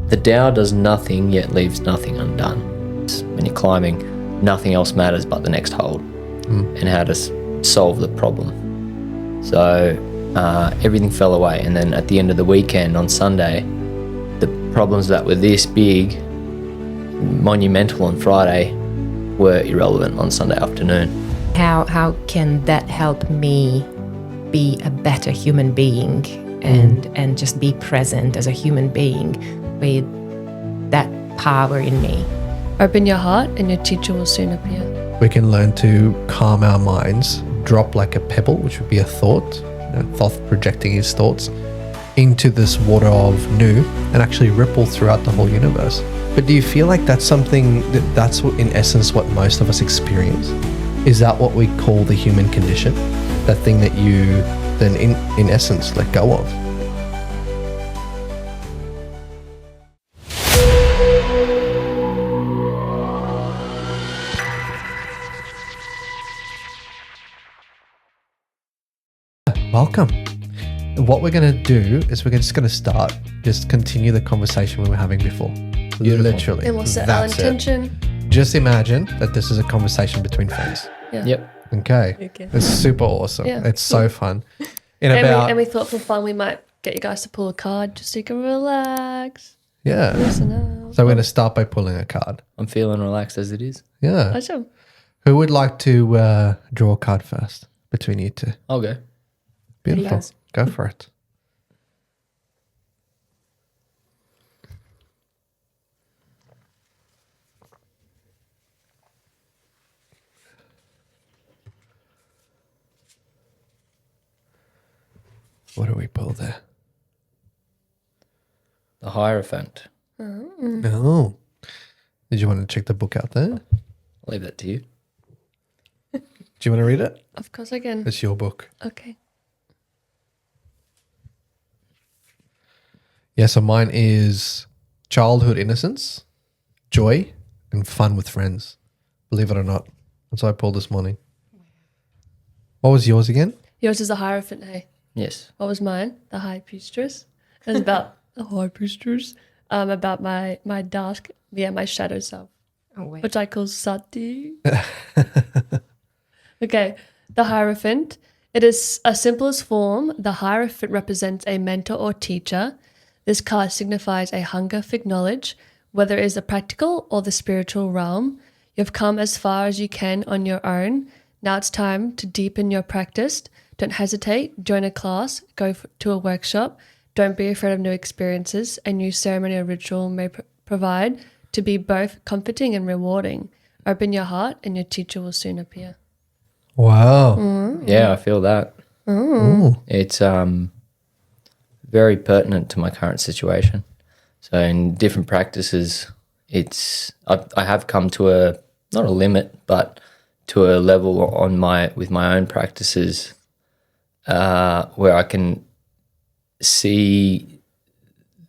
The Tao does nothing yet leaves nothing undone. When you're climbing, nothing else matters but the next hold and how to solve the problem. So everything fell away, and then at the end of the weekend on Sunday, the problems that were this big, monumental on Friday, were irrelevant on Sunday afternoon. How can that help me be a better human being and just be present as a human being with that power in me? Open your heart and your teacher will soon appear. We can learn to calm our minds, drop like a pebble, which would be a thought, Thoth projecting his thoughts, into this water of Nu and actually ripple throughout the whole universe. But do you feel like that's something that's what, in essence, what most of us experience? Is that what we call the human condition? That thing that you then in essence let go of? Welcome. What we're going to do is we're just going to just continue the conversation we were having before. Beautiful. Literally. And we'll set our That's it. intention. Just imagine that this is a conversation between friends. Yeah. Yep. Okay. It's super awesome. Yeah. It's so fun. And we thought for fun we might get you guys to pull a card just so you can relax. Yeah. Listen out. So we're going to start by pulling a card. I'm feeling relaxed as it is. Yeah. Awesome. Who would like to draw a card first between you two? I'll go. Beautiful. Yes. Go for it. What do we pull there? The Hierophant. Oh. Did you want to check the book out there? I'll leave that to you. Do you want to read it? Of course I can. It's your book. Okay. Yeah, so mine is childhood innocence, joy, and fun with friends. Believe it or not. That's what I pulled this morning. What was yours again? Yours is the Hierophant, hey? Yes. What was mine? The High Priestess. It was about the High Priestess. About my dark, my shadow self, which I call Sati. Okay, the Hierophant. It is a simplest form. The Hierophant represents a mentor or teacher. This card signifies a hunger for knowledge, whether it is the practical or the spiritual realm. You've come as far as you can on your own. Now it's time to deepen your practice. Don't hesitate. Join a class. Go to a workshop. Don't be afraid of new experiences. A new ceremony or ritual may provide to be both comforting and rewarding. Open your heart and your teacher will soon appear. Wow. Yeah, I feel that. Ooh. It's very pertinent to my current situation. So in different practices, I have come to not a limit, but to a level with my own practices where I can see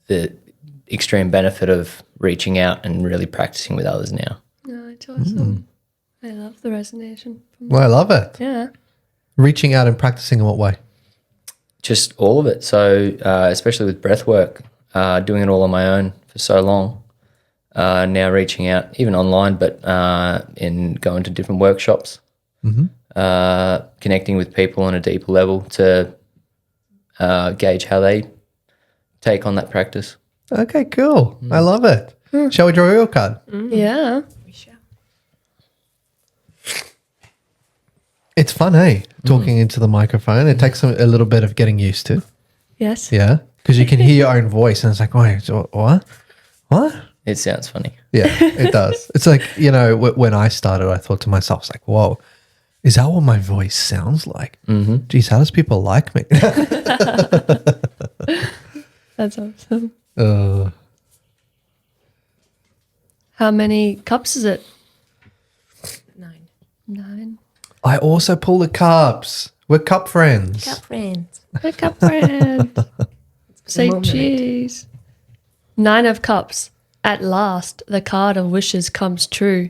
the extreme benefit of reaching out and really practicing with others now. No, it's awesome. I love the resonation. Well, I love it. Yeah. Reaching out and practicing in what way? Just all of it. So especially with breath work, doing it all on my own for so long, now reaching out, even online, but in going to different workshops, connecting with people on a deeper level to gauge how they take on that practice. Okay, cool. I love it. Shall we draw your card? Yeah. It's fun, hey? Talking into the microphone. It takes a little bit of getting used to. Yes. Yeah. Because you can hear your own voice and it's like, wait, what? What? It sounds funny. Yeah, it does. It's like, when I started, I thought to myself, it's like, whoa, is that what my voice sounds like? Mm-hmm. Geez, how does people like me? That's awesome. uh, How many cups is it? 9. 9. I also pull the cups. We're cup friends. Cup friends. A cup friend. Say moment. cheese. 9 of Cups. At last, the card of wishes comes true.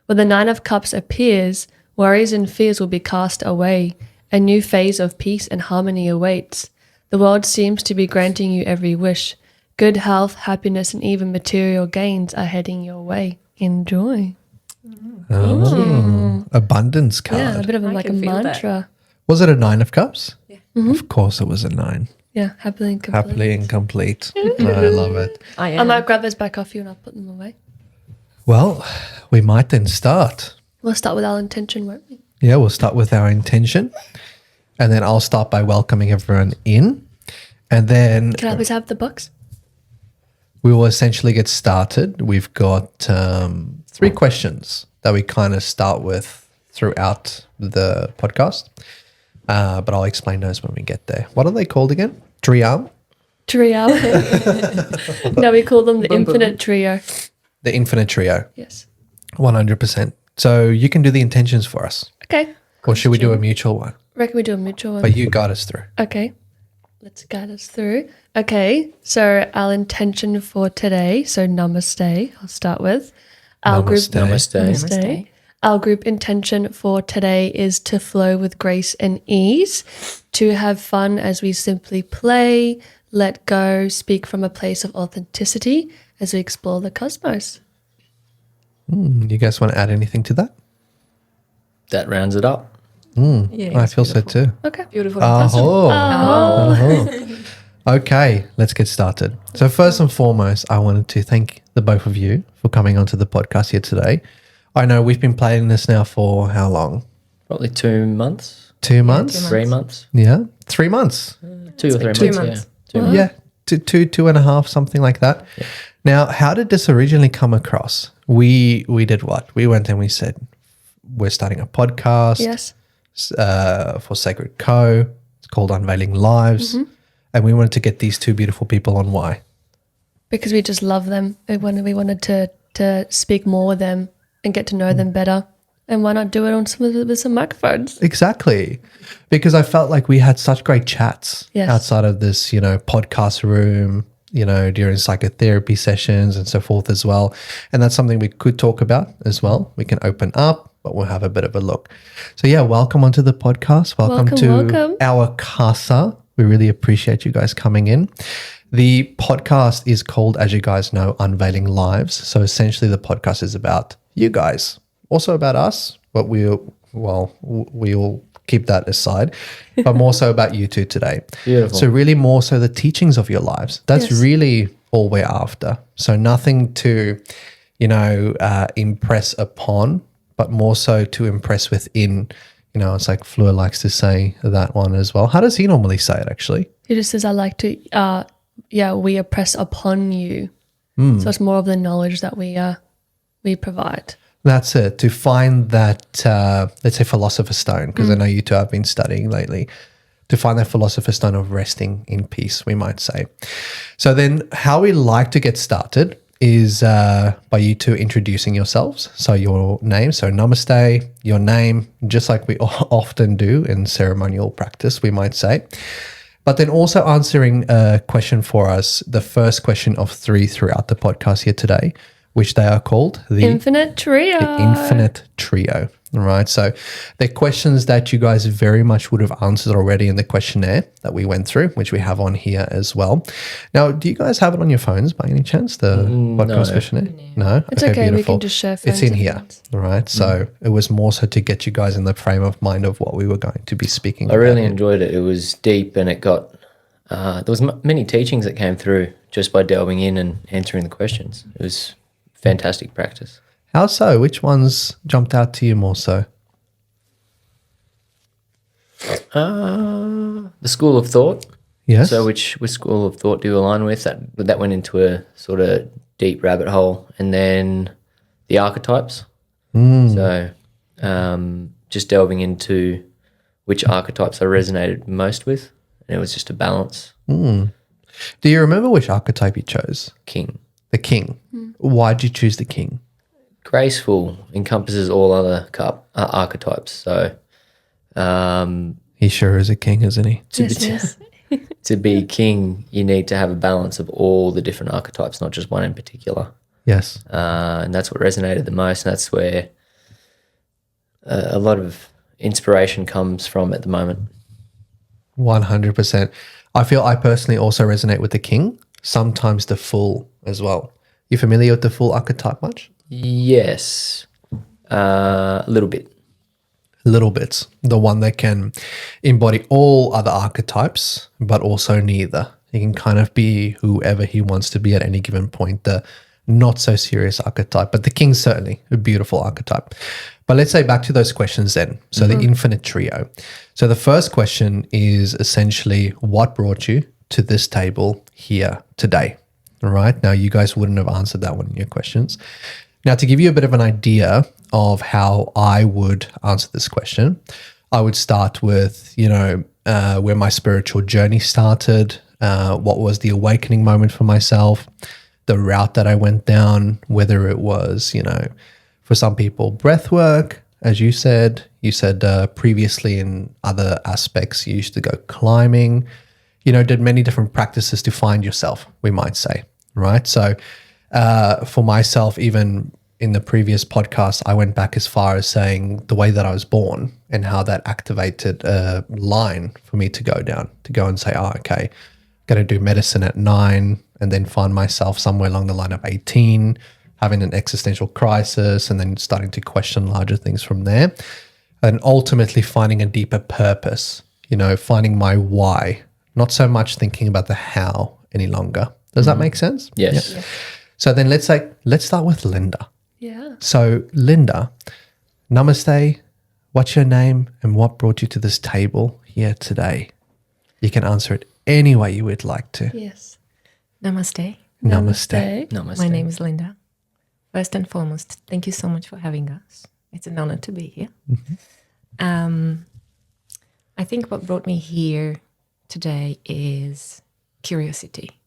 When the 9 of Cups appears, worries and fears will be cast away. A new phase of peace and harmony awaits. The world seems to be granting you every wish. Good health, happiness, and even material gains are heading your way. Enjoy. Abundance card. Yeah, a bit of I like a can feel that. mantra. Was it a 9 of cups? Yeah. Of course it was a 9. Yeah, happily and complete. Happily incomplete. I love it. I I am. might grab those back off you and I'll put them away. Well, we might then start. We'll start with our intention, won't we? Yeah, we'll start with our intention. And then I'll start by welcoming everyone in. And then Can I please have the box? we will essentially get started. We've got 3 questions that we kind of start with throughout the podcast. But I'll explain those when we get there. What are they called again? Trio? Trio. No, we call them the infinite trio. The infinite trio. Yes. 100%. So you can do the intentions for us. Okay. Or should we do a mutual one? Reckon we do a mutual one. But you guide us through. Okay. Let's guide us through. Okay. So our intention for today. So namaste. I'll start with. Our Namaste. Namaste. Namaste. Our group intention for today is to flow with grace and ease, to have fun as we simply play, let go, speak from a place of authenticity as we explore the cosmos. You guys want to add anything to that? That rounds it up. Yeah, I it's feel so beautiful. too. Okay. Beautiful. Oh. Okay, let's get started. So first and foremost, I wanted to thank the both of you for coming onto the podcast here today. I know we've been playing this now for how long? Probably 2 months, 2 months? 3 months, Yeah, 3 months. 2 or 3 months. 2 months. Yeah. 2 months. Yeah, two and a half, something like that. Now, how did this originally come across? We did what? We went and we said, we're starting a podcast Yes. for SacredCo. It's called Unveiling Lives. And we wanted to get these 2 beautiful people on. Why? Because we just love them. We wanted to speak more with them and get to know them better. And why not do it on with some microphones? Exactly. Because I felt like we had such great chats Yes. outside of this, podcast room, during psychotherapy sessions and so forth as well. And that's something we could talk about as well. We can open up, but we'll have a bit of a look. So yeah, welcome onto the podcast. Welcome. Our casa. We really appreciate you guys coming in. The podcast is called, as you guys know, Unveiling Lives. So essentially the podcast is about you guys, also about us, but we'll keep that aside, but more so about you two today. Beautiful. So really more so the teachings of your lives. That's Yes. really all we're after. So nothing to, impress upon, but more so to impress within. It's like Fleur likes to say that one as well. How does he normally say it actually? He just says, I like to, we impress upon you. So it's more of the knowledge that we provide. That's it. To find that, let's say, philosopher's stone, because I know you two have been studying lately, to find that philosopher's stone of resting in peace, we might say. So then how we like to get started is by you two introducing yourselves. So your name, so namaste, your name, just like we often do in ceremonial practice, we might say. But then also answering a question for us, the first question of 3 throughout the podcast here today, which they are called the Infinite trio. Infinite Trio. All right. So they're questions that you guys very much would have answered already in the questionnaire that we went through, which we have on here as well. Now, do you guys have it on your phones by any chance, the podcast questionnaire? No? It's okay. We can just share phones It's in if here. it's- All right. So it was more so to get you guys in the frame of mind of what we were going to be speaking I about. really enjoyed it. It was deep, and it got there was many teachings that came through just by delving in and answering the questions. It was fantastic practice. How so? Which ones jumped out to you more so? The school of thought. Yes. So which school of thought do you align with? That went into a sort of deep rabbit hole. And then the archetypes. So just delving into which archetypes I resonated most with. And it was just a balance. Do you remember which archetype you chose? King. The king. Why did you choose the king? Graceful encompasses all other archetypes. So He sure is a king, isn't he? Yes. to be king, you need to have a balance of all the different archetypes, not just one in particular. Yes. And that's what resonated the most. And that's where a lot of inspiration comes from at the moment. 100%. I feel I personally also resonate with the king. sometimes the Fool as well. You familiar with the Fool archetype much? Yes, a little bit. Little bits. The one that can embody all other archetypes, but also neither. He can kind of be whoever he wants to be at any given point. The not so serious archetype, but the King's certainly a beautiful archetype. But let's say back to those questions then. So the infinite trio. So the first question is essentially, what brought you to this table here today? All right. Now, you guys wouldn't have answered that one in your questions. Now, to give you a bit of an idea of how I would answer this question, I would start with, where my spiritual journey started, what was the awakening moment for myself, the route that I went down, whether it was, for some people, breath work, as you said previously in other aspects, you used to go climbing, did many different practices to find yourself, we might say, right? So for myself, even in the previous podcast, I went back as far as saying the way that I was born and how that activated a line for me to go and say, okay, going to do medicine at 9 and then find myself somewhere along the line of 18, having an existential crisis and then starting to question larger things from there. And ultimately finding a deeper purpose, finding my why, not so much thinking about the how any longer. Does that make sense? Yes. Yeah. So then let's start with Linda. Yeah. So Linda, namaste, what's your name and what brought you to this table here today? You can answer it any way you would like to. Yes. Namaste. Namaste. Namaste. My name is Linda. First and foremost, thank you so much for having us. It's an honor to be here. I think what brought me here today is curiosity.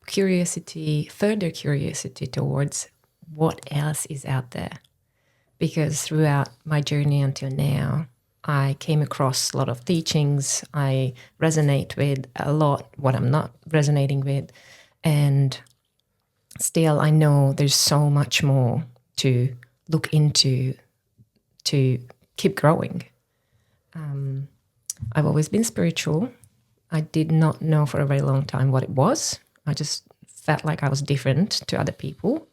Further curiosity towards what else is out there. Because throughout my journey until now, I came across a lot of teachings. I resonate with a lot what I'm not resonating with. And still, I know there's so much more to look into to keep growing. I've always been spiritual. I did not know for a very long time what it was. I just felt like I was different to other people.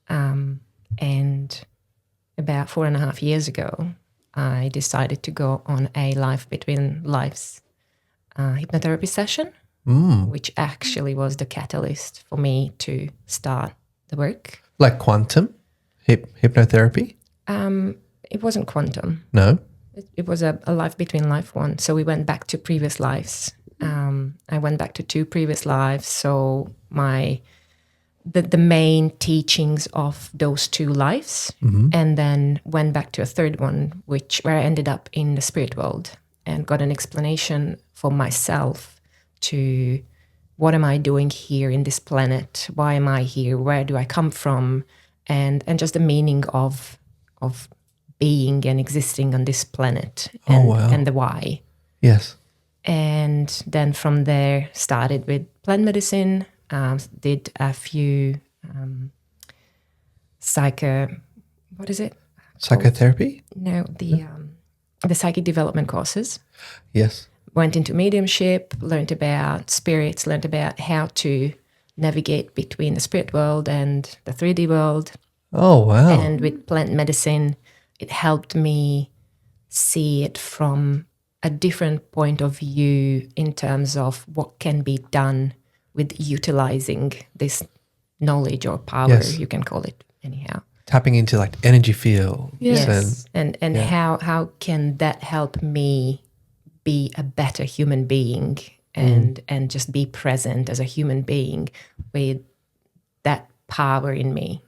And about 4.5 years ago, I decided to go on a Life Between Lives hypnotherapy session, which actually was the catalyst for me to start the work. Like quantum hypnotherapy? It wasn't quantum. No? It was a Life Between Life one. So we went back to previous lives. I went back to 2 previous lives. So the main teachings of those 2 lives, and then went back to a 3rd one, where I ended up in the spirit world and got an explanation for myself to what am I doing here in this planet? Why am I here? Where do I come from? And just the meaning of being and existing on this planet and the why. Yes. And then from there started with plant medicine, did a few Psychotherapy? No, the psychic development courses. Yes. Went into mediumship, learned about spirits, learned about how to navigate between the spirit world and the 3D world. Oh, wow. And with plant medicine, it helped me see it from a different point of view in terms of what can be done with utilizing this knowledge or power, Yes. you can call it anyhow. Tapping into like energy fields. Yes. And yeah. how can that help me be a better human being and just be present as a human being with that power in me.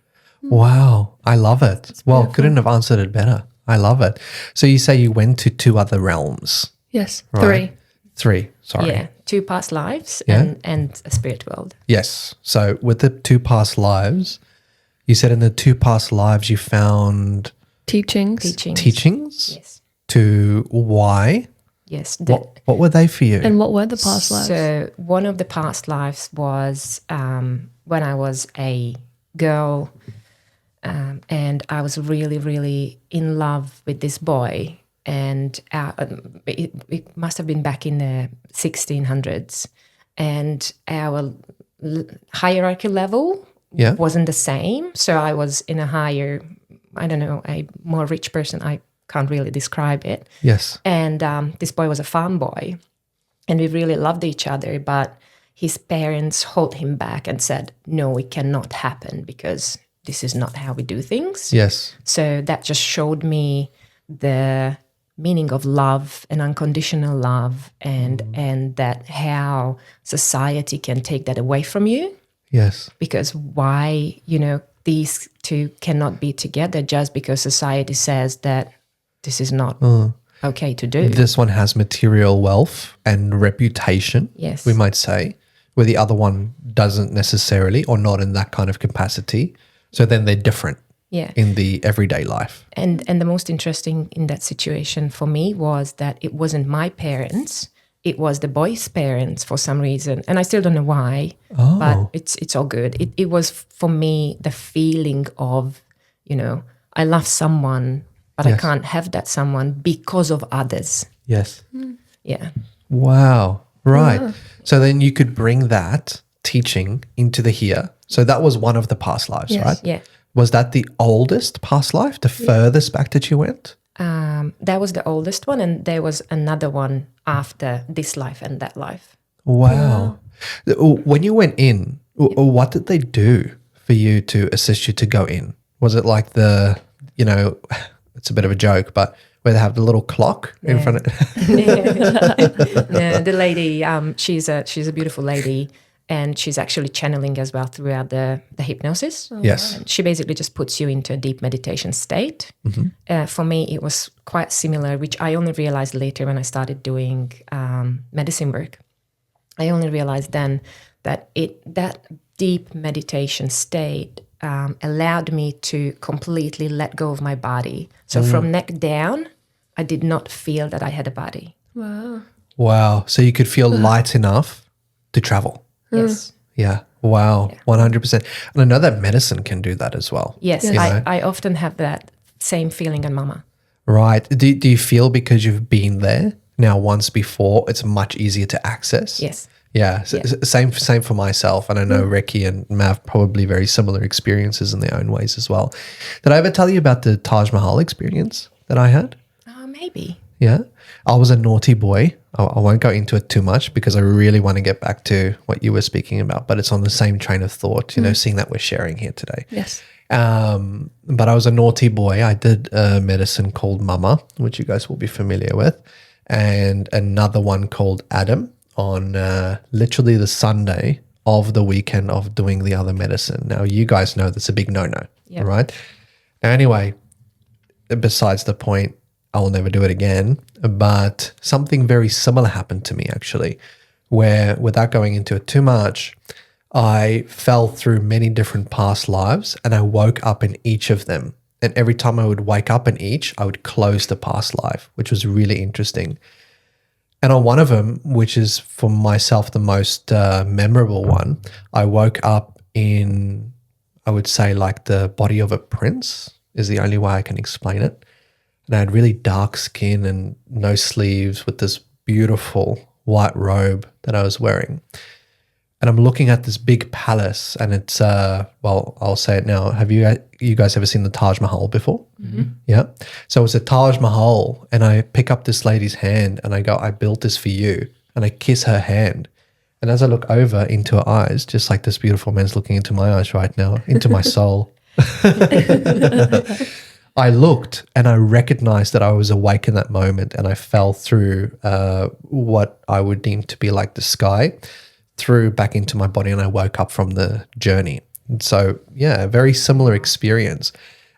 Wow. I love it. Well, couldn't have answered it better. I love it. So you say you went to 2 other realms. Yes. Right? 3. Sorry. Yeah, 2 past lives Yeah. and a spirit world. Yes. So with the 2 past lives, you said in the 2 past lives you found Teachings. teachings Yes. to why? Yes. What were they for you? And what were the past lives? So one of the past lives was when I was a girl, and I was really, really in love with this boy. And it must have been back in the 1600s. and our hierarchy level Yeah. wasn't the same. So I was in a higher, I don't know, a more rich person. I can't really describe it. Yes. And this boy was a farm boy, and we really loved each other, but his parents held him back and said, no, it cannot happen because this is not how we do things. Yes. So that just showed me the meaning of love and unconditional love, and that how society can take that away from you. Yes. Because why, these two cannot be together just because society says that this is not okay to do. This one has material wealth and reputation, Yes. we might say, where the other one doesn't necessarily, or not in that kind of capacity. So then they're different Yeah. in the everyday life. And the most interesting in that situation for me was that it wasn't my parents, it was the boy's parents for some reason. And I still don't know why, but it's all good. It was for me the feeling of, I love someone, but I Yes. can't have that someone because of others. Yes. Yeah. Wow. Right. So then you could bring that teaching into the here. So that was one of the past lives, Yes. right? Yeah. Was that the oldest past life, the furthest back that you went? That was the oldest one, and there was another one after this life and that life. Wow. When you went in, what did they do for you to assist you to go in? Was it like it's a bit of a joke, but where they have the little clock in front of No, the lady, she's a beautiful lady, and she's actually channeling as well throughout the hypnosis. Yes. And she basically just puts you into a deep meditation state. For me, it was quite similar, which I only realized later when I started doing medicine work. I only realized then that that deep meditation state allowed me to completely let go of my body. So from neck down, I did not feel that I had a body. Wow. Wow. So you could feel light enough to travel. Yes. Yeah. Wow. 100%. And I know that medicine can do that as well. Yes, You know? I often have that same feeling in Mama. Right. Do you feel because you've been there now once before, it's much easier to access? Yes. Yeah. Same for myself. And I know Reki and Mav probably very similar experiences in their own ways as well. Did I ever tell you about the Taj Mahal experience that I had? Oh, maybe. Yeah. I was a naughty boy. I won't go into it too much because I really want to get back to what you were speaking about, but it's on the same train of thought, seeing that we're sharing here today. Yes. But I was a naughty boy. I did a medicine called Mama, which you guys will be familiar with, and another one called Adam on literally the Sunday of the weekend of doing the other medicine. Now, you guys know that's a big no-no, Yep. right? Anyway, besides the point, I will never do it again. But something very similar happened to me actually, where without going into it too much, I fell through many different past lives and I woke up in each of them. And every time I would wake up in each, I would close the past life, which was really interesting. And on one of them, which is for myself the most memorable one, I woke up in, I would say, like the body of a prince is the only way I can explain it. And I had really dark skin and no sleeves with this beautiful white robe that I was wearing. And I'm looking at this big palace and it's, well, I'll say it now. Have you guys ever seen the Taj Mahal before? Mm-hmm. Yeah. So it's a Taj Mahal and I pick up this lady's hand and I go, I built this for you. And I kiss her hand. And as I look over into her eyes, just like this beautiful man's looking into my eyes right now, into my soul, I looked and I recognized that I was awake in that moment and I fell through what I would deem to be like the sky, through back into my body, and I woke up from the journey. And so, yeah, a very similar experience.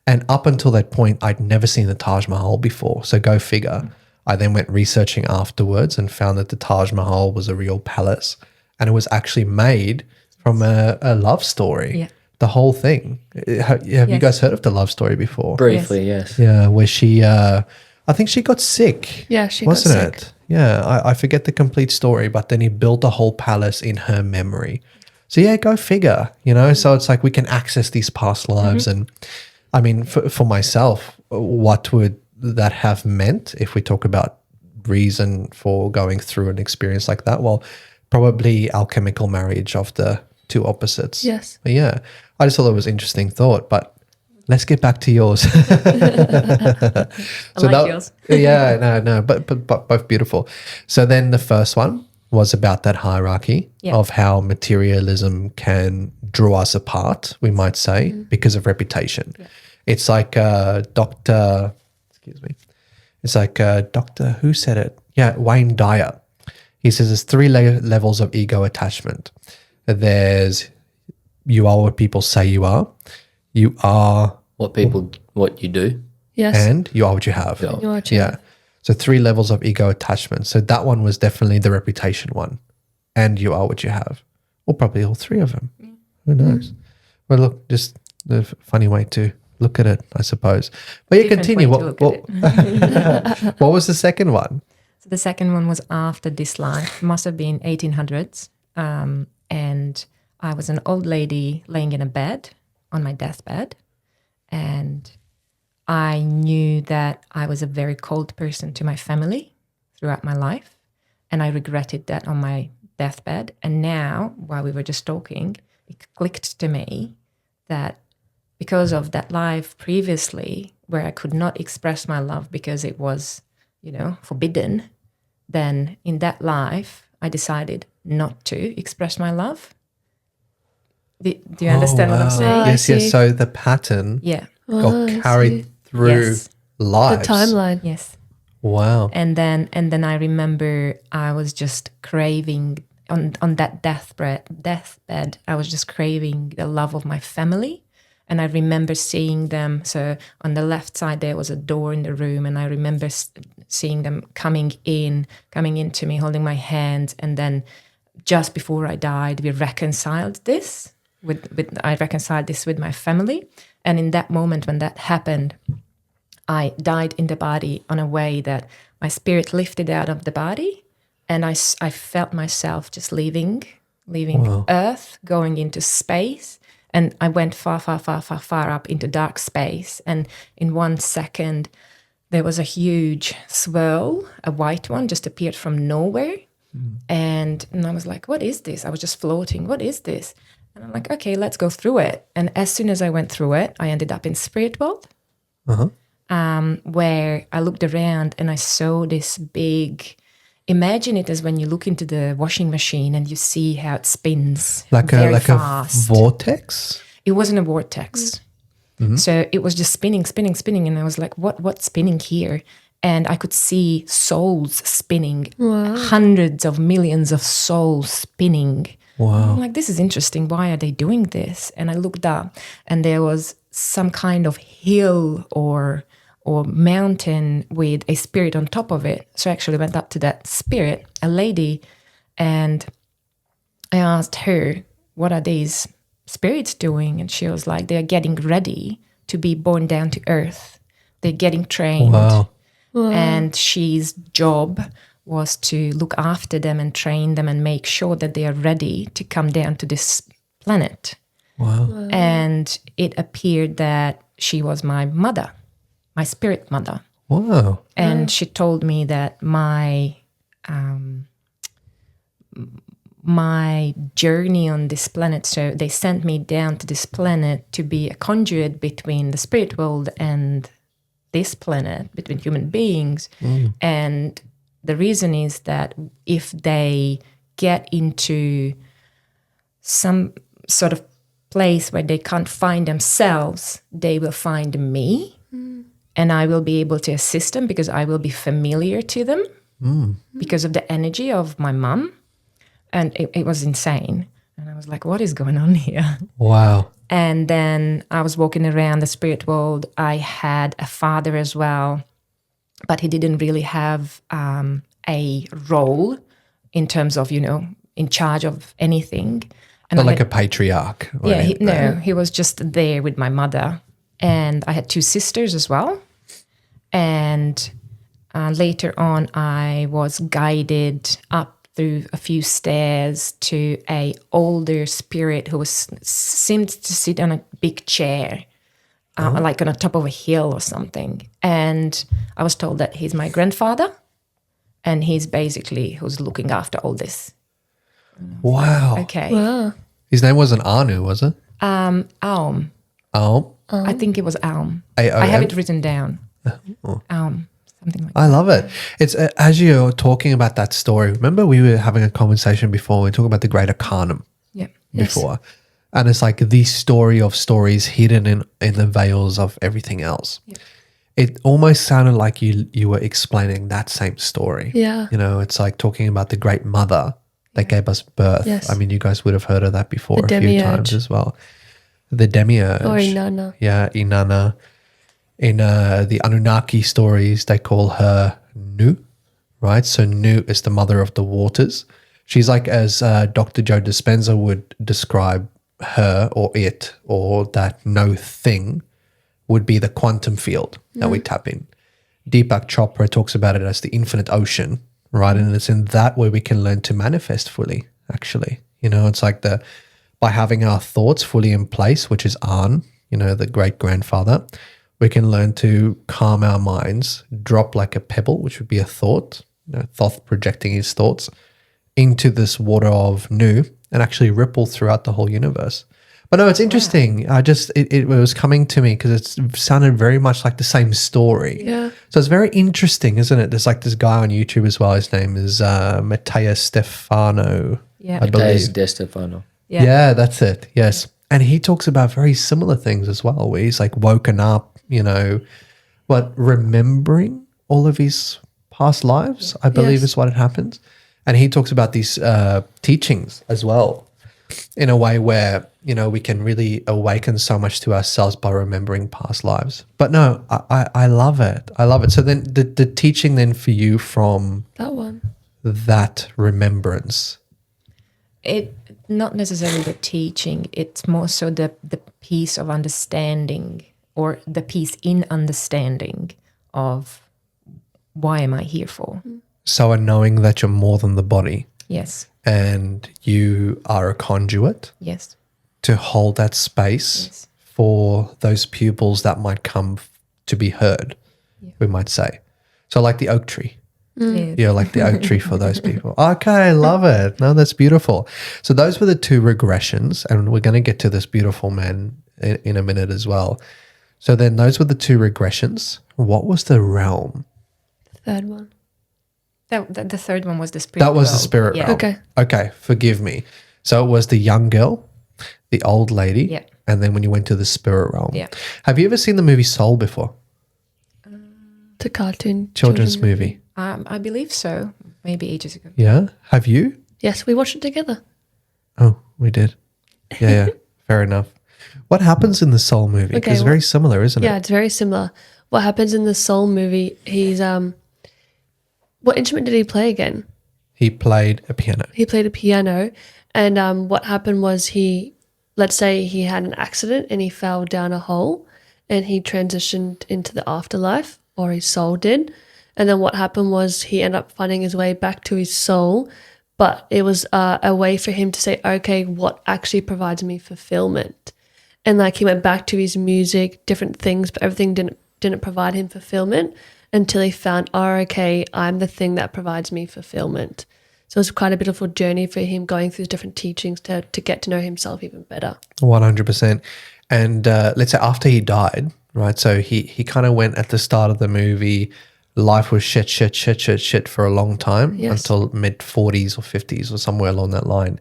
And up until that point, I'd never seen the Taj Mahal before. So go figure. I then went researching afterwards and found that the Taj Mahal was a real palace and it was actually made from a love story. Yeah. The whole thing. Have you guys heard of the love story before? Briefly, yes. Yeah, where she, I think she got sick. Yeah, she wasn't got sick. it? Yeah, I forget the complete story, but then he built a whole palace in her memory. So yeah, go figure, So it's like we can access these past lives. And I mean, for myself, what would that have meant if we talk about reason for going through an experience like that? Well, probably alchemical marriage of the two opposites. Yes. But yeah, I just thought it was an interesting thought, but let's get back to yours. I like yours. Yeah, no, but both beautiful. So then the first one was about that hierarchy of how materialism can draw us apart, we might say, because of reputation. Yeah. It's like Dr. Who said it? Yeah, Wayne Dyer. He says there's 3 levels of ego attachment. There's you are what people say you are. You are what you do. Yes. And you are what you have. You are what you have. So 3 levels of ego attachment. So that one was definitely the reputation one. And you are what you have. Or probably all 3 of them. Who knows? Well, look, just a funny way to look at it, I suppose. But you continue. What was the second one? So the second one was after this life. Must have been 1800s. And I was an old lady laying in a bed on my deathbed. And I knew that I was a very cold person to my family throughout my life. And I regretted that on my deathbed. And now, while we were just talking, it clicked to me that because of that life previously where I could not express my love because it was, forbidden, then in that life, I decided not to express my love. Do you understand what I'm saying? Yes. So the pattern got carried through lives. The timeline. Yes. Wow. And then I remember I was just craving on that deathbed. I was just craving the love of my family. And I remember seeing them. So on the left side, there was a door in the room. And I remember seeing them coming into me, holding my hand. And then just before I died, we reconciled this. I reconciled this with my family. And in that moment when that happened, I died in the body on a way that my spirit lifted out of the body. And I felt myself just leaving Earth, going into space. And I went far, far, far, far, far up into dark space. And in 1 second, there was a huge swirl, a white one, just appeared from nowhere. And I was like, what is this? I was just floating. What is this? And I'm like, okay, let's go through it. And as soon as I went through it, I ended up in spirit world, where I looked around and I saw this big. Imagine it as when you look into the washing machine and you see how it spins very fast. A vortex? It wasn't a vortex. So it was just spinning. And I was like, what's spinning here? And I could see souls spinning, hundreds of millions of souls spinning. Wow. I'm like, this is interesting. Why are they doing this? And I looked up and there was some kind of hill or mountain with a spirit on top of it. So I actually went up to that spirit, a lady, and I asked her, what are these spirits doing? And she was like, they're getting ready to be born down to earth. They're getting trained. Wow. And she's job was to look after them and train them and make sure that they are ready to come down to this planet. Wow. And it appeared that she was my mother. My spirit mother. Wow. And she told me that my journey on this planet, so they sent me down to this planet to be a conduit between the spirit world and this planet, between human beings. And the reason is that if they get into some sort of place where they can't find themselves, they will find me. And I will be able to assist them because I will be familiar to them because of the energy of my mom. And it was insane. And I was like, what is going on here? Wow. And then I was walking around the spirit world. I had a father as well, but he didn't really have a role in terms of, in charge of anything. And Not like a patriarch. He was just there with my mother. And I had 2 sisters as well. And later on, I was guided up through a few stairs to a older spirit who seemed to sit on a big chair, like on the top of a hill or something. And I was told that he's my grandfather, and he's basically who's looking after all this. Wow. Okay. Wow. His name wasn't Anu, was it? Aum. Aum. I think it was Aum. A-O-M? I have it written down. Aum. Something like I that. love it. It's as you're talking about that story. Remember, we were having a conversation before. We were talking about the great Arcanum Yeah. before, and it's like the story of stories hidden in the veils of everything else. Yeah. It almost sounded like you were explaining that same story. Yeah. You know, it's like talking about the great mother that gave us birth. Yes. I mean, you guys would have heard of that before The a few demiurge. times as well. The demiurge. Or Inanna. Yeah, Inanna. In the Anunnaki stories, they call her Nu, right? So Nu is the mother of the waters. She's like, as Dr. Joe Dispenza would describe her or it, or that no thing, would be the quantum field that we tap in. Deepak Chopra talks about it as the infinite ocean, right? And it's in that where we can learn to manifest fully, actually. You know, it's like by having our thoughts fully in place, which is An, you know, the great grandfather, we can learn to calm our minds, drop like a pebble, which would be a thought, you know, Thoth projecting his thoughts, into this water of Nu and actually ripple throughout the whole universe. But no, it's interesting. It was coming to me because it sounded very much like the same story. Yeah. So it's very interesting, isn't it? There's like this guy on YouTube as well. His name is Matteo Stefano. Yeah. I believe. Days De Stefano. Yeah, that's it. Yes. And he talks about very similar things as well, where he's like woken up, you know, remembering all of his past lives, I believe Yes. is what it happens. And he talks about these teachings as well in a way where, you know, we can really awaken so much to ourselves by remembering past lives. But no, I love it. I love it. So then the teaching then for you from That one. that remembrance. It not necessarily the teaching, it's more so the piece of understanding, or the piece in understanding of why am I here for. So a knowing that you're more than the body Yes. and you are a conduit Yes. to hold that space Yes. for those pupils that might come to be heard, we might say. So like the oak tree. Yes. Yeah, like the oak tree for those people. Okay, love it. No, that's beautiful. So those were the two regressions, and we're going to get to this beautiful man in a minute as well. So then those were the two regressions. What was the realm? Third one. The third one was the spirit. That was the realm. spirit Yeah. realm. Okay. Okay, forgive me. So it was the young girl, the old lady, Yeah. and then when you went to the spirit realm. Yeah. Have you ever seen the movie Soul before? The cartoon. Children's movie. I believe so. Maybe ages ago. Yeah. Have you? Yes, we watched it together. Oh, we did. Yeah. Fair enough. What happens in the Soul movie? Okay, Because well- very similar, isn't Yeah, it? it's very similar. What happens in the Soul movie, he's what instrument did he play again? He played a piano. He played a piano, and what happened was let's say he had an accident and he fell down a hole and he transitioned into the afterlife, or his soul did. And then what happened was he ended up finding his way back to his soul, but it was a way for him to say, okay, what actually provides me fulfillment? And like he went back to his music, different things, but everything didn't provide him fulfillment until he found, oh, okay, I'm the thing that provides me fulfillment. So it was quite a beautiful journey for him going through different teachings to get to know himself even better. 100%. And let's say after he died, right? So he kind of went at the start of the movie, life was shit for a long time, Yes. until mid 40s or 50s or somewhere along that line.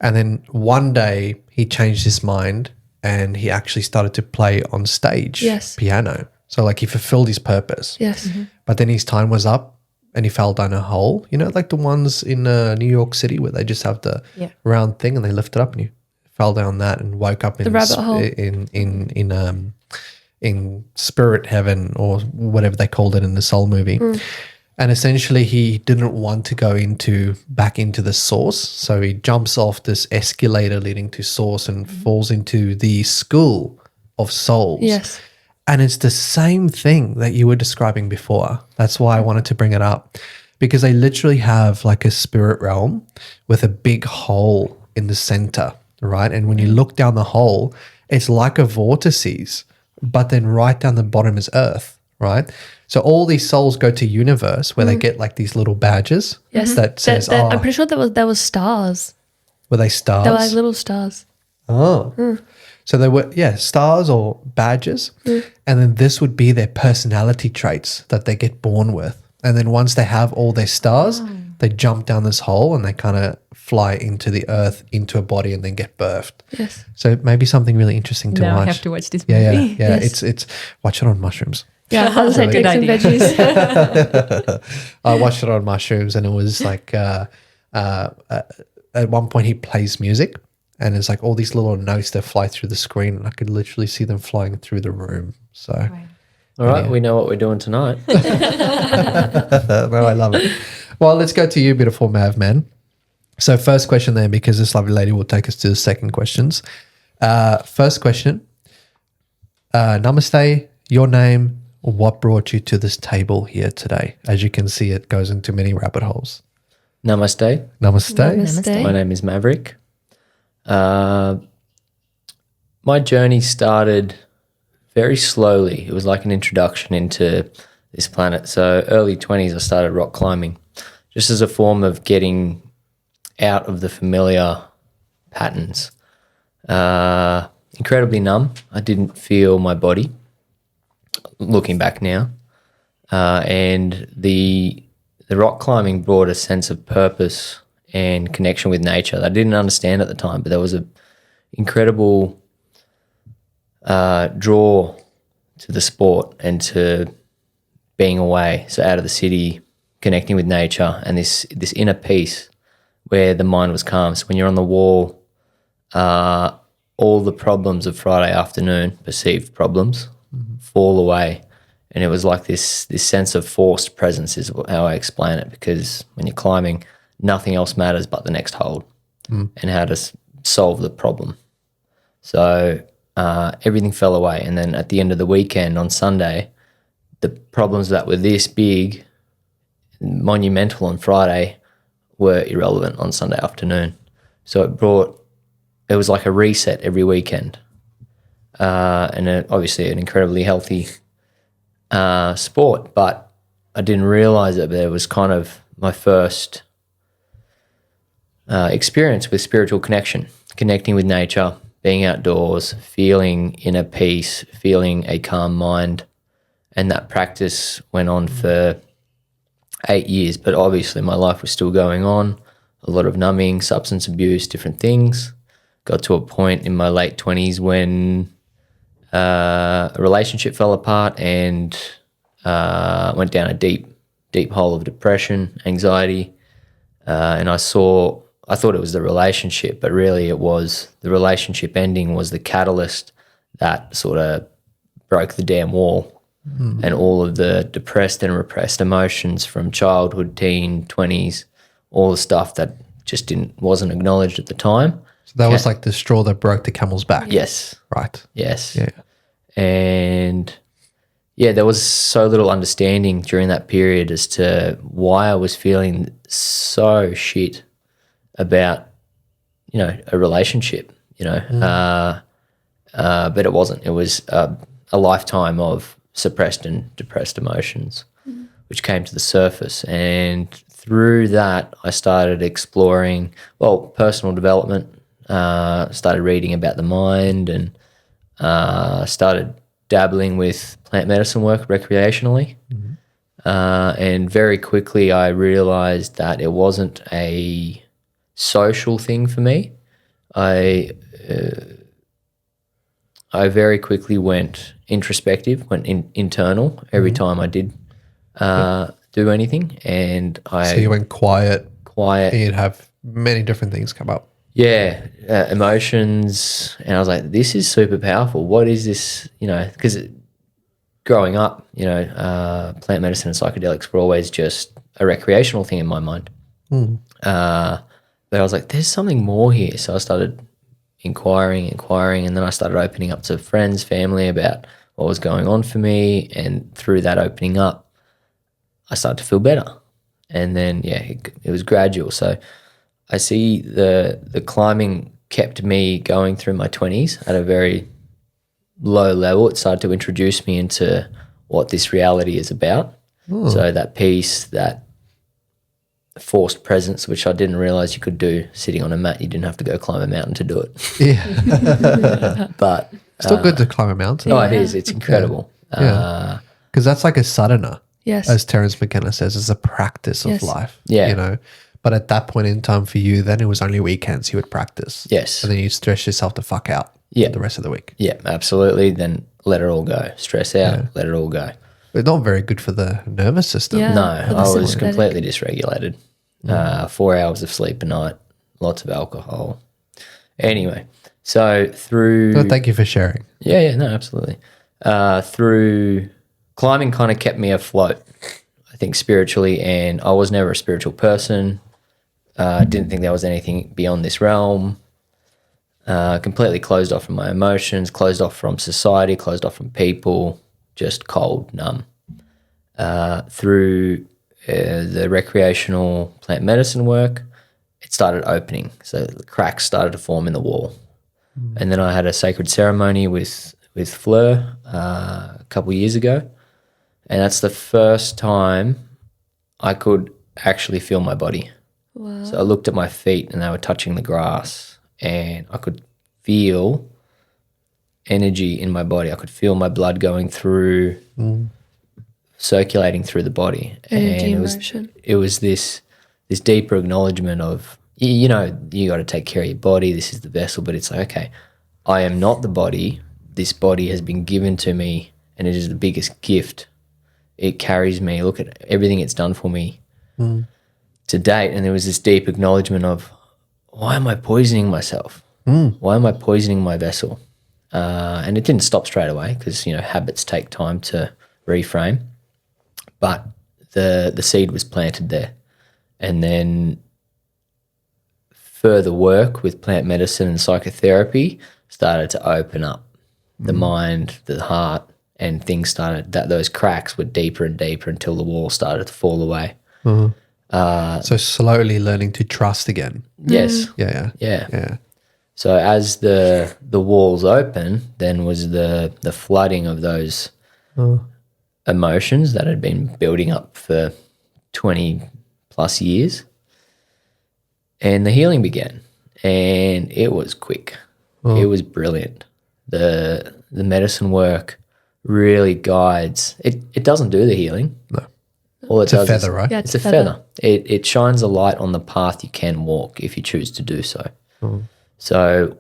And then one day he changed his mind and he actually started to play on stage Yes. piano. So like he fulfilled his purpose. Yes. But then his time was up and he fell down a hole. You know, like the ones in New York City where they just have the Yeah. round thing and they lift it up and you fell down that and woke up in rabbit hole. in spirit heaven or whatever they called it in the Soul movie. And essentially he didn't want to go back into the source. So he jumps off this escalator leading to source and falls into the school of souls. Yes. And it's the same thing that you were describing before. That's why I wanted to bring it up, because they literally have like a spirit realm with a big hole in the center, right? And when you look down the hole, it's like a vortices, but then right down the bottom is earth, right? So all these souls go to universe where they get like these little badges Yes. that says, I'm pretty sure there was stars. Were they stars? They're like little stars. Oh. So they were, stars or badges. And then this would be their personality traits that they get born with. And then once they have all their stars, they jump down this hole and they kind of fly into the earth, into a body, and then get birthed. Yes. So maybe something really interesting to Now watch. I have to watch this movie. Yeah. Yes. It's watch it on mushrooms. Yeah, I was like, Good take some idea. veggies. I watched it on mushrooms, and it was like at one point he plays music, and it's like all these little notes that fly through the screen, and I could literally see them flying through the room. So, All right, we know what we're doing tonight. no, I love it. Well, let's go to you, beautiful Mav, man. So first question then, because this lovely lady will take us to the second questions. First question, namaste, your name, what brought you to this table here today? As you can see, it goes into many rabbit holes. Namaste. Namaste. Namaste. My name is Maverick. My journey started very slowly. It was like an introduction into this planet. So early 20s, I started rock climbing just as a form of getting out of the familiar patterns. Incredibly numb. I didn't feel my body, looking back now. And the rock climbing brought a sense of purpose and connection with nature that I didn't understand at the time, but there was an incredible draw to the sport and to being away, so out of the city, connecting with nature, and this inner peace where the mind was calm. So when you're on the wall, all the problems of Friday afternoon, perceived problems, fall away. And it was like this sense of forced presence is how I explain it, because when you're climbing, nothing else matters but the next hold and how to solve the problem. So everything fell away. And then at the end of the weekend on Sunday, the problems that were this big, monumental on Friday, were irrelevant on Sunday afternoon. So it was like a reset every weekend. And obviously an incredibly healthy sport, but I didn't realize it, but it was kind of my first experience with spiritual connection, connecting with nature, being outdoors, feeling inner peace, feeling a calm mind. And that practice went on for 8 years, but obviously my life was still going on, a lot of numbing, substance abuse, different things. Got to a point in my late 20s when a relationship fell apart and went down a deep hole of depression, anxiety, and I thought it was the relationship, but really it was the relationship ending was the catalyst that sort of broke the damn wall. And all of the depressed and repressed emotions from childhood, teen, 20s, all the stuff that just wasn't acknowledged at the time. So that was like the straw that broke the camel's back. Yes. Right. Yes. Yeah. And there was so little understanding during that period as to why I was feeling so shit about, a relationship, but it wasn't. It was a lifetime of suppressed and depressed emotions, which came to the surface. And through that, I started exploring, personal development, started reading about the mind, and started dabbling with plant medicine work recreationally. And very quickly I realized that it wasn't a social thing for me. I very quickly went introspective, went internal every time I did do anything. And So you went quiet. Quiet. And you'd have many different things come up. Yeah, emotions. And I was like, this is super powerful. What is this? Because growing up, plant medicine and psychedelics were always just a recreational thing in my mind. But I was like, there's something more here. So I started inquiring, and then I started opening up to friends, family about what was going on for me. And through that opening up, I started to feel better. And then, it was gradual. So I see the climbing kept me going through my 20s at a very low level. It started to introduce me into what this reality is about. So that peace, that forced presence, which I didn't realize you could do sitting on a mat. You didn't have to go climb a mountain to do it. Yeah. But Still good to climb a mountain. no, it is. It's incredible. Yeah. Because that's like a sadhana, Yes. as Terence McKenna says, it's a practice of Yes. life. Yeah. You know, but at that point in time for you, then it was only weekends you would practice. Yes. And then you stress yourself the fuck out Yeah. for the rest of the week. Yeah, absolutely. Then let it all go. Stress out, let it all go. But not very good for the nervous system. Yeah. No, for the I was sympathetic. completely dysregulated. 4 hours of sleep a night, lots of alcohol. Anyway, so through... Well, thank you for sharing. Yeah, no, absolutely. Through climbing kind of kept me afloat, I think, spiritually, and I was never a spiritual person. Didn't think there was anything beyond this realm. Completely closed off from my emotions, closed off from society, closed off from people, just cold, numb. Through the recreational plant medicine work, it started opening. So the cracks started to form in the wall. And then I had a sacred ceremony with Fleur a couple years ago. And that's the first time I could actually feel my body. Wow. So I looked at my feet and they were touching the grass, and I could feel energy in my body. I could feel my blood going through, circulating through the body. Energy and motion. it was this deeper acknowledgement of, you know, you got to take care of your body. This is the vessel, but it's like, okay, I am not the body. This body has been given to me, and it is the biggest gift. It carries me. Look at everything it's done for me to date. And there was this deep acknowledgement of, why am I poisoning myself? Why am I poisoning my vessel? And it didn't stop straight away because, you know, habits take time to reframe. But the seed was planted there. And then further work with plant medicine and psychotherapy started to open up the mind, the heart, and things started, those cracks were deeper and deeper until the wall started to fall away. So slowly learning to trust again. Yes. Yeah. So as the walls open, then was the flooding of those emotions that had been building up for 20 plus years. And the healing began. And it was quick. It was brilliant. The medicine work really guides. It doesn't do the healing. No. All it It's a does feather, is, right? Yeah, It's a feather. It shines a light on the path you can walk if you choose to do so. So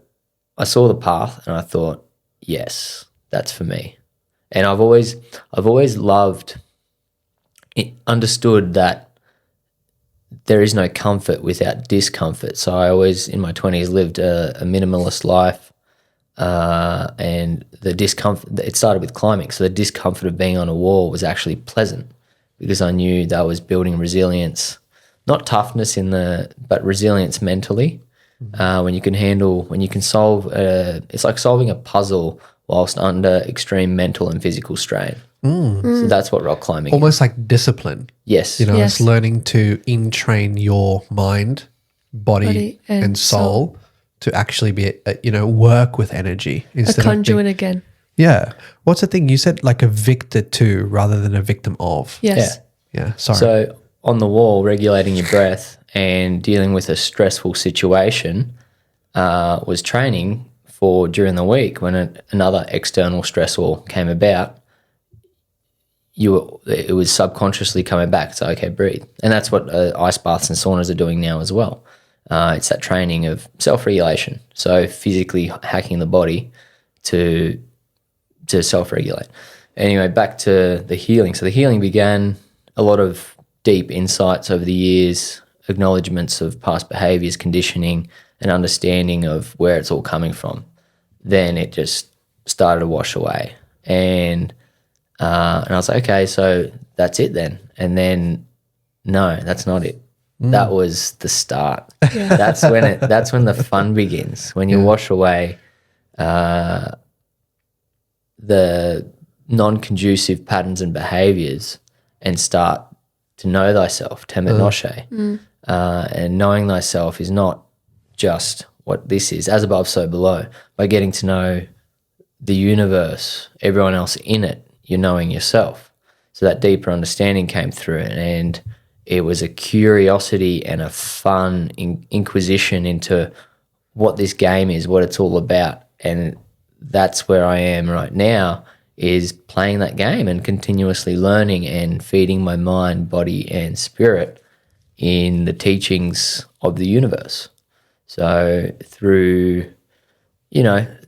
I saw the path and I thought, yes, that's for me. And I've always loved, understood that there is no comfort without discomfort. So I always, in my 20s, lived a minimalist life. And the discomfort, it started with climbing. So the discomfort of being on a wall was actually pleasant because I knew that I was building resilience, not toughness but resilience mentally. When you can solve, it's like solving a puzzle whilst under extreme mental and physical strain. So that's what rock climbing is. Almost like discipline. Yes. You know, Yes. it's learning to in-train your mind, body and soul to actually be, work with energy A instead conduit of again. yeah. What's the thing you said? Like a victor to rather than a victim of. Yes. Yeah. Sorry. So on the wall, regulating your breath and dealing with a stressful situation was training for during the week when another external stressor came about. It was subconsciously coming back. So, okay, breathe. And that's what ice baths and saunas are doing now as well. It's that training of self-regulation. So physically hacking the body to self-regulate. Anyway, back to the healing. So the healing began a lot of deep insights over the years, acknowledgements of past behaviors, conditioning, and understanding of where it's all coming from. Then it just started to wash away. And I was like, okay, so that's it then. And then, no, that's not it. That was the start. Yeah. That's when the fun begins. When you wash away the non-conducive patterns and behaviors and start to know thyself, temet noshe. And knowing thyself is not just what this is, as above, so below. By getting to know the universe, everyone else in it, you're knowing yourself. So that deeper understanding came through, and it was a curiosity and a fun inquisition into what this game is, what it's all about. And that's where I am right now, is playing that game and continuously learning and feeding my mind, body, and spirit in the teachings of the universe. So through,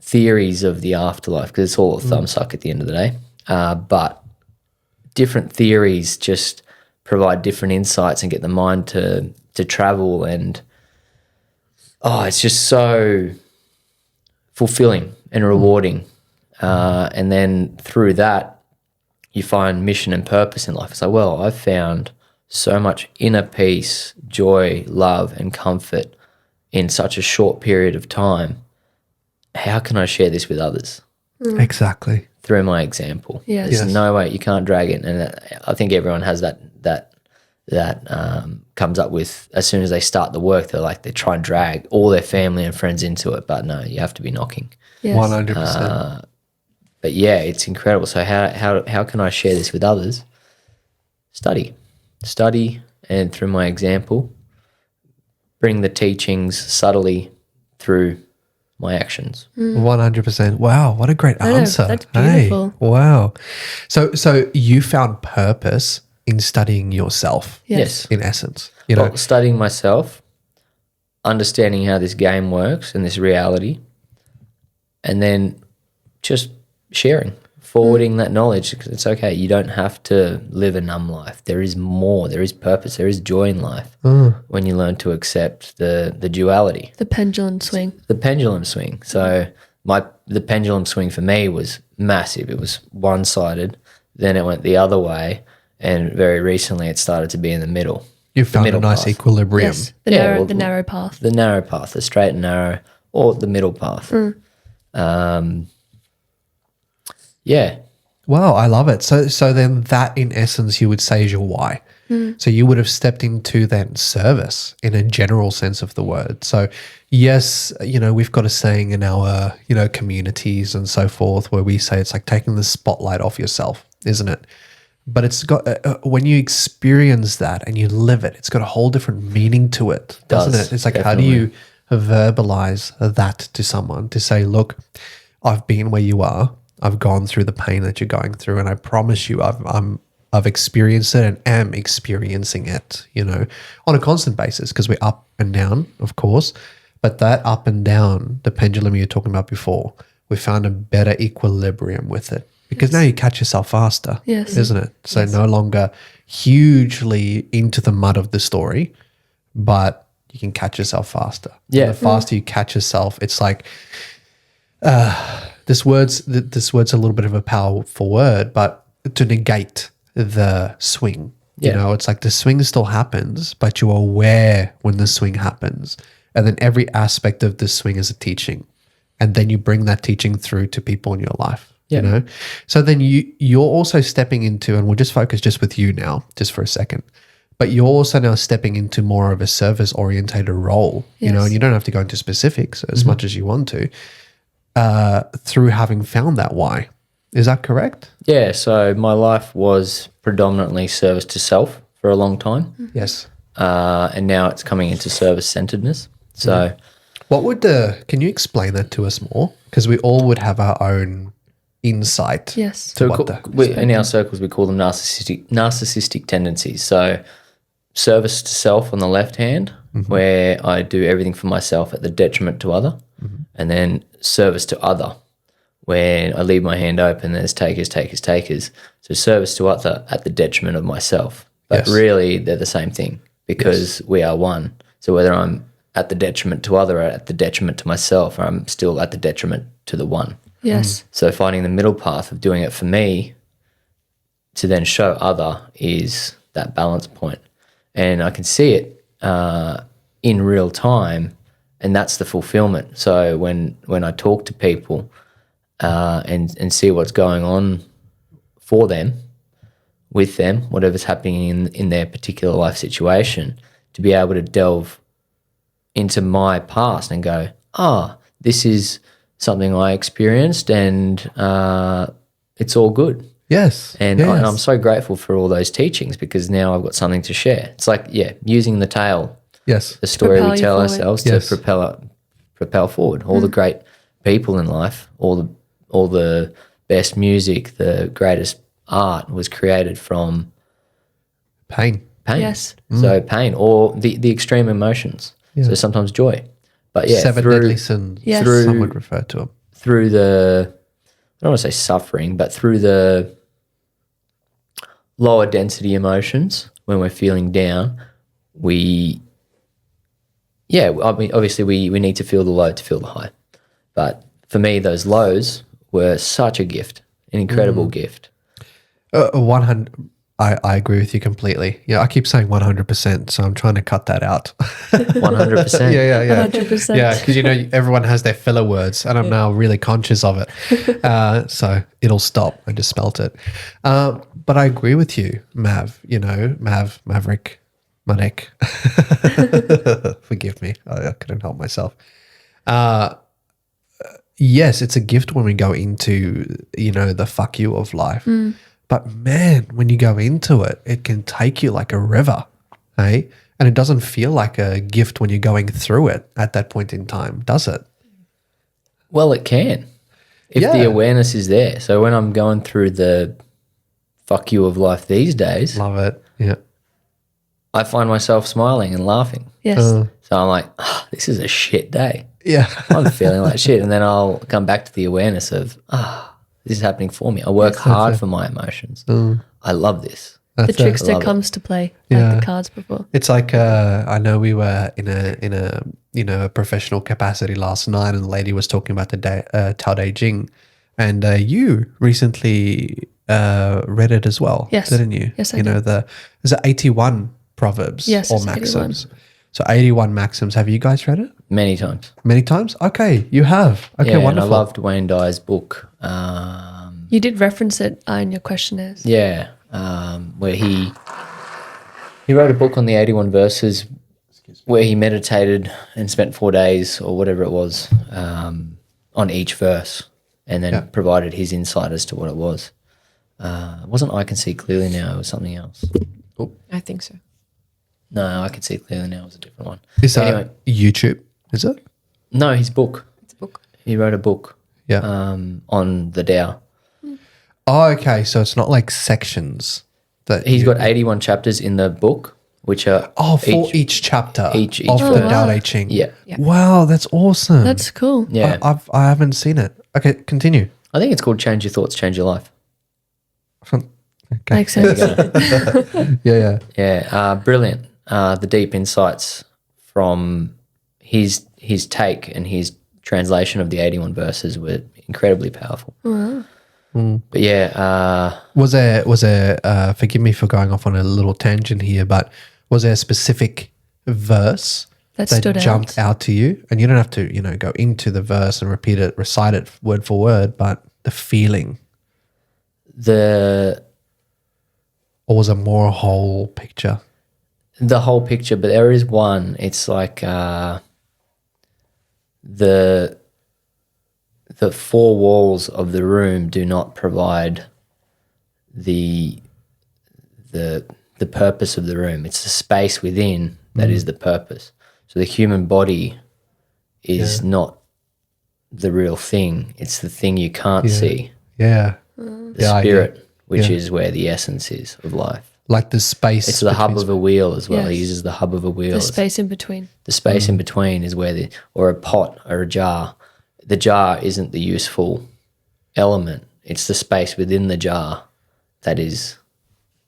theories of the afterlife, because it's all a thumbsuck at the end of the day, but different theories just provide different insights and get the mind to travel, and it's just so fulfilling and rewarding. And then through that, you find mission and purpose in life. It's like, well, I've found so much inner peace, joy, love, and comfort in such a short period of time. How can I share this with others? Exactly. Through my example. Yes. There's no way, you can't drag it. And I think everyone has that comes up with, as soon as they start the work, they try and drag all their family and friends into it. But no, you have to be knocking. Yes. 100%. But yeah, it's incredible. So how can I share this with others? Study, and through my example, bring the teachings subtly through my actions. 100%. Wow, what a great I know, answer. that's beautiful. Hey, wow. So you found purpose in studying yourself. Yes. In essence. Well, studying myself, understanding how this game works and this reality, and then just sharing, forwarding that knowledge, because it's okay. You don't have to live a numb life. There is more. There is purpose. There is joy in life when you learn to accept the duality. The pendulum swing. The pendulum swing. So the pendulum swing for me was massive. It was one-sided. Then it went the other way, and very recently it started to be in the middle. You found a nice path. equilibrium. Yes. The narrow path. The narrow path, the straight and narrow, or the middle path. Yeah. Wow, I love it. So then that in essence you would say is your why. So you would have stepped into then service in a general sense of the word. So yes, we've got a saying in our, communities and so forth where we say it's like taking the spotlight off yourself, isn't it? But it's got, when you experience that and you live it, it's got a whole different meaning to it, doesn't it? It's like, definitely. How do you verbalize that to someone to say, look, I've been where you are. I've gone through the pain that you're going through, and I promise you I've experienced it and am experiencing it, on a constant basis, because we're up and down, of course. But that up and down, the pendulum you were talking about before, we found a better equilibrium with it, because now you catch yourself faster, isn't it? So no longer hugely into the mud of the story, but you can catch yourself faster. Yeah. And the faster you catch yourself, it's like this word's a little bit of a powerful word, but to negate the swing. It's like the swing still happens, but you're aware when the swing happens. And then every aspect of the swing is a teaching. And then you bring that teaching through to people in your life. So then you're also stepping into, and we'll just focus just with you now, just for a second. But you're also now stepping into more of a service-orientated role, and you don't have to go into specifics as much as you want to, through having found that why. Is that correct? Yeah, so my life was predominantly service to self for a long time. Yes. And now it's coming into service-centeredness. So can you explain that to us more? Because we all would have our own insight. Yes. So in our circles, we call them narcissistic tendencies. So service to self on the left hand, where I do everything for myself at the detriment to other, and then service to other, where I leave my hand open. There's takers. So service to other at the detriment of myself. But really, they're the same thing, because we are one. So whether I'm at the detriment to other or at the detriment to myself, I'm still at the detriment to the one. Yes. So finding the middle path of doing it for me to then show other is that balance point. And I can see it in real time, and that's the fulfillment. So when I talk to people and see what's going on for them, with them, whatever's happening in their particular life situation, to be able to delve into my past and go, this is something I experienced, and it's all good. Yes. And, yes. and I'm so grateful for all those teachings because now I've got something to share. It's like, using the tale, yes. the story Propel we you tell forward. ourselves Yes. to propel forward. All the great people in life, all the best music, the greatest art was created from Pain. pain. Yes. So pain or the extreme emotions. Yeah. So sometimes joy. But Seven deadly sins. Yes. Some would refer to them. through the, I don't want to say suffering, but through the lower density emotions when we're feeling down, obviously we need to feel the low to feel the high. But for me, those lows were such a gift, an incredible gift. 100. I agree with you completely. Yeah, I keep saying 100%, so I'm trying to cut that out. 100%. Yeah. 100%. Yeah, because everyone has their filler words, and I'm now really conscious of it. So it'll stop. I just spelt it. But I agree with you, Mav. Maverick, my neck. Forgive me. I couldn't help myself. Yes, it's a gift when we go into, the fuck you of life. But man, when you go into it, it can take you like a river, hey? And it doesn't feel like a gift when you're going through it at that point in time, does it? Well, it can, if Yeah. the awareness is there. So when I'm going through the fuck you of life these days, Love it. Yeah. I find myself smiling and laughing. Yes. So I'm like, this is a shit day. Yeah. I'm feeling like shit. And then I'll come back to the awareness of, this is happening for me. I work hard for my emotions. I love this. The trickster Love it. comes to play, Yeah. like the cards before. It's like I know we were in a professional capacity last night, and the lady was talking about the Tao Te Ching, and you recently read it as well, Yes. didn't you? Yes, I did. Is it 81 proverbs Yes, or it's 81. maxims? So 81 maxims. Have you guys read it Many times. many times? Okay, you have. Okay, Yeah, and I wonderful. loved Wayne Dye's book. You did reference it in your questionnaires. Yeah, where he wrote a book on the 81 verses where he meditated and spent 4 days or whatever it was on each verse and then provided his insight as to what it was. It wasn't I Can See Clearly Now, it was something else. I think so. No, I Can See Clearly Now was a different one. Is that Anyway. YouTube? Is it? No, his book. It's a book. He wrote a book Yeah. on the Tao. Oh, okay. So it's not like sections. That He's you- got 81 chapters in the book, which are for each chapter each of the verse. Tao Te Ching. Yeah. Wow, that's awesome. That's cool. Yeah. I haven't seen it. Okay, continue. I think it's called Change Your Thoughts, Change Your Life. Okay. Makes sense. Yeah. Yeah, brilliant. The deep insights from his take and his translation of the 81 verses were incredibly powerful. But yeah, Was there forgive me for going off on a little tangent here, but was there a specific verse That stood jumped out to you? And you don't have to, go into the verse and recite it word for word, but the feeling. Or was it more a whole picture? the whole picture, but there is one. It's like the four walls of the room do not provide the purpose of the room. It's the space within that is the purpose. So the human body is not the real thing. It's the thing you can't see. Yeah. The spirit, which is where the essence is of life. Like the space. It's the hub of a wheel as well. He Yes. uses the hub of a wheel. The space in between. The space in between is where or a pot or a jar. The jar isn't the useful element. It's the space within the jar that is.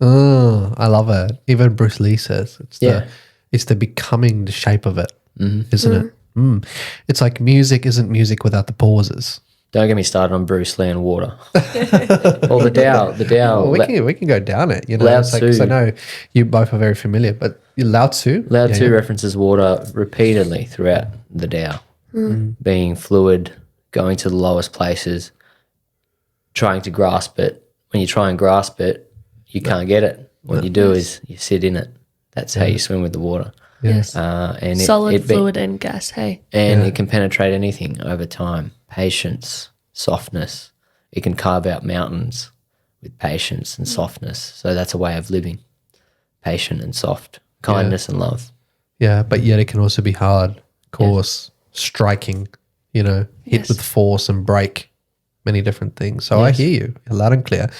Oh, I love it. Even Bruce Lee says Yeah. it's the becoming the shape of it, isn't it? It's like music isn't music without the pauses. Don't get me started on Bruce Lee and water. Well, the Tao. Well, we can go down it. Lao It's like, 'cause I Tzu. know you both are very familiar, but Lao Tzu. Lao Tzu references water repeatedly throughout the Tao, being fluid, going to the lowest places, trying to grasp it. When you try and grasp it, you can't get it. What you do is you sit in it. That's how you swim with the water. Yes. And Solid, fluid, and gas. Hey. it can penetrate anything over time. Patience, softness. It can carve out mountains with patience and softness. So that's a way of living, patient and soft, kindness and love. Yeah, but yet it can also be hard, coarse, striking, you know, hit Yes. with force and break many different things. So I Yes. hear you loud and clear.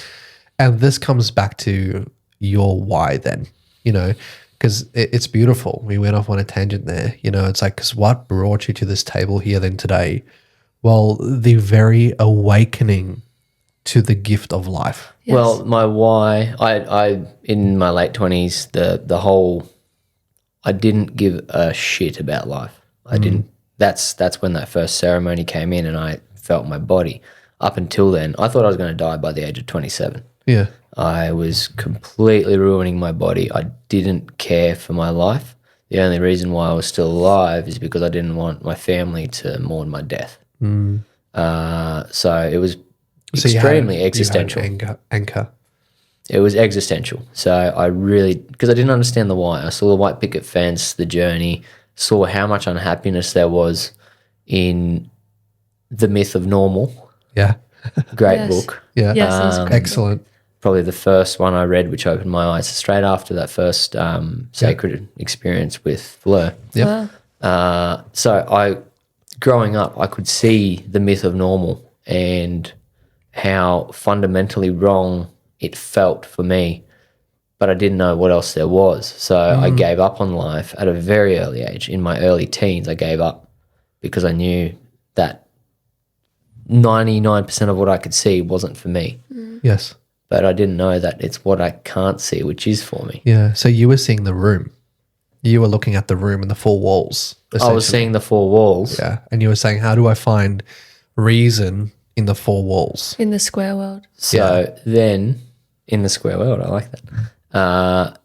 And this comes back to your why then, you know, because it's beautiful. We went off on a tangent there, you know, it's like, because what brought you to this table here then today? Well, the very awakening to the gift of life. Yes. Well, my why, I in my late 20s, the whole, I didn't give a shit about life. I didn't. That's when that first ceremony came in and I felt my body. Up until then, I thought I was going to die by the age of 27. Yeah. I was completely ruining my body. I didn't care for my life. The only reason why I was still alive is because I didn't want my family to mourn my death. So it was So you had- extremely you had existential. Anchor. It was existential. So I really, because I didn't understand the why. I saw the white picket fence, the journey, saw how much unhappiness there was in the myth of normal. Yeah. Great Yes. book. Yeah. Yes, it was great. Excellent. Probably the first one I read, which opened my eyes straight after that first sacred experience with Fleur. Yep. Wow. So growing up, I could see the myth of normal and how fundamentally wrong it felt for me, but I didn't know what else there was. So I gave up on life at a very early age. In my early teens, I gave up because I knew that 99% of what I could see wasn't for me. Yes. But I didn't know that it's what I can't see, which is for me. Yeah. So you were seeing the room. You were looking at the room and the four walls. I was essentially. seeing the four walls. Yeah. And you were saying, how do I find reason in the four walls? In the square world. So then, in the square world, I like that.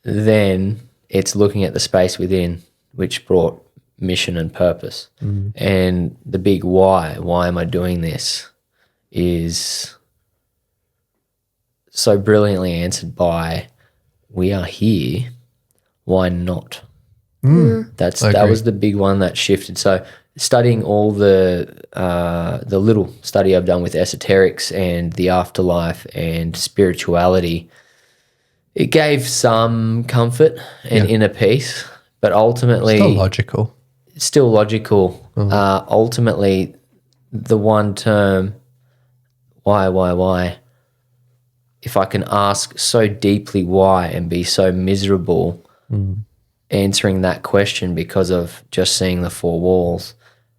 Then it's looking at the space within, which brought mission and purpose. And the big why am I doing this, is so brilliantly answered by, we are here, why not? That agree. was the big one that shifted. So studying all the little study I've done with esoterics and the afterlife and spirituality, it gave some comfort and inner peace, but ultimately Still logical. ultimately the one term, why, if I can ask so deeply why and be so miserable answering that question because of just seeing the four walls,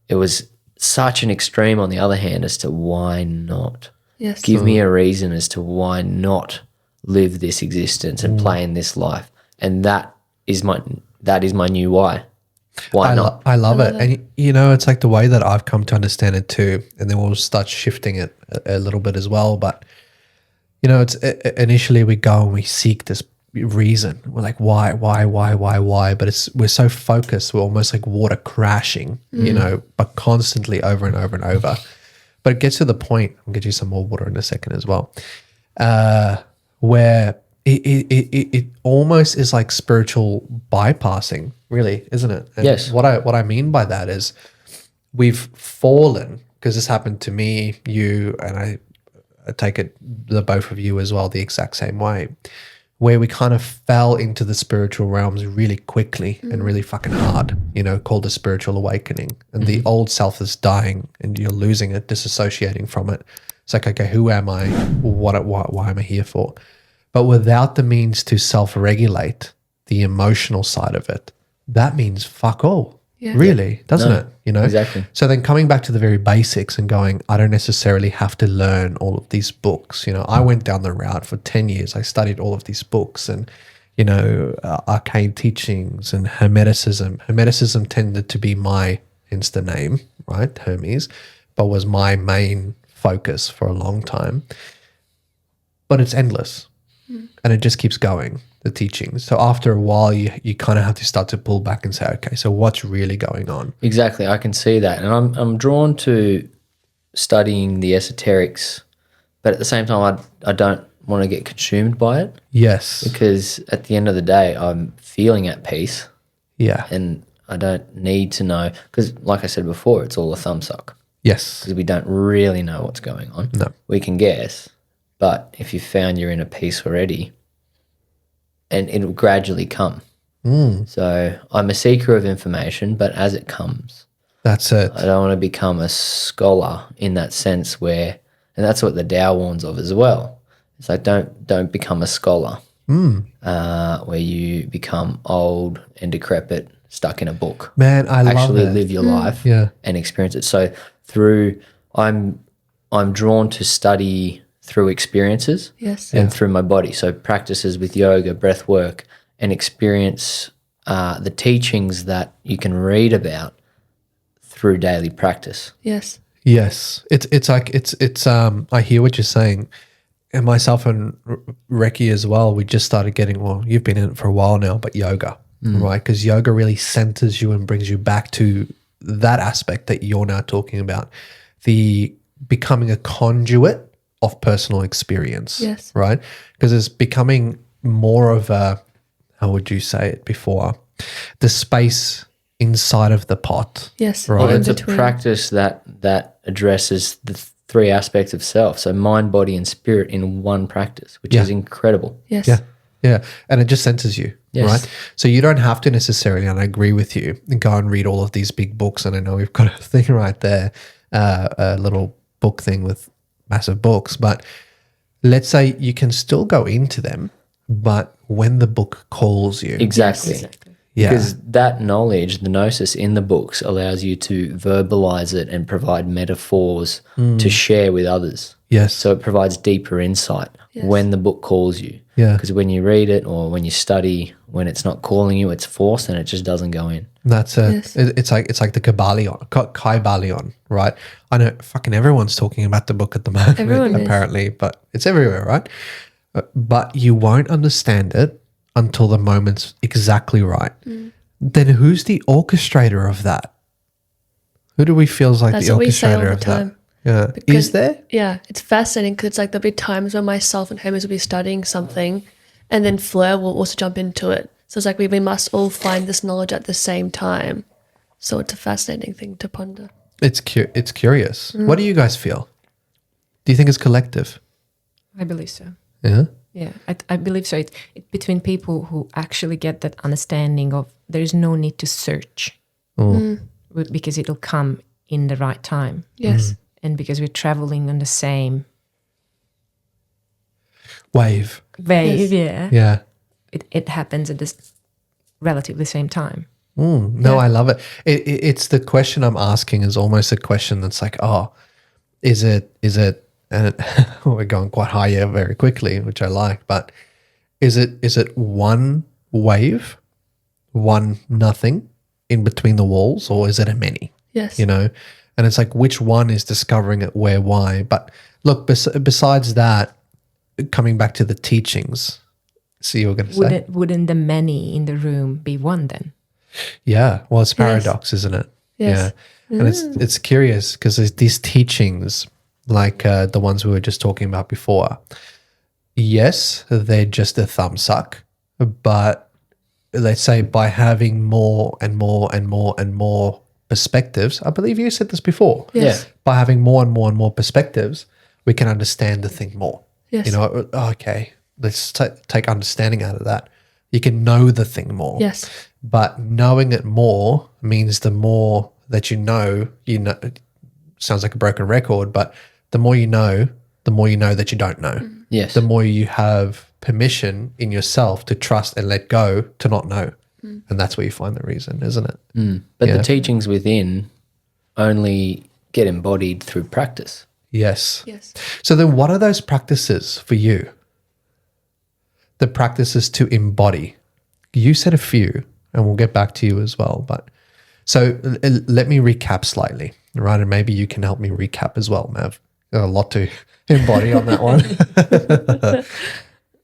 it was such an extreme on the other hand as to why not. Yes. Give me a reason as to why not live this existence and play in this life. And that is my new why. Why not? I love it. And, you know, it's like the way that I've come to understand it too. And then we'll start shifting it a little bit as well. But, you know, it's initially we go and we seek this reason. We're like, why? But we're so focused. We're almost like water crashing, you know, but constantly over and over and over. But it gets to the point, I'll get you some more water in a second as well, where it almost is like spiritual bypassing, really, isn't it? And Yes. What I mean by that is we've fallen, because this happened to me, you, and I take it the both of you as well the exact same way, where we kind of fell into the spiritual realms really quickly and really fucking hard, you know, called a spiritual awakening. And the old self is dying and you're losing it, disassociating from it. It's like, okay, who am I? Why am I here for? But without the means to self-regulate the emotional side of it, that means fuck all. Yeah. Really, doesn't No, it? You know? exactly. So then coming back to the very basics and going, I don't necessarily have to learn all of these books. You know, I went down the route for 10 years. I studied all of these books and, you know, arcane teachings and Hermeticism. Hermeticism tended to be my, hence the name, right? Hermes, but was my main focus for a long time. But it's endless and it just keeps going, the teachings. So after a while, you kind of have to start to pull back and say, okay, so what's really going on? Exactly, I can see that. And I'm drawn to studying the esoterics, but at the same time, I don't want to get consumed by it, Yes. because at the end of the day, I'm feeling at peace Yeah. and I don't need to know, because like I said before, it's all a thumbsuck, Yes. because we don't really know what's going on. No. We can guess, But if you found you're in a peace already, and it'll gradually come. So I'm a seeker of information, but as it comes. That's it. I don't want to become a scholar in that sense where, and that's what the Tao warns of as well. It's like don't become a scholar where you become old and decrepit, stuck in a book. Man, I love Actually it. live your life and experience it. So I'm drawn to study through experiences and through my body. So practices with yoga, breath work, and experience the teachings that you can read about through daily practice. Yes. Yes, it's like it's. I hear what you're saying, and myself and Reki as well. We just started getting. Well, you've been in it for a while now, but yoga, right? Because yoga really centers you and brings you back to that aspect that you're now talking about, the becoming a conduit of personal experience. Yes. Right, because it's becoming more of a. How would you say it before? The space inside of the pot. Yes. Right. Well, in it's a between. practice that addresses the three aspects of self. So mind, body, and spirit in one practice, which is incredible. Yes. Yeah. Yeah. And it just centers you. Yes. Right. So you don't have to necessarily, and I agree with you, go and read all of these big books. And I know we've got a thing right there, a little book thing with massive books. But let's say you can still go into them, but when the book calls you. Exactly. Yeah. Because that knowledge, the Gnosis in the books, allows you to verbalize it and provide metaphors to share with others. Yes. So it provides deeper insight when the book calls you. Yeah. Because when you read it or when you study, when it's not calling you, it's forced and it just doesn't go in. That's it. Yes. It's like the Kybalion, right? I know fucking everyone's talking about the book at the moment, Everyone is. apparently, but it's everywhere, right? But you won't understand it until the moment's exactly right. Then who's the orchestrator of that? Who do we feel is like That's the what we say all orchestrator the of time. that? Yeah. Because- Is there? Yeah, it's fascinating because it's like there'll be times when myself and Hermes will be studying something and then Fleur will also jump into it. So it's like we must all find this knowledge at the same time. So it's a fascinating thing to ponder. It's curious. What do you guys feel? Do you think it's collective? I believe so. Yeah. Yeah, I believe so. It's between people who actually get that understanding of there's no need to search because it'll come in the right time. Yes. And because we're traveling on the same Wave. wave, Yeah. it happens at this relatively same time. No, I love it. It's the question I'm asking is almost a question that's like, oh, is it, and we're going quite high here very quickly, which I like, but is it one wave, one nothing in between the walls, or is it a many? Yes. You know, and it's like, which one is discovering it, where, why? But look, besides that, coming back to the teachings, see, you were going to say? Wouldn't the many in the room be one then? Yeah, well, it's paradox, isn't it? Yes. Yeah, and it's curious because these teachings, like the ones we were just talking about before, yes, they're just a thumb suck, but let's say by having more and more and more and more perspectives, I believe you said this before. Yes. Yeah. By having more and more and more perspectives, we can understand the thing more. Yes. You know, okay, let's take understanding out of that. You can know the thing more. Yes. But knowing it more means the more that you know, sounds like a broken record, but the more you know that you don't know. Yes. The more you have permission in yourself to trust and let go to not know. And that's where you find the reason, isn't it? But Yeah. the teachings within only get embodied through practice. Yes. Yes. So then what are those practices for you? The practices to embody. You said a few, and we'll get back to you as well. But so let me recap slightly, right? And maybe you can help me recap as well, Mav. Got a lot to embody on that one.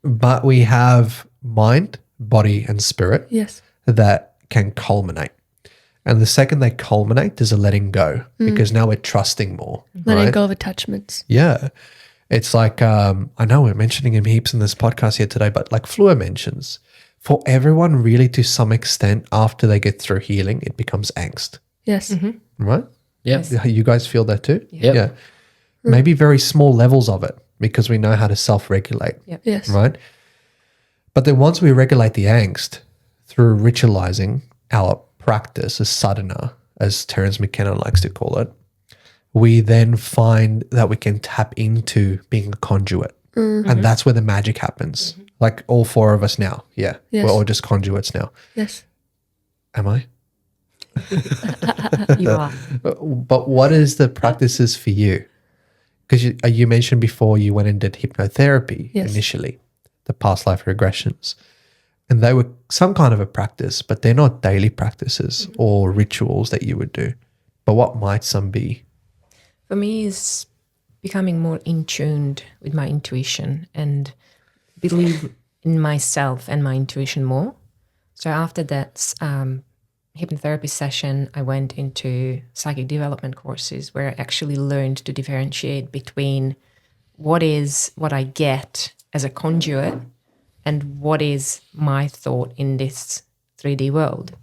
But we have mind, body, and spirit Yes. that can culminate. And the second they culminate, there's a letting go because now we're trusting more. Letting right? go of attachments. Yeah. It's like, I know we're mentioning him heaps in this podcast here today, but like Fleur mentions, for everyone really to some extent after they get through healing, it becomes angst, Yes. right? Yep. You guys feel that too? Yep. Yeah. Maybe very small levels of it, because we know how to self-regulate, Yes. right? But then once we regulate the angst through ritualizing our practice as sadhana, as Terence McKenna likes to call it, we then find that we can tap into being a conduit. And that's where the magic happens. Like all four of us now. Yeah. Yes. We're all just conduits now. Yes. Am I? You are. But what is the practices for you? Because you mentioned before you went and did hypnotherapy initially, the past life regressions. And they were some kind of a practice, but they're not daily practices or rituals that you would do. But what might some be? For me, is becoming more in tuned with my intuition and believe in myself and my intuition more. So after that hypnotherapy session, I went into psychic development courses where I actually learned to differentiate between what I get as a conduit and what is my thought in this 3D world.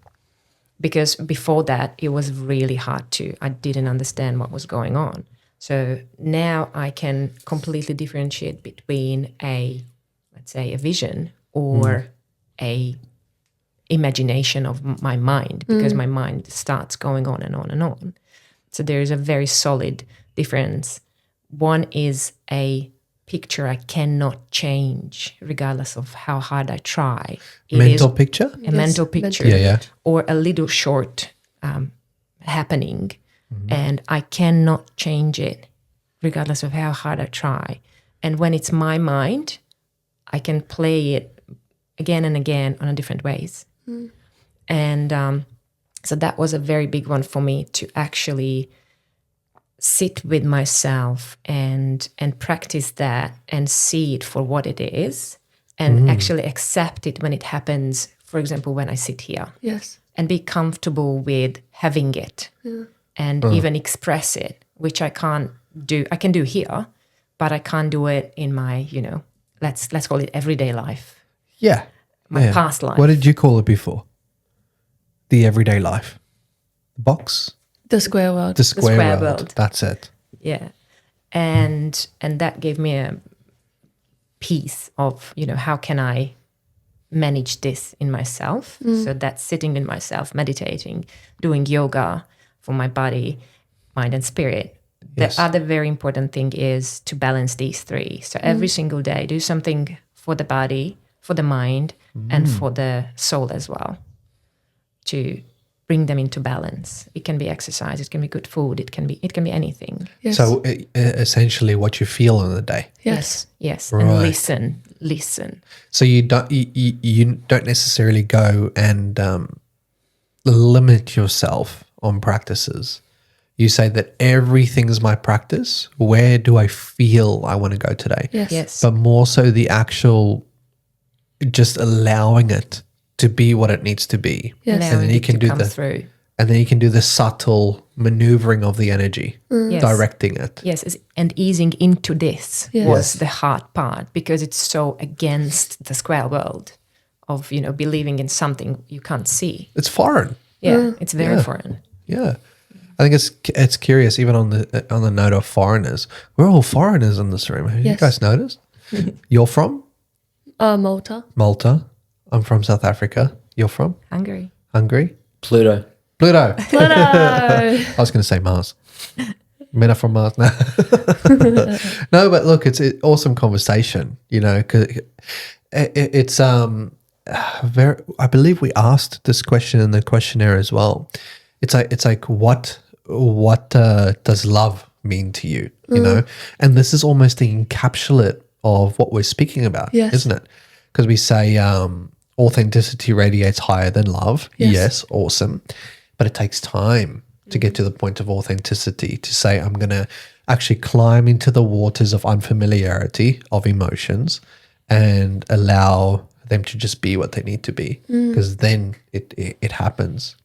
Because before that, it was really hard I didn't understand what was going on. So now I can completely differentiate between let's say a vision or a imagination of my mind, because my mind starts going on and on and on. So there is a very solid difference. One is a picture I cannot change regardless of how hard I try. Mental picture? A mental picture. Yeah. Or a little short happening, and I cannot change it regardless of how hard I try. And when it's my mind, I can play it again and again on a different ways. And so that was a very big one for me, to actually sit with myself and practice that and see it for what it is, and actually accept it when it happens. For example, when I sit here. Yes. And be comfortable with having it and even express it, which I can't do. I can do here, but I can't do it in my, let's call it everyday life. Yeah. My past life. What did you call it before? The everyday life. The box? The square world. The square square world. world. That's it. Yeah. And that gave me a piece of, how can I manage this in myself? So that's sitting in myself, meditating, doing yoga for my body, mind and spirit. Yes. The other very important thing is to balance these three. So every single day, do something for the body, for the mind, and for the soul as well, to bring them into balance. It can be exercise, it can be good food, it can be anything. Yes. So essentially what you feel in the day. Yes. Yes. Right. And listen. So you don't necessarily go and limit yourself on practices. You say that everything's my practice. Where do I feel I want to go today? Yes. But more so the actual just allowing it to be what it needs to be. Yes. Allowing And then you it can to do come the through. and then you can do the subtle maneuvering of the energy, Yes. directing it. Yes, and easing into this Yes. was the hard part, because it's so against the square world of, believing in something you can't see. It's foreign. Yeah, it's very Yeah. foreign. Yeah. I think it's curious, even on the note of foreigners. We're all foreigners in this room. Have you Yes. guys noticed? You're from Malta. Malta. I'm from South Africa. You're from Hungary. Hungary. Pluto. Pluto. Pluto. I was going to say Mars. Men are from Mars. No, no, but look, it's an awesome conversation. 'Cause it's very. I believe we asked this question in the questionnaire as well. It's like what does love mean to you? And this is almost the encapsulate of what we're speaking about, Yes. isn't it? Because we say authenticity radiates higher than love. Yes, awesome. But it takes time to get to the point of authenticity, to say, I'm going to actually climb into the waters of unfamiliarity, of emotions, and allow them to just be what they need to be. Because then it happens,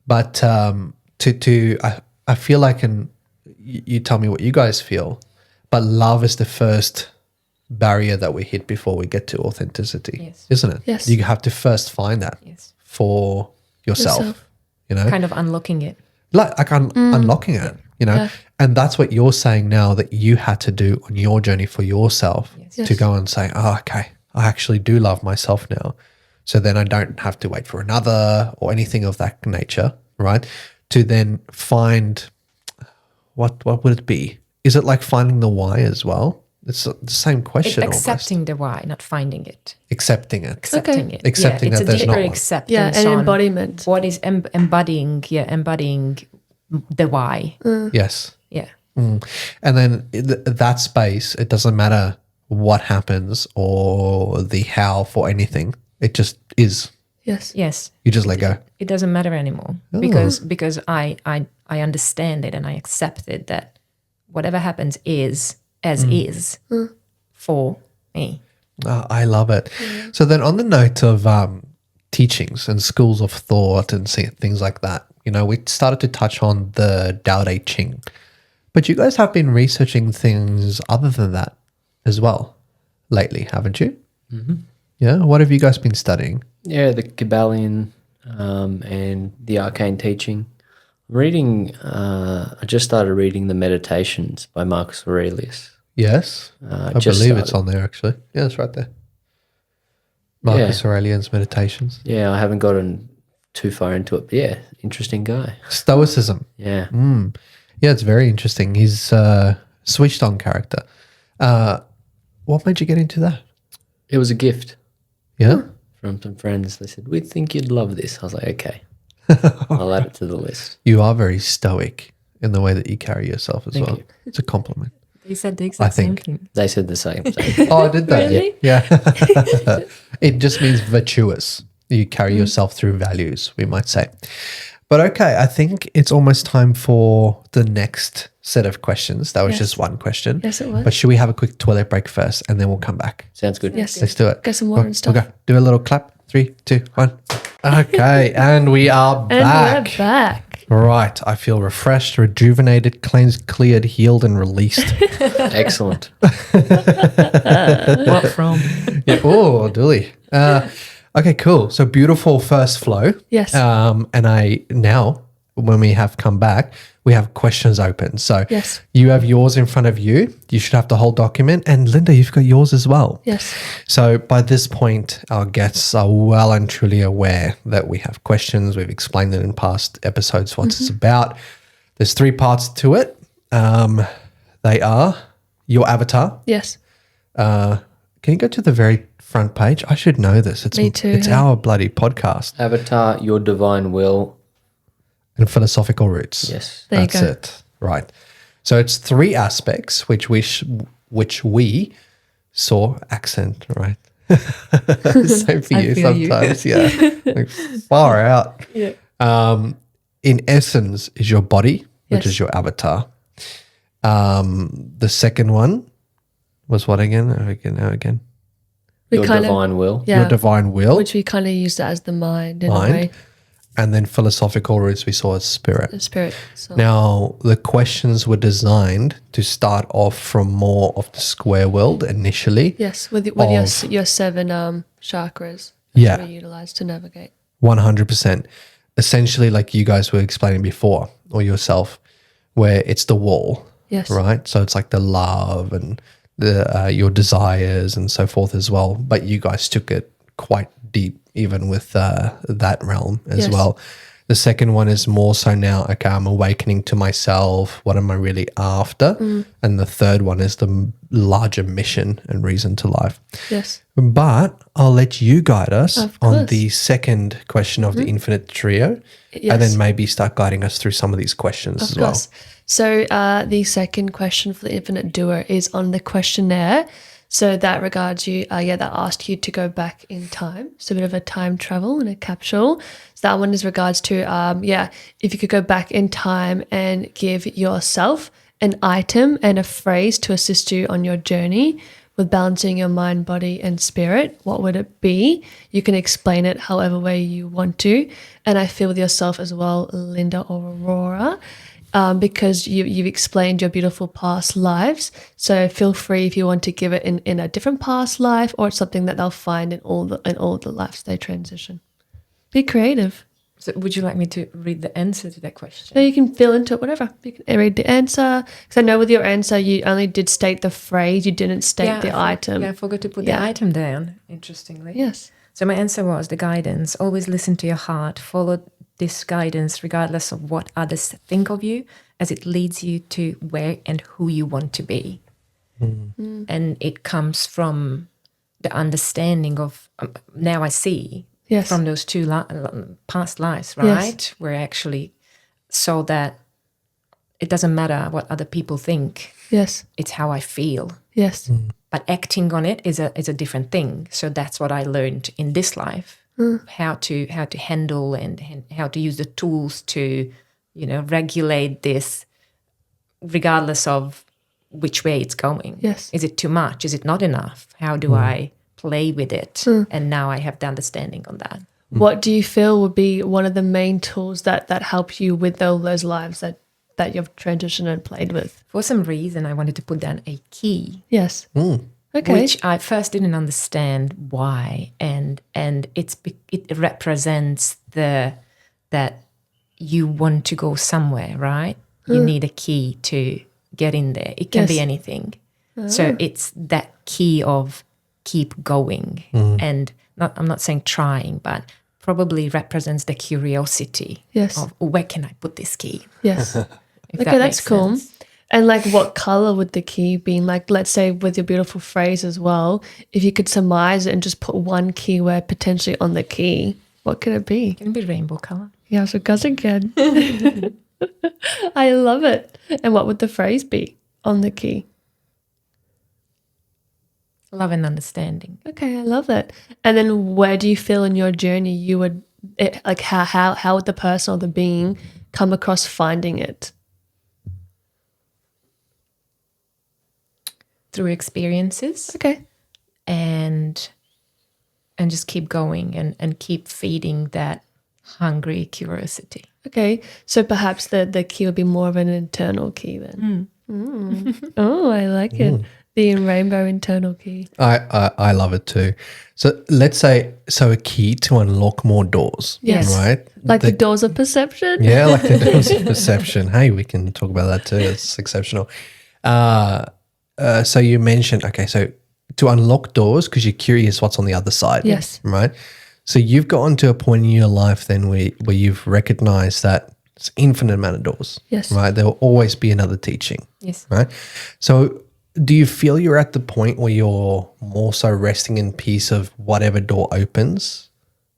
But I feel like, and you tell me what you guys feel, but love is the first barrier that we hit before we get to authenticity, Yes. isn't it? Yes. You have to first find that Yes. for yourself. Yourself. Kind of unlocking it. Like unlocking it, Yeah. And that's what you're saying now that you had to do on your journey for yourself to go and say, oh, okay, I actually do love myself now. So then I don't have to wait for another or anything of that nature, right? To then find, what would it be? Is it like finding the why as well? It's the same question Accepting the why, not finding it. Accepting it. Accepting it. Accepting that there's not one. Acceptance Yeah, an on embodiment. what is embodying the why. Yes. Yeah. And then that space, it doesn't matter what happens or the how for anything. It just is. Yes. Yes. You just let go. It doesn't matter anymore because I understand it and I accept it that whatever happens is as is for me. Oh, I love it. So then on the note of teachings and schools of thought and things like that, you know, we started to touch on the Tao Te Ching. But you guys have been researching things other than that as well lately, haven't you? Mm-hmm. Yeah. What have you guys been studying? Yeah, the Kabbalion and the arcane teaching. I just started reading the Meditations by Marcus Aurelius. Yes. I believe it's on there actually. Yeah, it's right there. Marcus Aurelian's Meditations. Yeah, I haven't gotten too far into it, but yeah, interesting guy. Stoicism. Yeah. Yeah, it's very interesting. He's a switched on character. What made you get into that? It was a gift Yeah? from some friends. They said, we think you'd love this. I was like, okay, I'll add it to the list. You are very stoic in the way that you carry yourself as Thank well. you. It's a compliment. They said the exact same think. thing. They said the same thing. Oh, did they? Really? Yeah. It just means virtuous. You carry yourself through values, we might say. But okay, I think it's almost time for the next set of questions. That was just one question. Yes, it was. But should we have a quick toilet break first and then we'll come back? Sounds good. Yes. Let's do it. Get some water and stuff. We'll go. Do a little clap. 3, 2, 1. Okay, and we are And back. we're back. Right. I feel refreshed, rejuvenated, cleansed, cleared, healed, and released. Excellent. What from? Yeah. Oh, Dooley. Okay, cool. So beautiful first flow. Yes. And now, when we have come back, we have questions open. So Yes. you have yours in front of you. You should have the whole document. And Linda, you've got yours as well. Yes. So by this point, our guests are well and truly aware that we have questions. We've explained it in past episodes what it's about. There's 3 parts to it. They are your avatar. Yes. Can you go to the very front page? I should know this. It's Me too, It's yeah. our bloody podcast. Avatar, your divine will. And philosophical roots. Yes. There you That's go. it. Right. So it's 3 aspects which we saw accent, right? Same for I you feel you. sometimes. Yeah. Like, far out. Yeah. In essence is your body, which Yes. is your avatar. The second one was what again? Again. We Your kind of, divine will. yeah, Your divine will. which we kind of use that as the mind in Mind. a way, And then philosophical roots we saw as spirit. the spirit. So. Now, the questions were designed to start off from more of the square world initially. Yes, with of- your 7 chakras. Yeah. That we utilize to navigate. 100%. Essentially, like you guys were explaining before, or yourself, where it's the wall, Yes. right? So it's like the love and the your desires and so forth as well. But you guys took it quite deep, even with that realm as Yes. well. The second one is more so now, okay, I'm awakening to myself. What am I really after? And the third one is the larger mission and reason to life. Yes. But I'll let you guide us Of on course. the second question of the infinite trio, Yes. and then maybe start guiding us through some of these questions as Of well. course. So the second question for the infinite doer is on the questionnaire. So that regards you, that asked you to go back in time. So a bit of a time travel in a capsule. So that one is regards to, if you could go back in time and give yourself an item and a phrase to assist you on your journey with balancing your mind, body, and spirit, what would it be? You can explain it however way you want to. And I feel with yourself as well, Linda or Aurora, because you've explained your beautiful past lives. So feel free if you want to give it in a different past life, or it's something that they'll find in all the lives they transition. Be creative. So would you like me to read the answer to that question? So you can fill into it, whatever. You can read the answer. Because I know with your answer, you only did state the phrase. You didn't state the item. Yeah, I forgot to put the item down, interestingly. Yes. So my answer was the guidance. Always listen to your heart. Follow this guidance regardless of what others think of you, as it leads you to where and who you want to be. And it comes from the understanding of, now I see, from those two past lives, right? Yes. Where I actually saw that it doesn't matter what other people think. Yes. It's how I feel. Yes. But acting on it is a different thing. So that's what I learned in this life, how to handle and how to use the tools to, regulate this, regardless of which way it's going. Yes. Is it too much? Is it not enough? How do I play with it? And now I have the understanding on that. What do you feel would be one of the main tools that help you with all those lives that you've transitioned and played with? For some reason, I wanted to put down a key. Yes. Okay. Which I first didn't understand why, and it represents that you want to go somewhere, right? You need a key to get in there. It can be anything. So it's that key of keep going, and I'm not saying trying, but probably represents the curiosity of where can I put this key? Yes. If Okay, that that's makes cool. sense. And like what color would the key be? Like, let's say with your beautiful phrase as well, if you could surmise it and just put one keyword potentially on the key, what could it be? Can it be rainbow color? Ja, så kanske kan. I love it. And what would the phrase be on the key? Love and understanding. Okay, I love that. And then where do you feel in your journey you would, like how would the person or the being come across finding it? Through experiences. Okay. And just keep going and keep feeding that hungry curiosity. Okay, so perhaps the key would be more of an internal key then. Oh, I like it. The rainbow internal key. I love it too. So let's say, a key to unlock more doors. Yes. Right? Like the doors of perception. Yeah, like the doors of perception. Hey, we can talk about that too. It's exceptional. So you mentioned, so to unlock doors because you're curious what's on the other side. Yes. Right? So you've gotten to a point in your life then where you've recognized that it's infinite amount of doors. Yes. Right? There will always be another teaching. Yes. Right? So do you feel you're at the point where you're more so resting in peace of whatever door opens?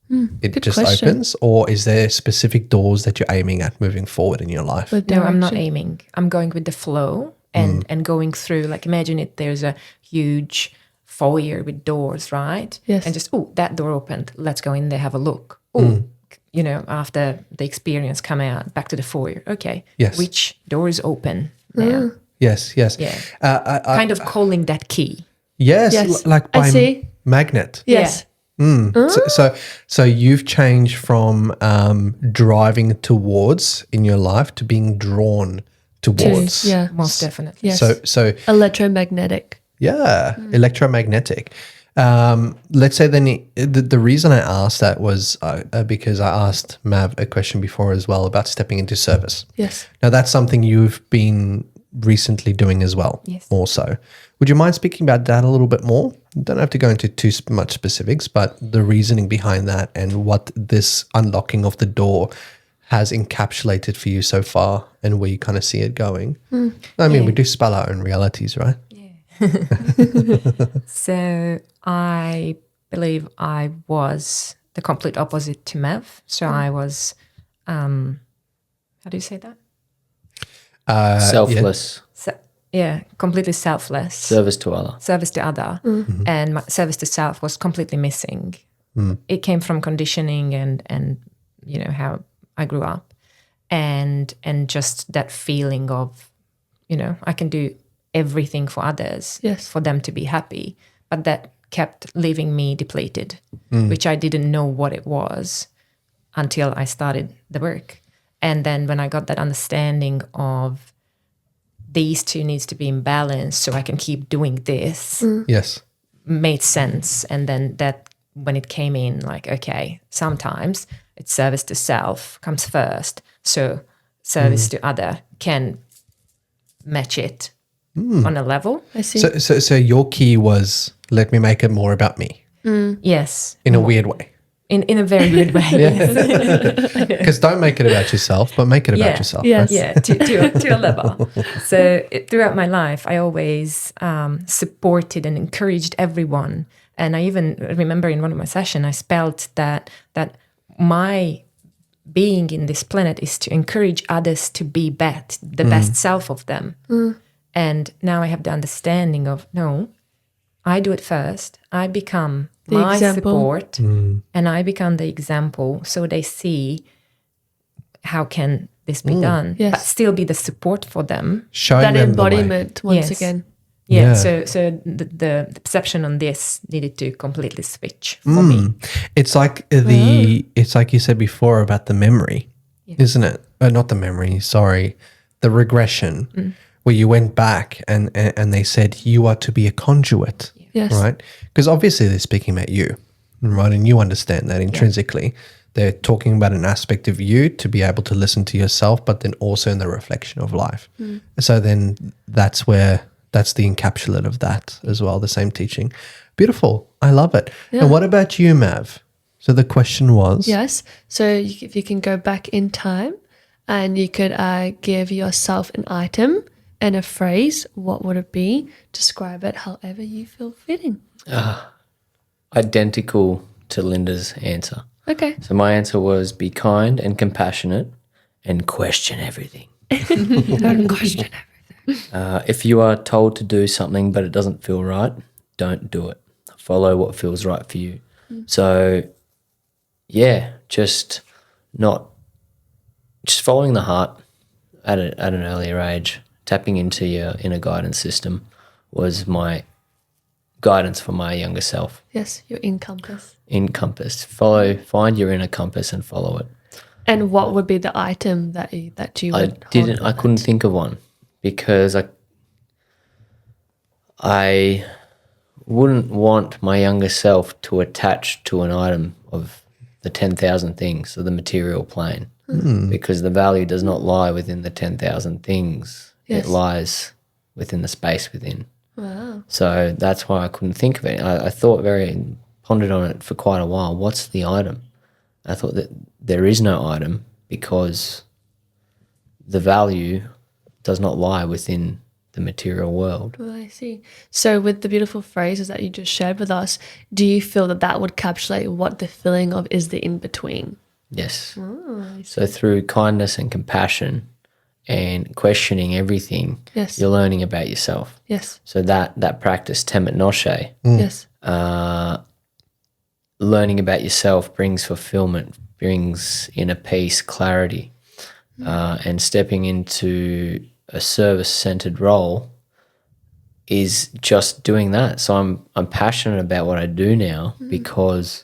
It good just question. opens? Or is there specific doors that you're aiming at moving forward in your life? With No, I'm not direction. aiming. I'm going with the flow and going through, like imagine it, there's a huge foyer with doors, right? Yes. And just, that door opened. Let's go in there, have a look. After the experience come out, back to the foyer. Okay. Yes. Which door is open now? Yes. Yeah. Kind of calling that key. Yes, Yes. like I by see. magnet. Yes. So you've changed from driving towards in your life to being drawn towards. Yeah. Most definitely. Yes. So Electromagnetic. yeah, electromagnetic. Let's say then the reason I asked that was because I asked Mav a question before as well about stepping into service. Yes. Now that's something you've been recently doing as well. Yes. Also, would you mind speaking about that a little bit more? You don't have to go into too much specifics, but the reasoning behind that and what this unlocking of the door has encapsulated for you so far and where you kind of see it going. I mean, we do spell our own realities, right? So I believe I was the complete opposite to Mav. So I was, how do you say that? Selfless. Completely selfless. Service to Allah. Service to other. And my service to self was completely missing. It came from conditioning and how I grew up. And just that feeling of, I can do everything for others, Yes. for them to be happy. But that kept leaving me depleted, which I didn't know what it was until I started the work. And then when I got that understanding of these two needs to be in balance so I can keep doing this, Yes. made sense. And then that when it came in, like, okay, sometimes it's service to self comes first. So service to other can match it on a level. I see. So your key was, let me make it more about me Yes. in a weird way. In a very good way. Yes. Because don't make it about yourself, but make it about yourself. Yes. Right? Yeah, to a level. So throughout my life, I always supported and encouraged everyone. And I even remember in one of my sessions, I spelled that my being in this planet is to encourage others to be the best self of them. And now I have the understanding of, no, I do it first. I become my support and I become the example, so they see how can this be done, Yes. but still be the support for them. Showing That them the way. embodiment once Yes. again. Yeah. Yeah. So the perception on this needed to completely switch for me. It's like it's like you said before about the memory, isn't it? Not the memory, sorry, the regression, where you went back and they said you are to be a conduit, Yes. right? Because obviously they're speaking about you, right? And you understand that intrinsically. They're talking about an aspect of you to be able to listen to yourself, but then also in the reflection of life. So then that's the encapsulate of that as well, the same teaching. Beautiful. I love it. Yeah. And what about you, Mav? So the question was, Yes. So if you can go back in time and you could give yourself an item and a phrase, what would it be? Describe it however you feel fitting. Identical to Linda's answer. Okay. So my answer was be kind and compassionate and question everything. Don't question it. If you are told to do something but it doesn't feel right, don't do it. Follow what feels right for you. So, yeah, just following the heart at an earlier age, tapping into your inner guidance system was my guidance for my younger self. Yes, your Incompass. Encompass. Find your inner compass and follow it. And what would be the item that you would hold I couldn't think of one because I wouldn't want my younger self to attach to an item of the 10,000 things of the material plane because the value does not lie within the 10,000 things. Yes. It lies within the space within. Wow. So that's why I couldn't think of it. I pondered on it for quite a while. What's the item? I thought that there is no item because the value does not lie within the material world. Oh, I see. So with the beautiful phrases that you just shared with us, do you feel that would encapsulate what the feeling of is the in-between? Yes. Oh, I see. So through kindness and compassion and questioning everything, Yes. you're learning about yourself. Yes. So that practice, temet noshe, Yes. learning about yourself brings fulfillment, brings inner peace, clarity, and stepping into a service-centered role is just doing that. So I'm passionate about what I do now because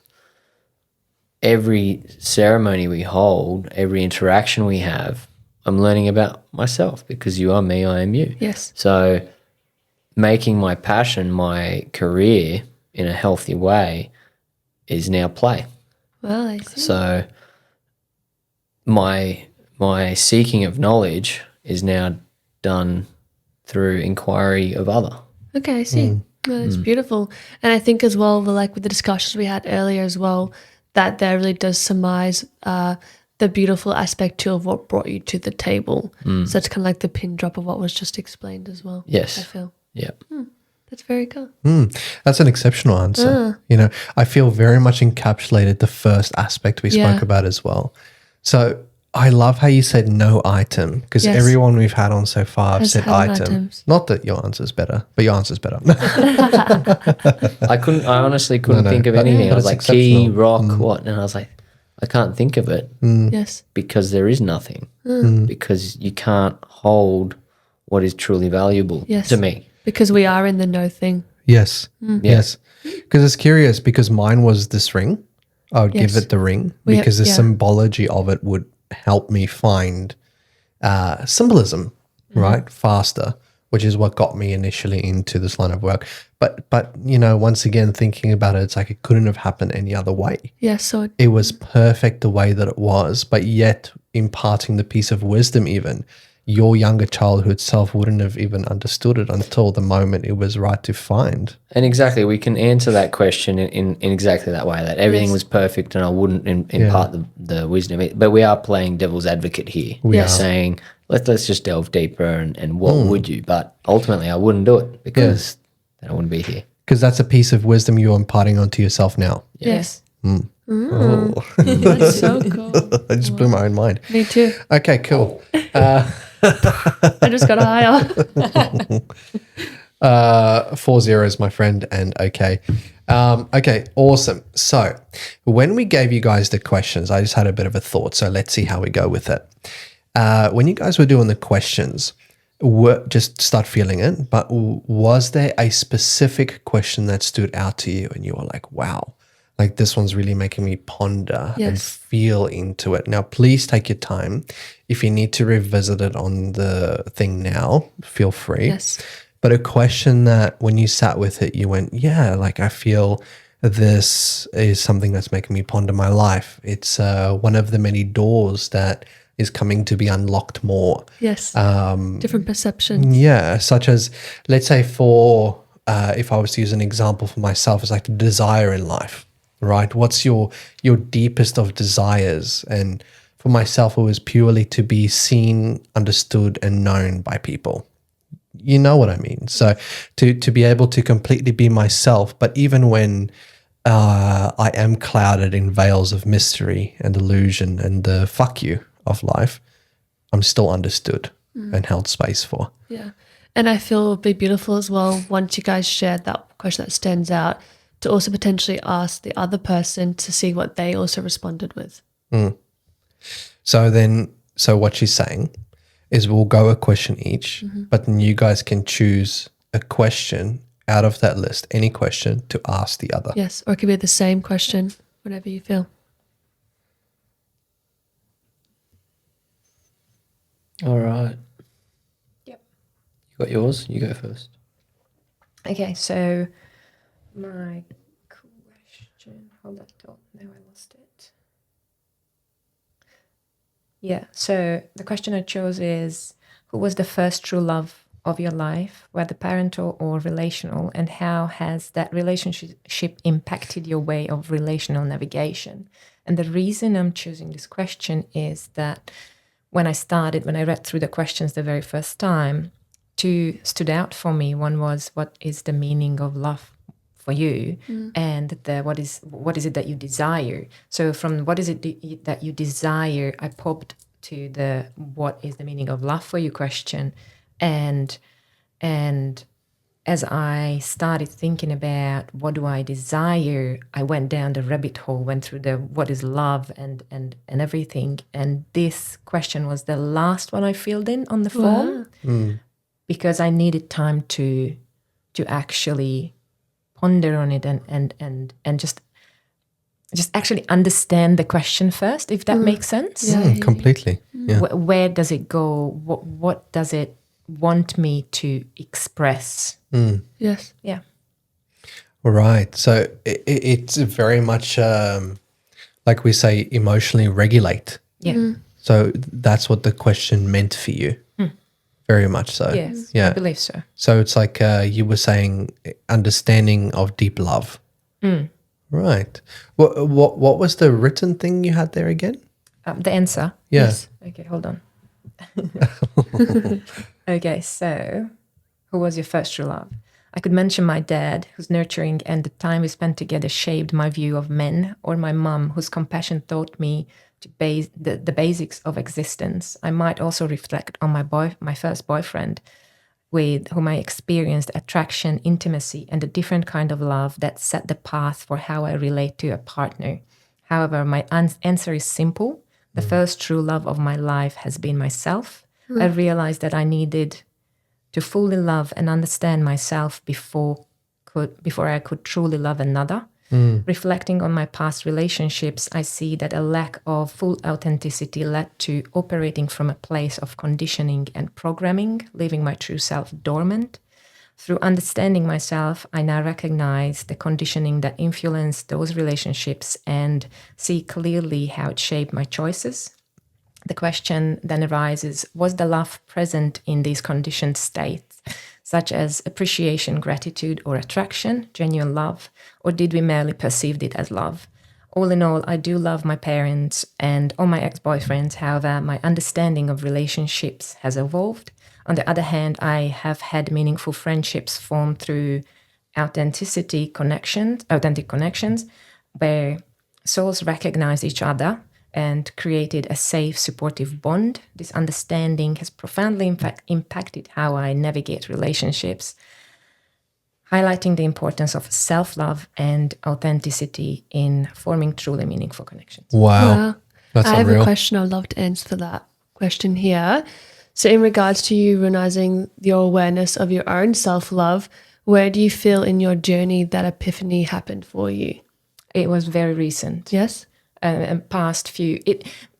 every ceremony we hold, every interaction we have, I'm learning about myself because you are me, I am you. Yes. So making my passion my career in a healthy way is now play. Well, I see. So my seeking of knowledge is now done through inquiry of other. Okay, I see. No, it's beautiful. And I think as well, like with the discussions we had earlier as well, that there really does surmise the beautiful aspect too of what brought you to the table. So it's kind of like the pin drop of what was just explained as well. Yes. I feel. Yeah. That's very cool. That's an exceptional answer. You know, I feel very much encapsulated the first aspect we Yeah. spoke about as well. So I love how you said no item because Yes. everyone we've had on so far have Has said had item. items. Not that your answer's better, but your answer's better. I honestly couldn't No, think of but- anything. but I was it's like, key, exceptional. rock, what? And I was like, I can't think of it Yes. because there is nothing. Because you can't hold what is truly valuable Yes. to me. Because we are in the no thing. Yes. Yes. Because it's curious because mine was this ring. I would give Yes. it the ring We- because the yeah. symbology of it would help me find symbolism, right? Faster, which is what got me initially into this line of work. But you know, once again, thinking about it, it's like it couldn't have happened any other way. Yeah, so It was perfect the way that it was, but yet imparting the piece of wisdom, even your younger childhood self wouldn't have even understood it until the moment it was right to find. And exactly, we can answer that question in exactly that way, that everything was perfect and I wouldn't impart the wisdom. But we are playing devil's advocate here. We are saying, let's just delve deeper and what would you? But ultimately, I wouldn't do it because then I wouldn't be here. Because that's a piece of wisdom you're imparting onto yourself now. yes. Oh. That's so cool. I just blew my own mind. Me too. Okay, cool. I just got higher. 4 zeros, my friend, and okay. Okay, awesome. So when we gave you guys the questions, I just had a bit of a thought. So let's see how we go with it. When you guys were doing the questions, just start feeling it, but was there a specific question that stood out to you and you were like, wow, like this one's really making me ponder and feel into it? Now, please take your time. If you need to revisit it on the thing now, feel free. Yes. But a question that when you sat with it, you went, yeah, like I feel this is something that's making me ponder my life. It's one of the many doors that is coming to be unlocked more. Yes. Different perceptions. Yeah, such as, let's say for, if I was to use an example for myself, it's like the desire in life, right? What's your deepest of desires? And for myself, it was purely to be seen, understood, and known by people. You know what I mean? So to be able to completely be myself, but even when I am clouded in veils of mystery and illusion and the fuck you of life, I'm still understood and held space for. Yeah. And I feel it would be beautiful as well once you guys shared that question that stands out to also potentially ask the other person to see what they also responded with. So what she's saying is we'll go a question each, but then you guys can choose a question out of that list, any question to ask the other. Yes. Or it could be the same question, whatever you feel. All right. Yep. You got yours? You go first. Okay, so my question, hold that thought, now I lost it. Yeah, so the question I chose is, who was the first true love of your life, whether parental or relational, and how has that relationship impacted your way of relational navigation? And the reason I'm choosing this question is that when I read through the questions the very first time, two stood out for me. One was, what is the meaning of love for you? And what is it that you desire? So from what is it that you desire, I popped to the what is the meaning of love for you question. And as I started thinking about what do I desire, I went down the rabbit hole, went through the what is love and everything. And this question was the last one I filled in on the form because I needed time to actually ponder on it and just actually understand the question first, if that makes sense. Completely. Yeah. Where does it go? What does it want me to express? Yes. Yeah. Right. So it's very much, like we say, emotionally regulate. Yeah. So that's what the question meant for you. Very much so. Yes. Yeah. I believe so. So it's like you were saying, understanding of deep love. Right. What was the written thing you had there again? The answer. Yeah. Yes. Okay, hold on. Okay, so who was your first true love? I could mention my dad, whose nurturing and the time we spent together shaped my view of men, or my mum, whose compassion taught me to base the basics of existence. I might also reflect on my first boyfriend, with whom I experienced attraction, intimacy, and a different kind of love that set the path for how I relate to a partner. However, my answer is simple. The first true love of my life has been myself. I realized that I needed to fully love and understand myself before I could truly love another. Reflecting on my past relationships, I see that a lack of full authenticity led to operating from a place of conditioning and programming, leaving my true self dormant. Through understanding myself, I now recognize the conditioning that influenced those relationships and see clearly how it shaped my choices. The question then arises, was the love present in these conditioned states, such as appreciation, gratitude, or attraction, genuine love, or did we merely perceive it as love? All in all, I do love my parents and all my ex-boyfriends. However, my understanding of relationships has evolved. On the other hand, I have had meaningful friendships formed through authentic connections, where souls recognize each other and created a safe, supportive bond. This understanding has profoundly impacted how I navigate relationships, highlighting the importance of self-love and authenticity in forming truly meaningful connections. Wow. That's I have unreal. a question I'd love to answer for that question here. So in regards to you realizing your awareness of your own self-love, where do you feel in your journey that epiphany happened for you? It was very recent. Yes? Past few,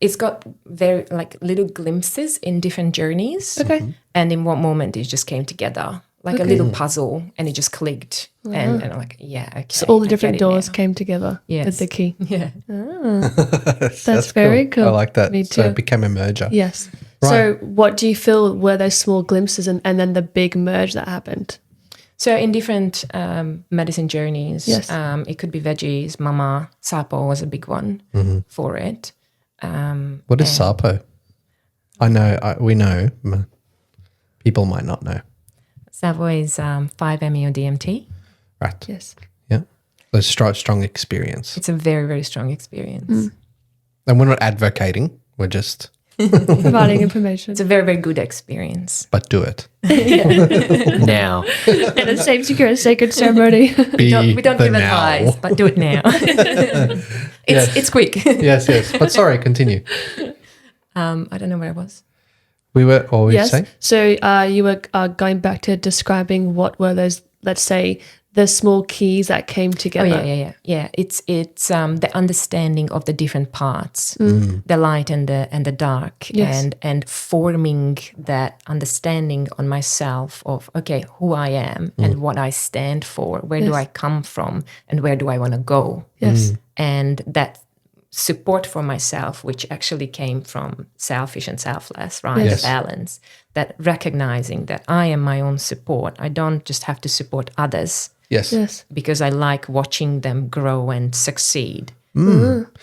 it's got very like little glimpses in different journeys. Okay. And in one moment it just came together like a little puzzle and it just clicked. And I'm like, yeah, okay. So all the I different get it doors now. came together with the key. Yeah. That's very cool. I like that. Me So too. it became a merger. Yes. Right. So what do you feel were those small glimpses and then the big merge that happened? So in different medicine journeys, Yes. It could be veggies, mama, Sapø was a big one for it. What is Sapø? I know, we know. People might not know. Sapø is 5-MeO-DMT. Right. Yes. Yeah. A strong experience. It's a very, very strong experience. And we're not advocating. We're just, Providing information. It's a very, very good experience. but do it. Now. And it saves you go to sacred ceremony. Be We don't the give now. advice, but do it now. It's quick. Yes. But sorry, continue. I don't know where I was. We were always Yes. saying? So you were going back to describing what were those, let's say, the small keys that came Oh together. yeah. It's the understanding of the different parts, the light and the dark, Yes. and forming that understanding on myself of okay, who I am and what I stand for, where do Yes. I come from, and where do I want to go, Yes. and that support for myself, which actually came from selfish and selfless, right? Yes. The balance, that recognizing that I am my own support. I don't just have to support others Yes. Yes. because I like watching them grow and succeed.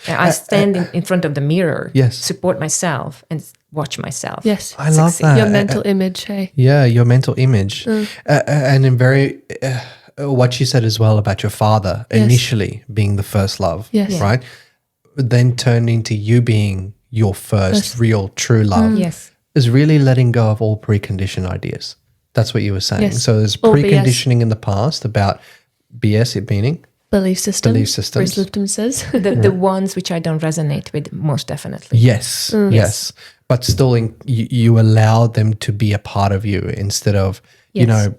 I stand in front of the mirror, Yes. support myself and watch myself. Yes. I love succeed. that. Your mental image, hey? Yeah, your mental image. And in very, what you said as well about your father Yes. initially being the first love, Yes. Yeah. right? Then turned into you being your first real true love. Yes. Is really letting go of all preconditioned ideas. That's what you were saying. Yes. So there's All BS. preconditioning in the past about BS, it meaning Belief systems. Belief systems. Bruce Lipton says. The ones which I don't resonate with most definitely. yes, yes. But still, you allow them to be a part of you instead of you Yes. know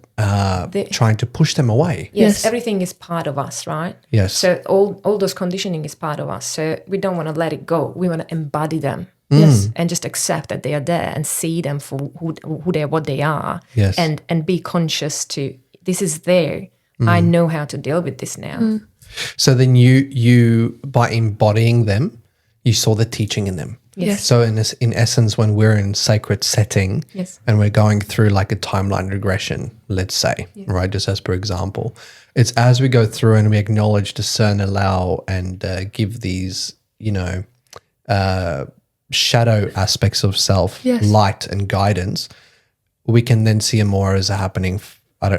The- trying to push them away. Yes, Yes. everything is part of us, right? Yes. So all those conditioning is part of us. So we don't want to let it go. We want to embody them. Yes. And just accept that they are there and see them for who they are, what they are. Yes. And be conscious to this is there. I know how to deal with this now. So then you by embodying them, you saw the teaching in them. Yes. So in essence, when we're in sacred setting Yes. and we're going through like a timeline regression, let's say, right, just as per example, it's as we go through and we acknowledge, discern, allow, and give these, shadow aspects of self, Yes. light and guidance, we can then see them more as a happening.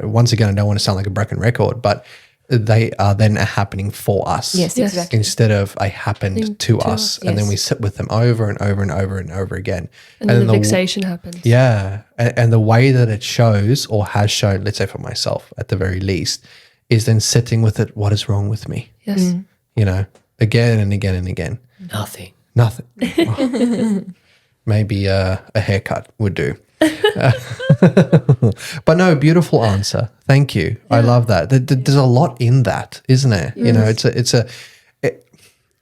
Once again, I don't want to sound like a broken record, but they are then a happening for us. Yes, Yes. exactly. Instead of a happened to us, and then yes. we sit with them over and over and over and over again. And then the the fixation happens. yeah, and the way that it shows or has shown, let's say for myself at the very least, is then sitting with it. What is wrong with me? Yes. Again and again and again. Nothing. Nothing. Maybe a haircut would do. But no, beautiful answer. Thank you. I love that. There's a lot in that, isn't there? You know,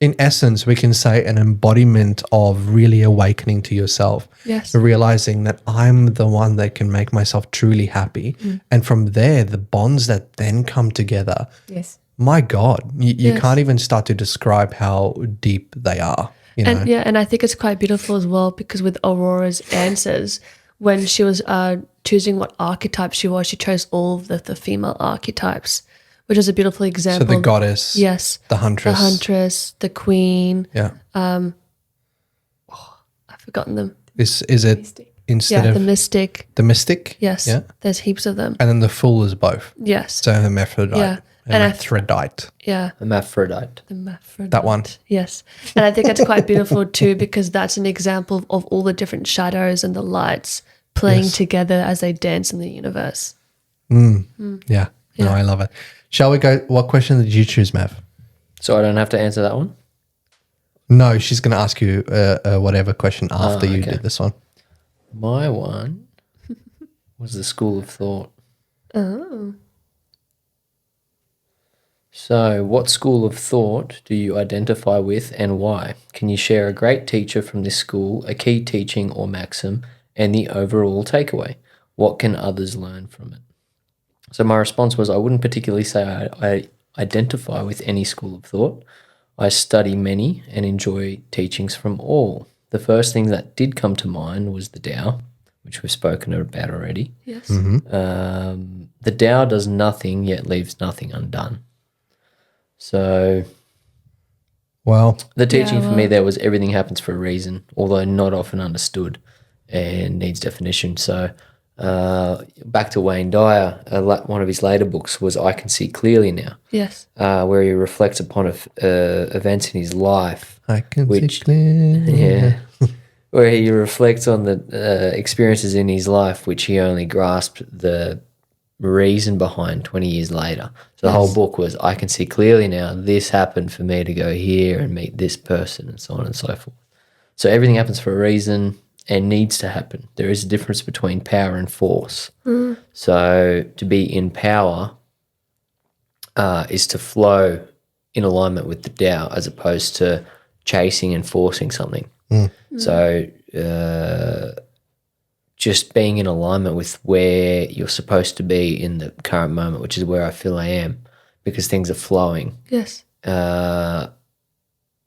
in essence, we can say an embodiment of really awakening to yourself. Yes. Realizing that I'm the one that can make myself truly happy. And from there, the bonds that then come together, Yes. my God, you Yes. can't even start to describe how deep they are. You know? And I think it's quite beautiful as well, because with Aurora's answers, when she was choosing what archetype she was, she chose all of the female archetypes, which is a beautiful So example. the goddess, Yes. the huntress. The huntress, the queen. Yeah. I've forgotten them. Is it instead Yeah, of the mystic. the mystic? Yes. Yeah. There's heaps of them. And then the fool is both. Yes. So hermaphrodite. Yeah. And I- Hermaphrodite. Yeah. Hermaphrodite. The Hermaphrodite. That one. Yes. And I think it's quite beautiful too, because that's an example of all the different shadows and the lights playing Yes. together as they dance in the universe. Yeah. No, I love it. Shall we go? What question did you choose, Mav? So I don't have to answer that one? No, she's going to ask you whatever question after you okay. did this one. My one was the school of thought. Oh. So, what school of thought do you identify with and why? Can you share a great teacher from this school, a key teaching or maxim, and the overall takeaway? What can others learn from it? So, my response was I wouldn't particularly say I identify with any school of thought. I study many and enjoy teachings from all. The first thing that did come to mind was the Tao, which we've spoken about already. Yes. The Tao does nothing yet leaves nothing undone. So Well, the teaching for me well- there was everything happens for a reason, although not often understood and needs definition. So back to Wayne Dyer, one of his later books was I Can See Clearly Now, Yes. where he reflects upon events in his life. I can Which- see clearly. Yeah. Where he reflects on the experiences in his life, which he only grasped the reason behind 20 years later. So the whole book was, I can see clearly now, this happened for me to go here and meet this person and so on and so forth. So everything happens for a reason and needs to happen. There is a difference between power and force. So to be in power is to flow in alignment with the Tao as opposed to chasing and forcing something. So just being in alignment with where you're supposed to be in the current moment, which is where I feel I am, because things are flowing. Yes.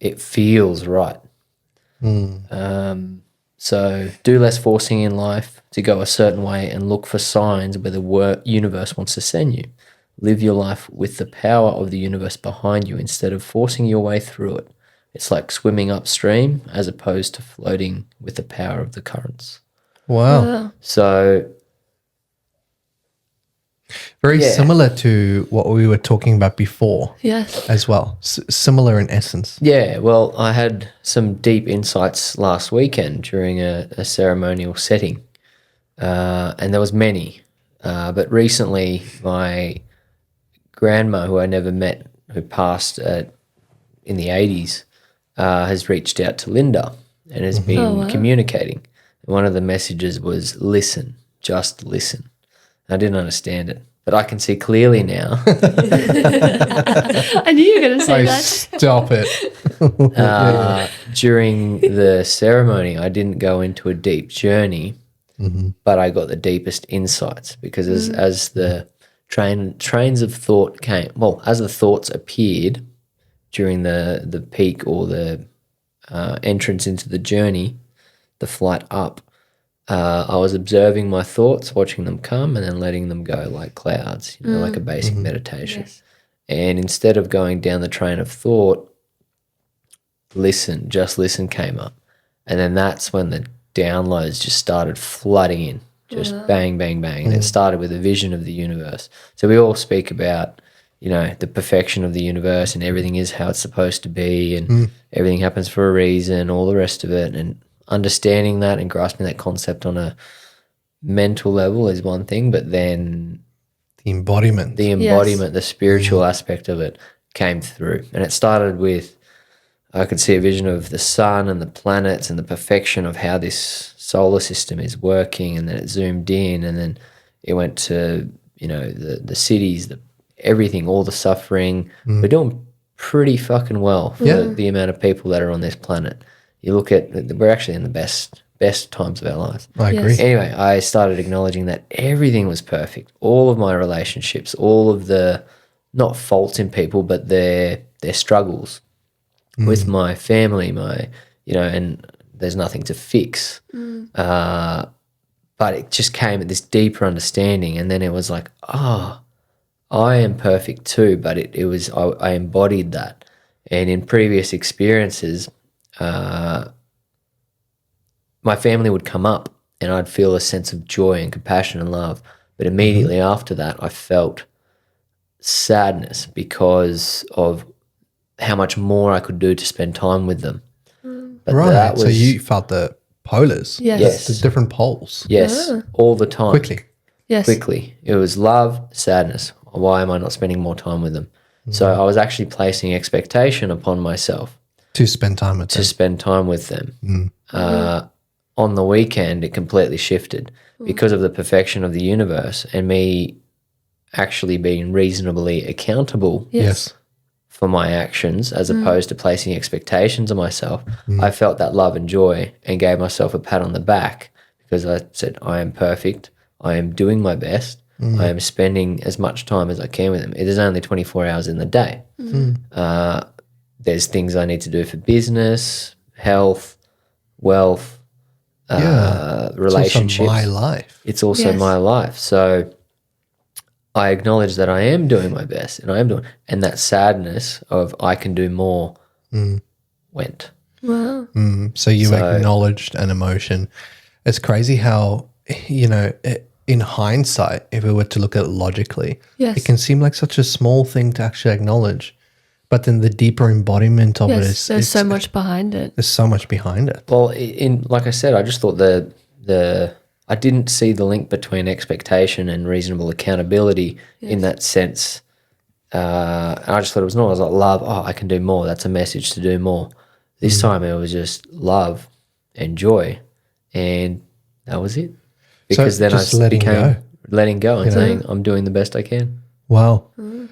It feels right. So do less forcing in life to go a certain way and look for signs where the universe wants to send you. Live your life with the power of the universe behind you instead of forcing your way through it. It's like swimming upstream as opposed to floating with the power of the currents. Wow. So Very Yeah. similar to what we were talking about before Yes. as well. Similar in essence. yeah, well, I had some deep insights last weekend during a ceremonial setting, and there was many. But recently, my grandma, who I never met, who passed in the 80s, has reached out to Linda and has been Oh, wow. communicating. And one of the messages was, listen, just listen. I didn't understand it, but I can see clearly now. I knew you were going to say Oh, that. stop it. During the ceremony, I didn't go into a deep journey, but I got the deepest insights because as the trains of thought came, well, as the thoughts appeared during the peak or the entrance into the journey, the flight up, I was observing my thoughts, watching them come and then letting them go like clouds, like a basic meditation. Yes. And instead of going down the train of thought, just listen came up. And then that's when the downloads just started flooding in, just bang, bang, bang. And it started with a vision of the universe. So we all speak about, the perfection of the universe and everything is how it's supposed to be and everything happens for a reason, all the rest of it. And understanding that and grasping that concept on a mental level is one thing, but then The embodiment. the embodiment, the spiritual aspect of it came through. And it started with I could see a vision of the sun and the planets and the perfection of how this solar system is working, and then it zoomed in, and then it went to, you know, the cities, everything, all the suffering. We're doing pretty fucking well for the amount of people that are on this planet. You look at, we're actually in the best times of our lives. I agree. Yes. Anyway, I started acknowledging that everything was perfect. All of my relationships, all of the, not faults in people, but their struggles with my family, and there's nothing to fix. But it just came at this deeper understanding, and then it was like, I am perfect too. But it was, I embodied that. And in previous experiences, my family would come up and I'd feel a sense of joy and compassion and love. But immediately after that, I felt sadness because of how much more I could do to spend time with them. But Right. that was, So you felt the polars. Yes. The different poles. yes, all the time. Quickly. It was love, sadness. Why am I not spending more time with them? So I was actually placing expectation upon myself To spend time with to them. spend time with them. On the weekend, it completely shifted because of the perfection of the universe and me actually being reasonably accountable Yes. for my actions as opposed to placing expectations on myself. I felt that love and joy and gave myself a pat on the back because I said, I am perfect. I am doing my best. I am spending as much time as I can with them. It is only 24 hours in the day. There's things I need to do for business, health, wealth, relationships. It's also my life. It's also Yes. my life. So I acknowledge that I am doing my best and that sadness of I can do more went. Wow. So you acknowledged an emotion. It's crazy how, in hindsight, if we were to look at it logically, Yes. it can seem like such a small thing to actually acknowledge. But then the deeper embodiment of it Yes. is There's so much behind it. there's so much behind it. Well, like I said, I just thought I didn't see the link between expectation and reasonable accountability in that sense. And I just thought it was normal. I was like, love, I can do more. That's a message to do more. This time it was just love and joy, and that was it. Because then just I letting became go. letting go and saying, I'm doing the best I can. Wow.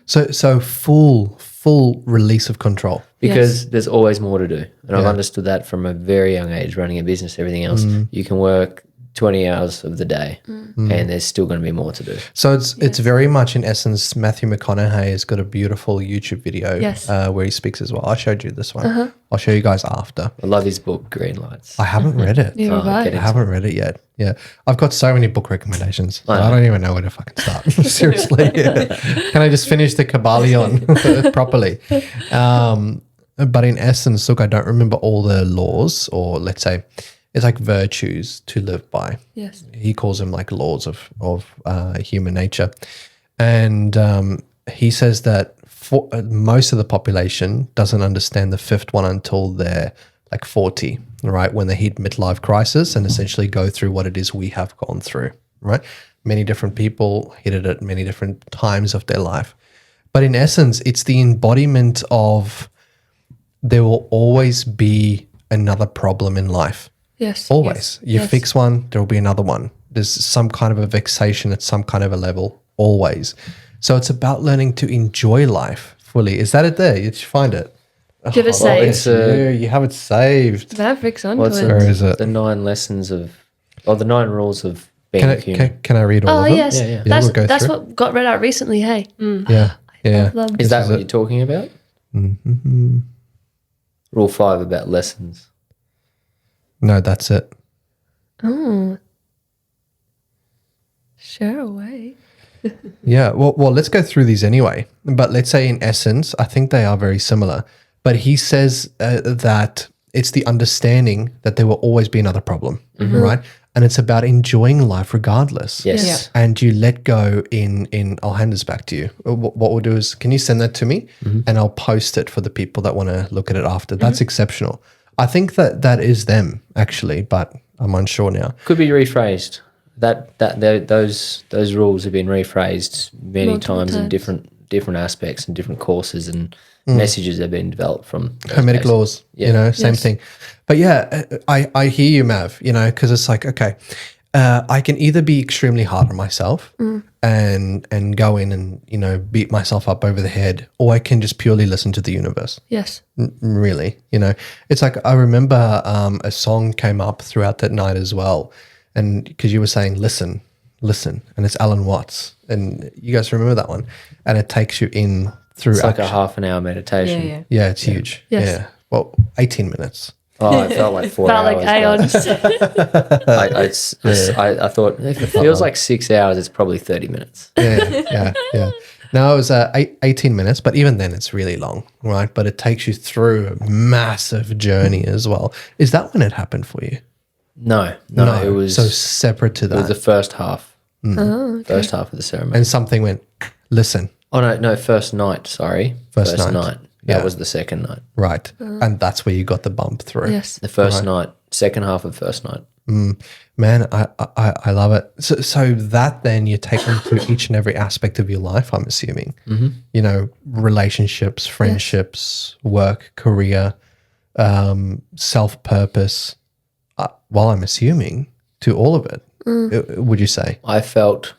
So full release of control. Because there's always more to do. And I've understood that from a very young age, running a business, everything else. You can work 20 hours of the day and there's still going to be more to do. So it's very much in essence, Matthew McConaughey has got a beautiful YouTube video Yes. where he speaks as well. I showed you this one. I'll show you guys after. I love his book, Green Lights. I haven't read it. Neither have I. get I it. haven't read it yet. Yeah. I've got so many book recommendations. I don't even know where to fucking start. Seriously. Can I just finish the Kabbalion properly? But in essence, look, I don't remember all the laws, or let's say it's like virtues to live by. Yes. He calls them like laws of human nature. And he says that for, most of the population doesn't understand the fifth one until they're like 40, right? When they hit midlife crisis and essentially go through what it is we have gone through, right? Many different people hit it at many different times of their life. But in essence, it's the embodiment of there will always be another problem in life. Yes. Always. You Yes. fix one, there will be another one. There's some kind of a vexation at some kind of a level, always. So it's about learning to enjoy life fully. Is that it there? Did you find it? Do you have it Well, saved? it's You have it saved. Mavericks on What's it. Where is it? The 9 lessons of, or the 9 rules of being Can human. I read all Oh of them? yes, Yeah, yeah. that's we'll go that's through. what got read out recently. Hey, Yeah. love Is that is what it. you're talking about? Mm-hmm. Rule 5 about lessons. No, that's it. Oh, share away. Yeah. Well, let's go through these anyway. But let's say in essence, I think they are very similar. But he says that it's the understanding that there will always be another problem, right? And it's about enjoying life regardless. Yes. And you let go in I'll hand this back to you. What we'll do is, can you send that to me? And I'll post it for the people that want to look at it after. That's exceptional. I think that is them actually, but I'm unsure now. Could be rephrased. Those rules have been rephrased many Multiple times in times. different aspects and different courses and messages that have been developed from those Hermetic cases. laws, you know, same thing. But yeah, I hear you, Mav, you know, because it's like, okay, I can either be extremely hard on myself and go in and, you know, beat myself up over the head, or I can just purely listen to the universe. Yes. Really, you know, it's like I remember a song came up throughout that night as well. And because you were saying, listen, and it's Alan Watts. And you guys remember that one? And it takes you in through It's like a action. half an hour meditation. Yeah, yeah. Yeah, it's huge. Yes. Yeah. Well, 18 minutes. Oh, it felt like 4 Felt hours. like aeons. I thought if it feels like 6 hours, it's probably 30 minutes. Yeah. No, it was 18 minutes, but even then it's really long, right? But it takes you through a massive journey as well. Is that when it happened for you? No, it was so separate to it was that. the first half. First half of the ceremony. And something went, listen, Oh no, first night. Sorry, First night. That Yeah. was the second night. right. And that's where you got the bump through. Yes. The first night, second half of first night. Man, I love it. So that then you take them through each and every aspect of your life, I'm assuming. You know, relationships, friendships, work, career, self-purpose. Well, I'm assuming to all of it, would you say? I felt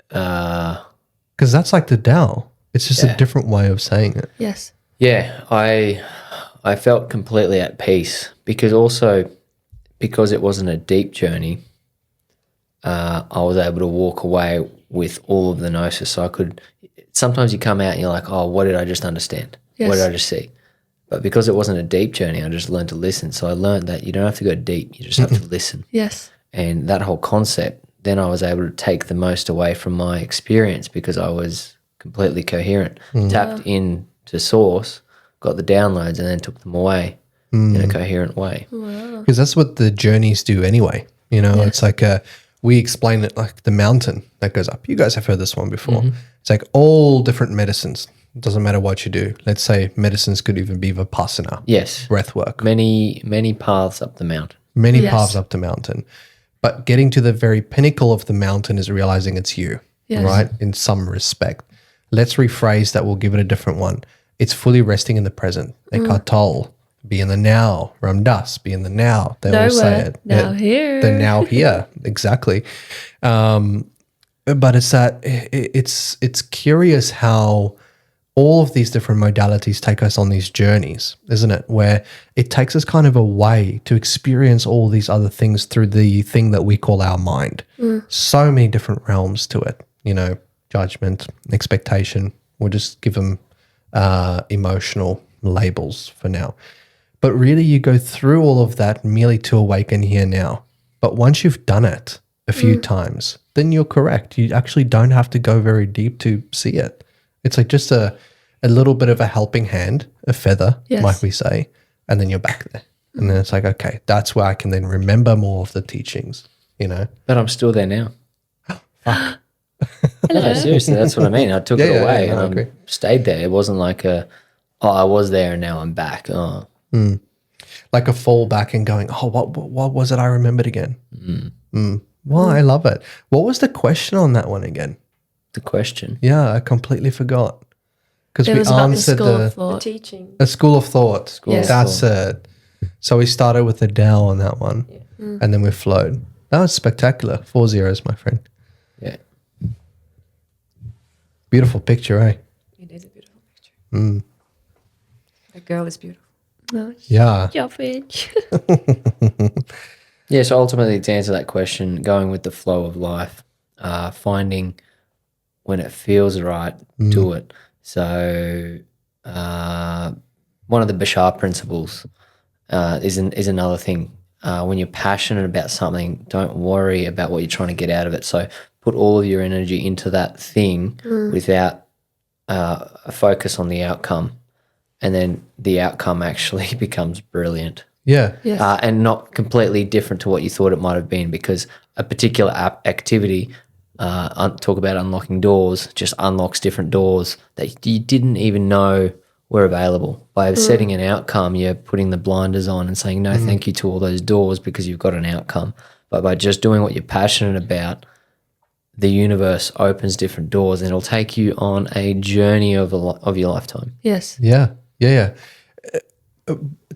Because that's like the Tao. It's just a different way of saying it. Yes. yeah, I felt completely at peace because it wasn't a deep journey. I was able to walk away with all of the Gnosis. So I could. Sometimes you come out and you're like, oh, what did I just understand? Yes. What did I just see? But because it wasn't a deep journey, I just learned to listen. So I learned that you don't have to go deep. You just have to listen. Yes. And that whole concept, then I was able to take the most away from my experience because I was completely coherent, tapped in to source, got the downloads, and then took them away in a coherent way. Because that's what the journeys do anyway. You know, it's like we explain it like the mountain that goes up. You guys have heard this one before. It's like all different medicines. It doesn't matter what you do. Let's say medicines could even be Vipassana, Yes. breath work. Many paths up the mountain. Many Yes. paths up the mountain. But getting to the very pinnacle of the mountain is realizing it's you, Yes. right? In some respect. Let's rephrase that. We'll give it a different one. It's fully resting in the present. Eckhart Tolle, be in the now. Ram Dass, be in the now. They all say Nowhere. it. Now here. The now here. Exactly. But it's that it's curious how all of these different modalities take us on these journeys, isn't it? Where it takes us kind of away to experience all these other things through the thing that we call our mind. So many different realms to it, you know, judgment, expectation. We'll just give them emotional labels for now. But really you go through all of that merely to awaken here now. But once you've done it a few times, then you're correct. You actually don't have to go very deep to see it. It's like just a little bit of a helping hand, a feather, Yes. might we say, and then you're back there. And then it's like, okay, that's where I can then remember more of the teachings, you know? But I'm still there now. No, seriously, that's what I mean. I took it Yeah, away I and agree. I stayed there. It wasn't like I was there and now I'm back. Oh, Like a fall back and going, oh, what was it I remembered again? Well, I love it. What was the question on that one again? the question. Yeah, I completely forgot. Because It we was about the answered school of The thought. teaching. a school of thought. Yes. That's it. So we started with the Tao on that one, and then we flowed. That was spectacular. 4 zeros, my friend. Yeah. Beautiful picture, eh? It is a beautiful picture. The girl is beautiful. No, Yeah. your bitch. Yeah, so ultimately to answer that question, going with the flow of life, finding when it feels right, do it. So one of the Bashar principles is another thing. When you're passionate about something, don't worry about what you're trying to get out of it. So put all of your energy into that thing without a focus on the outcome. And then the outcome actually becomes brilliant. Yeah. Yes. And not completely different to what you thought it might have been, because a particular activity, talk about unlocking doors, just unlocks different doors that you didn't even know were available. By setting an outcome, you're putting the blinders on and saying no thank you to all those doors because you've got an outcome. But by just doing what you're passionate about, the universe opens different doors and it'll take you on a journey of your lifetime. Yes. Yeah.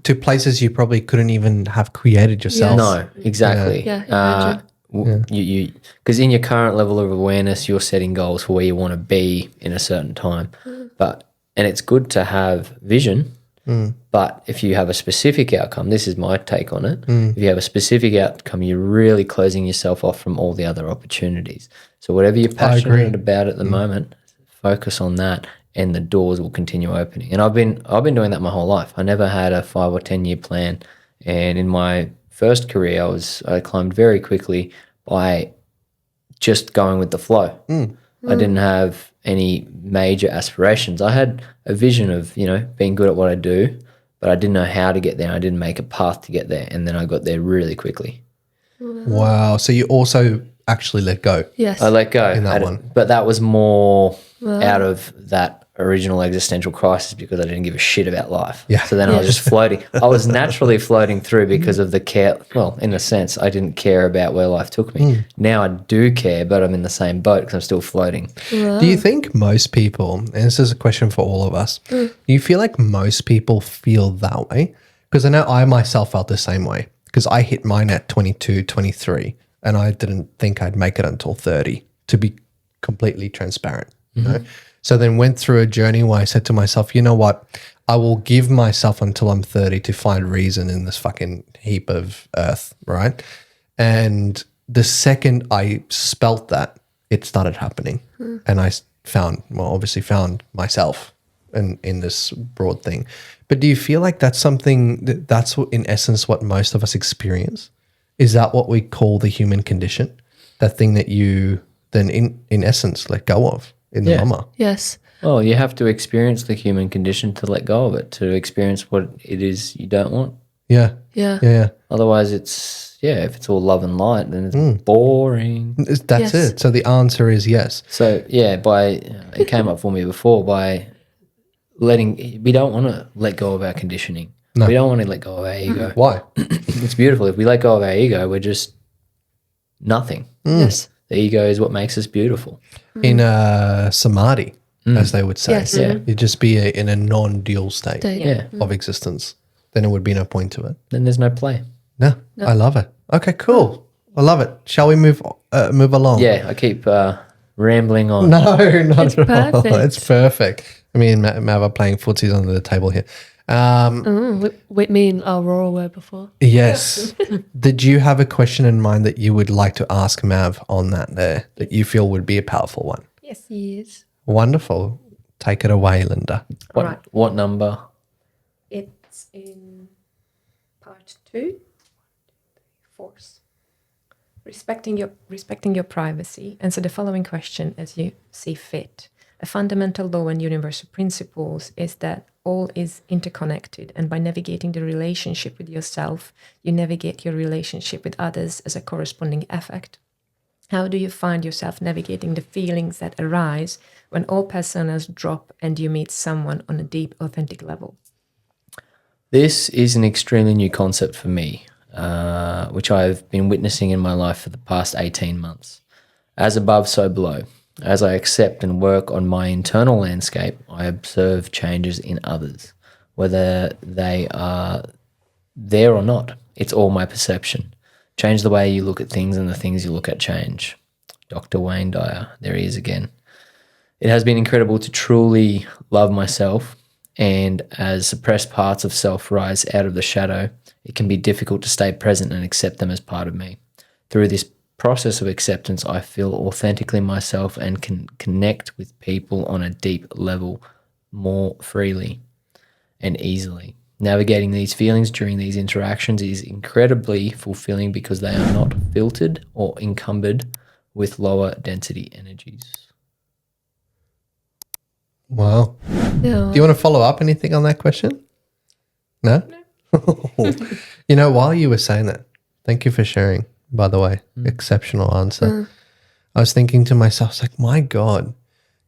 To places you probably couldn't even have created yourself. No, exactly. Yeah, imagine. You because in your current level of awareness, you're setting goals for where you want to be in a certain time. And it's good to have vision, but if you have a specific outcome, this is my take on it. If you have a specific outcome, you're really closing yourself off from all the other opportunities. So whatever you're passionate about at the moment, focus on that, and the doors will continue opening. And I've been doing that my whole life. I never had a 5 or 10 year plan. And in my first career, I climbed very quickly by just going with the flow. I didn't have any major aspirations. I had a vision of, being good at what I do, but I didn't know how to get there. I didn't make a path to get there. And then I got there really quickly. Wow. So you also actually let go. Yes. I let go. In that one. But that was more out of that original existential crisis because I didn't give a shit about life. Yeah. So then I was just floating. I was naturally floating through because of the care. Well, in a sense, I didn't care about where life took me. Now I do care, but I'm in the same boat because I'm still floating. Do you think most people, and this is a question for all of us, do you feel like most people feel that way? Because I know I myself felt the same way because I hit mine at 22, 23, and I didn't think I'd make it until 30, to be completely transparent. You know? So then went through a journey where I said to myself, you know what, I will give myself until I'm 30 to find reason in this fucking heap of earth, right? And the second I spelt that, it started happening. And I obviously found myself in this broad thing. But do you feel like that's something that's in essence what most of us experience? Is that what we call the human condition? That thing that you then in essence let go of? In the mama. Yes. Well, you have to experience the human condition to let go of it, to experience what it is you don't want. Yeah. Otherwise, if it's all love and light, then it's boring. That's it. So the answer is yes. So, it came up for me before by we don't want to let go of our conditioning. No. We don't want to let go of our ego. Why? It's beautiful. If we let go of our ego, we're just nothing. Yes. The ego is what makes us beautiful. In samadhi, as they would say. Yes. Yeah. You'd just be in a non-dual state Yeah. of existence. Then it would be no point to it. Then there's no play. No, I love it. Okay, cool. I love it. Shall we move along? Yeah, I keep rambling on. No, not It's at all. perfect. It's perfect. Me and Mav are playing footsies under the table here. Me and Aurora were before. Yes. Did you have a question in mind that you would like to ask Mav on that there that you feel would be a powerful one? Yes. Wonderful. Take it away, Linda. What number? It's in part 2. Force. Respecting your privacy. Answer the following question as you see fit. A fundamental law and universal principles is that all is interconnected, and by navigating the relationship with yourself, you navigate your relationship with others as a corresponding effect. How do you find yourself navigating the feelings that arise when all personas drop and you meet someone on a deep, authentic level? This is an extremely new concept for me, which I've been witnessing in my life for the past 18 months. As above, so below. As I accept and work on my internal landscape, I observe changes in others, whether they are there or not. It's all my perception. Change the way you look at things and the things you look at change. Dr. Wayne Dyer, there he is again. It has been incredible to truly love myself, and as suppressed parts of self rise out of the shadow, it can be difficult to stay present and accept them as part of me. Through this process of acceptance, I feel authentically myself and can connect with people on a deep level more freely and easily. Navigating these feelings during these interactions is incredibly fulfilling because they are not filtered or encumbered with lower density energies. Wow. Yeah. Do you want to follow up anything on that question? No? You know, while you were saying that, thank you for sharing, by the way. Exceptional answer. I was thinking to myself, I was like, my God,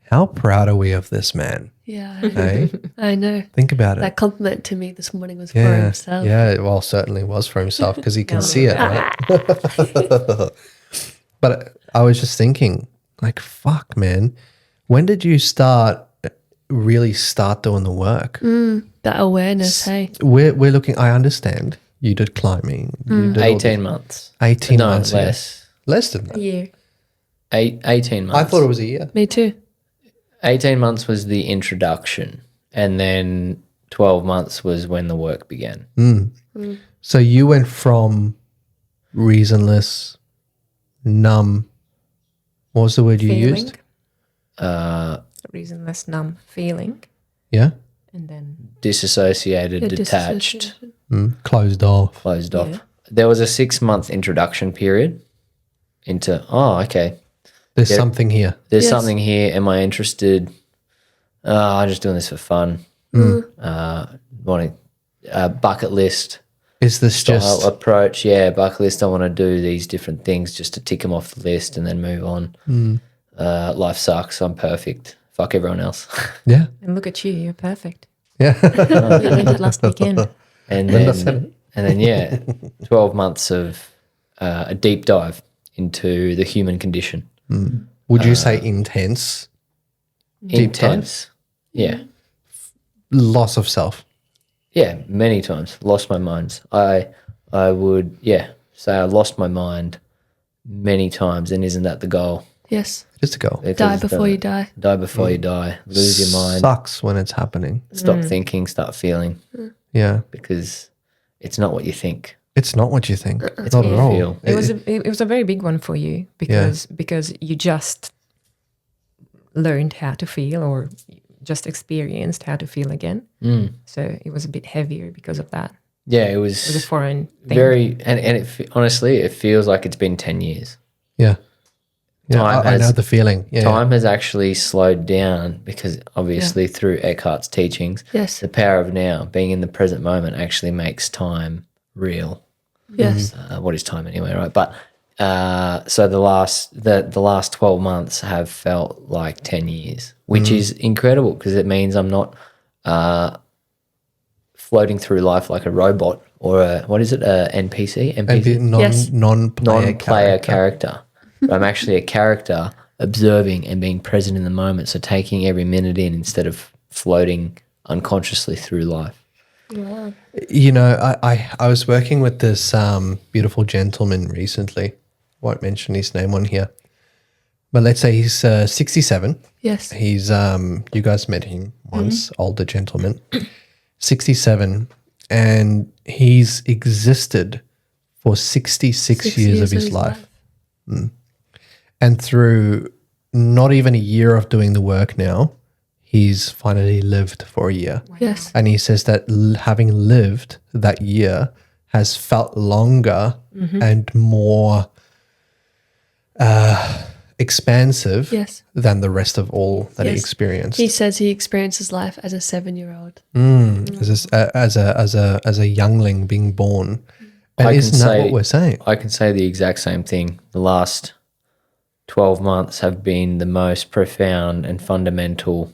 how proud are we of this man? Yeah. Hey? I know. Think about it. That compliment to me this morning was for himself. Yeah, well, certainly was for himself because he can see it, right? But I was just thinking, Like, fuck, man. When did you really start doing the work? That awareness, hey. We're looking, I understand. You did climbing. You did all 18 months. 18 No, months. yeah. less. Less than that. A year. 18 months. I thought it was a year. Me too. 18 months was the introduction, and then 12 months was when the work began. So you went from reasonless, numb. What was the word you used? Reasonless, numb feeling. Yeah. And then Disassociated, Yeah, detached, disassociation. Closed off. closed off. Yeah. There was a 6-month introduction period into, okay, There's Yeah. something here. there's Yes. something here. Am I interested? I'm just doing this for fun. Wanting bucket list Is this style just approach. Yeah, bucket list. I want to do these different things just to tick them off the list and then move on. Life sucks. I'm perfect. Fuck everyone else. yeah? and look at you, you're perfect. Yeah. We did it last weekend. And Linda said then, yeah, 12 months of a deep dive into the human condition. Would you say intense? Deep dive? Intense. Yeah. Loss of self. Yeah, many times. Lost my mind. I would, say I lost my mind many times, and isn't that the goal? Yes. Just a goal. If Die it's before you die. Die before you die. Lose your mind. Sucks when it's happening. Stop thinking, start feeling, Yeah. because it's not what you think. It's not what you think. It's Not what at you all. feel. It was a very big one for you because you just learned how to feel or just experienced how to feel again. So it was a bit heavier because of that. Yeah, it It was a was foreign thing. very, and honestly, it feels like it's been 10 years. Yeah. Yeah. Time I know has- the feeling. Yeah. Time has actually slowed down because obviously through Eckhart's teachings, Yes. the power of now, being in the present moment, actually makes time real. Yes. What is time anyway, right? But so the last 12 months have felt like 10 years, which is incredible because it means I'm not floating through life like a robot or a NPC? And be Yes. non-player Non-player character. character. But I'm actually a character observing and being present in the moment. So taking every minute in instead of floating unconsciously through life. You know, I was working with this beautiful gentleman recently. Won't mention his name on here. But let's say he's 67. Yes. He's you guys met him once, older gentleman, 67, and he's existed for 66 years of his life. And through not even a year of doing the work now, he's finally lived for a year. Yes. And he says that having lived that year has felt longer and more expansive Yes. than the rest of all that he Yes. experienced. He says he experiences life as a 7-year-old. As a youngling being born. And I can isn't that say- what we're saying? I can say the exact same thing. The last 12 months have been the most profound and fundamental,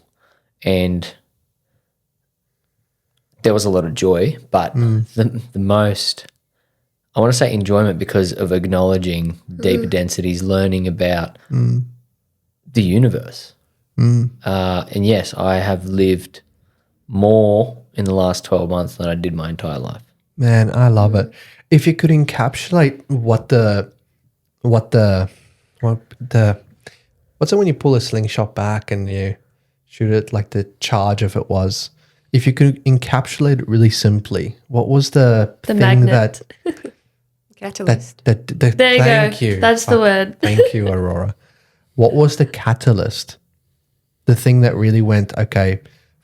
and there was a lot of joy, but the most, I want to say enjoyment because of acknowledging deeper densities, learning about the universe. And yes, I have lived more in the last 12 months than I did my entire life. Man, I love it. If you could encapsulate what's it when you pull a slingshot back and you shoot it, like the charge of it was. If you could encapsulate it really simply, what was the thing magnet. Catalyst. that There you thank go. you. That's the word. Thank you, Aurora. What was the catalyst? The thing that really went, okay,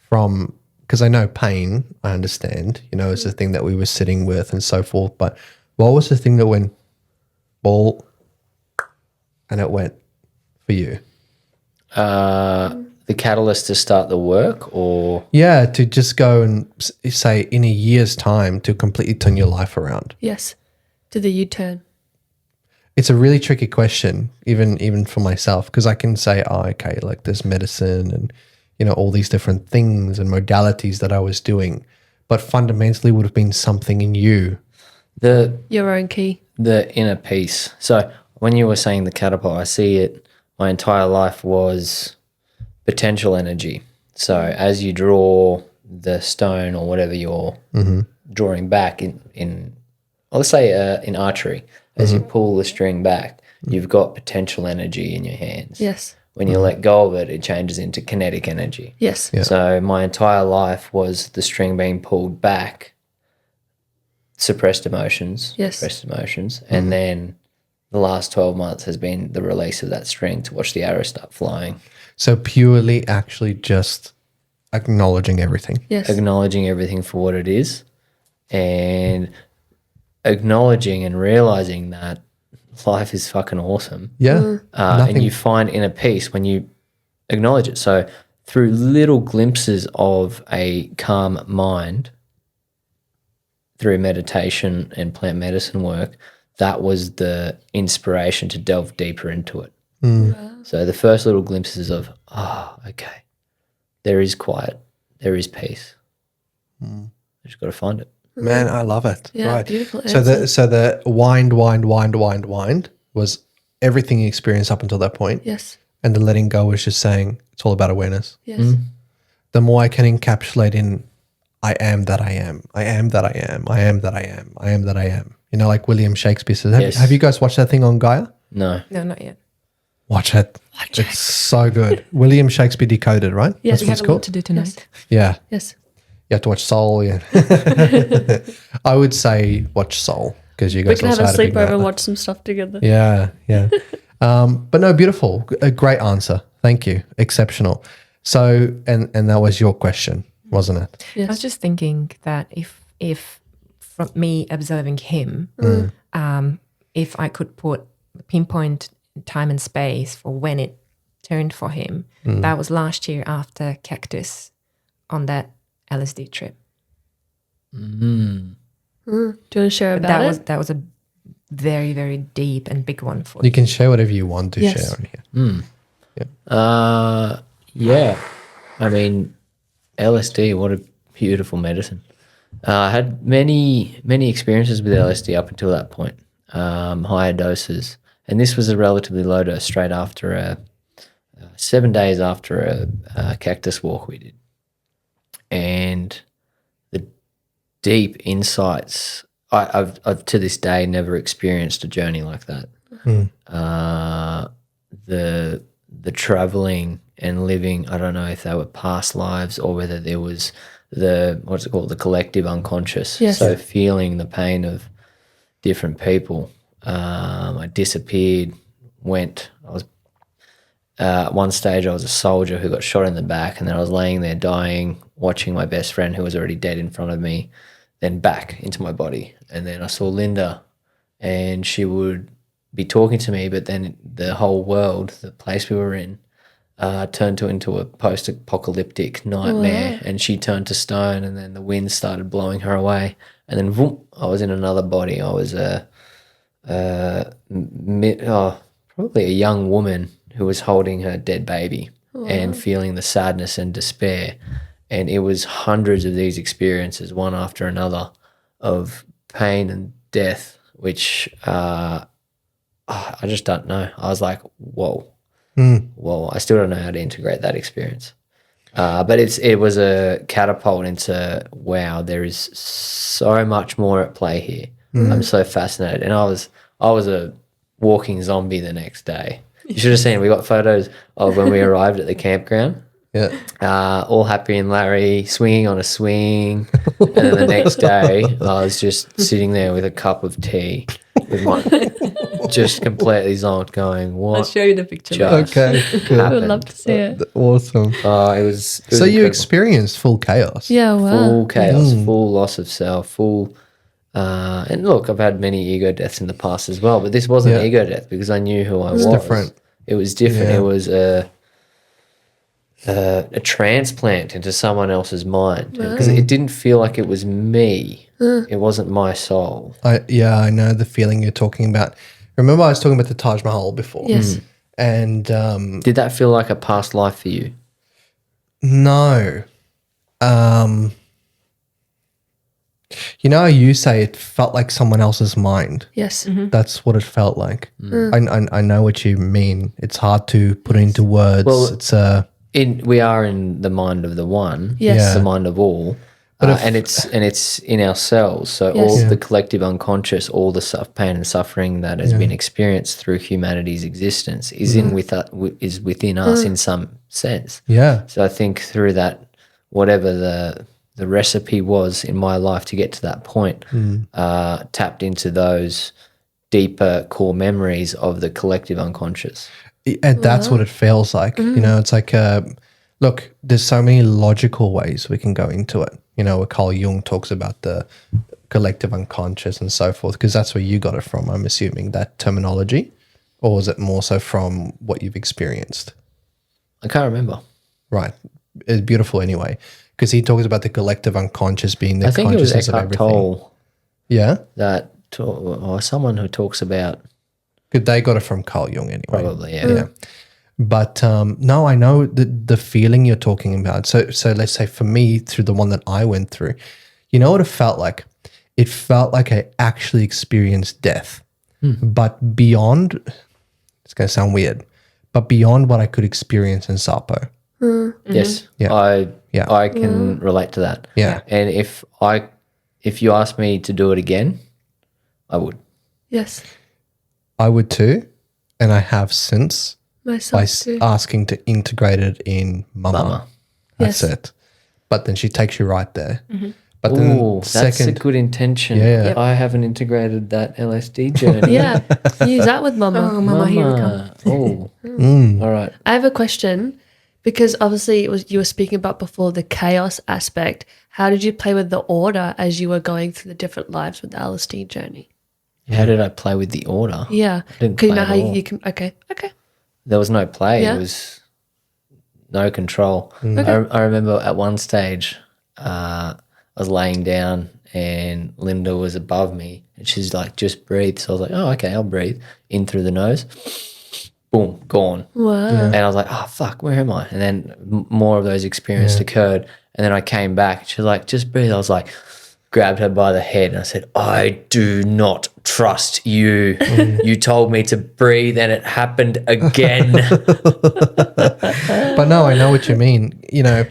from, because I know pain, I understand, is the thing that we were sitting with and so forth. But what was the thing that went ball and it went for you? The catalyst to start the work, or Yeah, to just go and say in a year's time to completely turn your life around. Yes. To the U-turn. It's a really tricky question, even for myself, because I can say, okay, like there's medicine and, all these different things and modalities that I was doing, but fundamentally would have been something in you. the Your own key. inner peace. So when you were saying the catapult, I see it my entire life was potential energy. So as you draw the stone or whatever you're drawing back in let's say in archery, as you pull the string back, you've got potential energy in your hands. Yes. When you let go of it, it changes into kinetic energy. Yes. Yeah. So my entire life was the string being pulled back, suppressed emotions, Yes. and then the last 12 months has been the release of that string to watch the arrow start flying. So purely actually just acknowledging everything. Yes. Acknowledging everything for what it is and acknowledging and realizing that life is fucking awesome. Yeah. And you find inner peace when you acknowledge it. So through little glimpses of a calm mind, through meditation and plant medicine work, that was the inspiration to delve deeper into it. So the first little glimpses of, okay, there is quiet, there is peace. I just got to find it. Man, I love it. Yeah, Right. beautiful So answer. the wind was everything you experienced up until that point. Yes. And the letting go was just saying it's all about awareness. Yes. The more I can encapsulate in I am that I am. I am that I am. I am that I am. I am that I am. You know, like William Shakespeare says. Yes. Have you guys watched that thing on Gaia? No. No, not yet. Watch it. It's so good. William Shakespeare Decoded, right? Yes. That's We what have it's a lot called. to do tonight. Yeah. Yes. You have to watch Soul. Yeah. I would say watch Soul because you We guys can have also a had a big sleepover night. and watch some stuff together. Yeah, yeah. But no, beautiful. A great answer. Thank you. Exceptional. So, and that was your question, wasn't it? Yes. I was just thinking that if from me observing him, if I could pinpoint time and space for when it turned for him, that was last year after Cactus on that LSD trip. Do you want to share But about that was a very, very deep and big one for You can share whatever you want to Yes. share on here. Yeah. I mean, LSD, what a beautiful medicine. I had many experiences with LSD up until that point, higher doses. And this was a relatively low dose straight after 7 days after a cactus walk we did. And the deep insights, I've to this day never experienced a journey like that. The traveling and living, I don't know if they were past lives or whether there was the collective unconscious. Yes. So feeling the pain of different people. I disappeared, at one stage I was a soldier who got shot in the back, and then I was laying there dying, watching my best friend who was already dead in front of me, then back into my body. And then I saw Linda, and she would be talking to me, but then the whole world, the place we were in, turned into a post-apocalyptic nightmare, and she turned to stone, and then the wind started blowing her away, and then boom, I was in another body. I was probably a young woman who was holding her dead baby and feeling the sadness and despair. And it was hundreds of these experiences, one after another, of pain and death, which I just don't know. I was like, whoa. I still don't know how to integrate that experience. But it was a catapult into, wow, there is so much more at play here. I'm so fascinated. And I was a walking zombie the next day. You should have seen, we got photos of when we arrived at the campground. Yeah. All happy and Larry, swinging on a swing. And then the next day, I was just sitting there with a cup of tea, with my just completely zonked, going, what? I'll show you the picture. Just Okay, good. I would love to see it. Awesome. it was So you incredible. experienced full chaos. Yeah, wow. Full chaos, full loss of self, full. And look, I've had many ego deaths in the past as well, but this wasn't Yeah. ego death because I knew who I was. different. It was different. Yeah. It was a transplant into someone else's mind because it didn't feel like it was me. It wasn't my soul. I know the feeling you're talking about. Remember I was talking about the Taj Mahal before? Yes. And Did that feel like a past life for you? no. You know how you say it felt like someone else's mind? Yes. That's what it felt like. I know what you mean. It's hard to put into words. Well, it's we are in the mind of the one, Yes. the mind of all, and it's in ourselves. So all the collective unconscious, all the pain and suffering that has been experienced through humanity's existence is is within us in some sense. yeah. So I think through that, whatever the recipe was in my life to get to that point, tapped into those deeper core memories of the collective unconscious. And that's what it feels like. You know, it's like, look, there's so many logical ways we can go into it. You know, where Carl Jung talks about the collective unconscious and so forth, because that's where you got it from, I'm assuming, that terminology. Or was it more so from what you've experienced? I can't remember. Right. It's beautiful anyway, because he talks about the collective unconscious being the I think it was consciousness of Eckhart everything. Tolle Yeah? or someone who talks about, Good. They got it from Carl Jung anyway. probably, yeah. Yeah. But no, I know the feeling you're talking about. So let's say for me, through the one that I went through, you know what it felt like? It felt like I actually experienced death, but beyond, it's going to sound weird, but beyond what I could experience in Sapø. Yes. Yeah. I can relate to that. Yeah. And if you asked me to do it again, I would. Yes. I would too, and I have since Myself by too. asking to integrate it in Mama. That's Yes. it. But then she takes you right there. But then Ooh, that's a good intention. Yeah. Yep. I haven't integrated that LSD journey. Yeah. Use that with Mama. Oh, Mama, here we come. Oh, all right. I have a question because obviously you were speaking about before the chaos aspect. How did you play with the order as you were going through the different lives with the LSD journey? How did I play with the order? Yeah. didn't Can you play know at how all. you can? Okay. There was no play. Yeah. It was no control. I remember at one stage, I was laying down and Linda was above me and she's like, just breathe. So I was like, oh, okay, I'll breathe in through the nose. Boom, gone. Wow. And I was like, oh, fuck, where am I? And then more of those experiences occurred. And then I came back. She was like, just breathe. I was like, grabbed her by the head and I said, I do not trust you. You told me to breathe and it happened again. But no, I know what you mean. You know,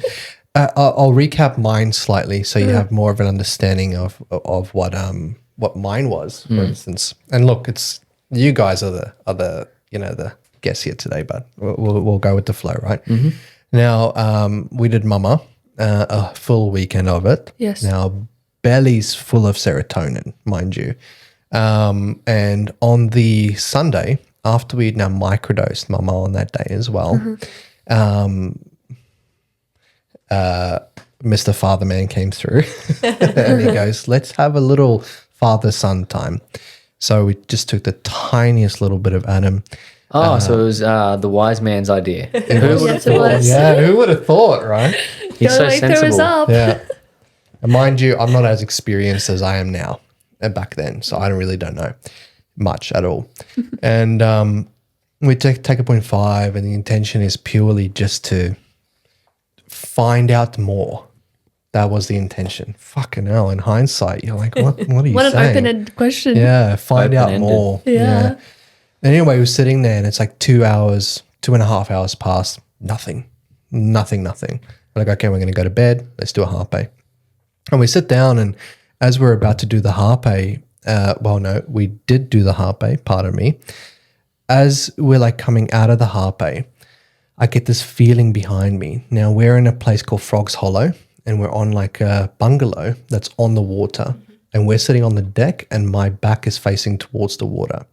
I'll recap mine slightly so you have more of an understanding of what mine was, for instance. And look, it's you guys are the guests here today, but we'll go with the flow, right? Now, we did Mama, a full weekend of it. Yes. Now, belly's full of serotonin, mind you. And on the Sunday, after we'd now microdosed Mama on that day as well, Mr. Fatherman came through and he goes, let's have a little father-son time. So we just took the tiniest little bit of Adam. Oh, so it was the wise man's idea. Who would Yes, have it thought? was. Yeah, who would have thought, right? He's so Going through us sensible. up. Yeah. And mind you, I'm not as experienced as I am now and back then, so I don't know much at all. And we take a 0.5 and the intention is purely just to find out more. That was the intention. Fucking hell, in hindsight, you're like, what are you What an saying? open-ended question. Yeah, find out Open-ended. more. Yeah. Anyway, we're sitting there and it's like 2.5 hours past, nothing. We're like, okay, we're going to go to bed. Let's do a harpe. And we sit down and as we're about to do the harpe, we did do the harpe, pardon me. As we're like coming out of the harpe, I get this feeling behind me. Now we're in a place called Frog's Hollow and we're on like a bungalow that's on the water and we're sitting on the deck and my back is facing towards the water.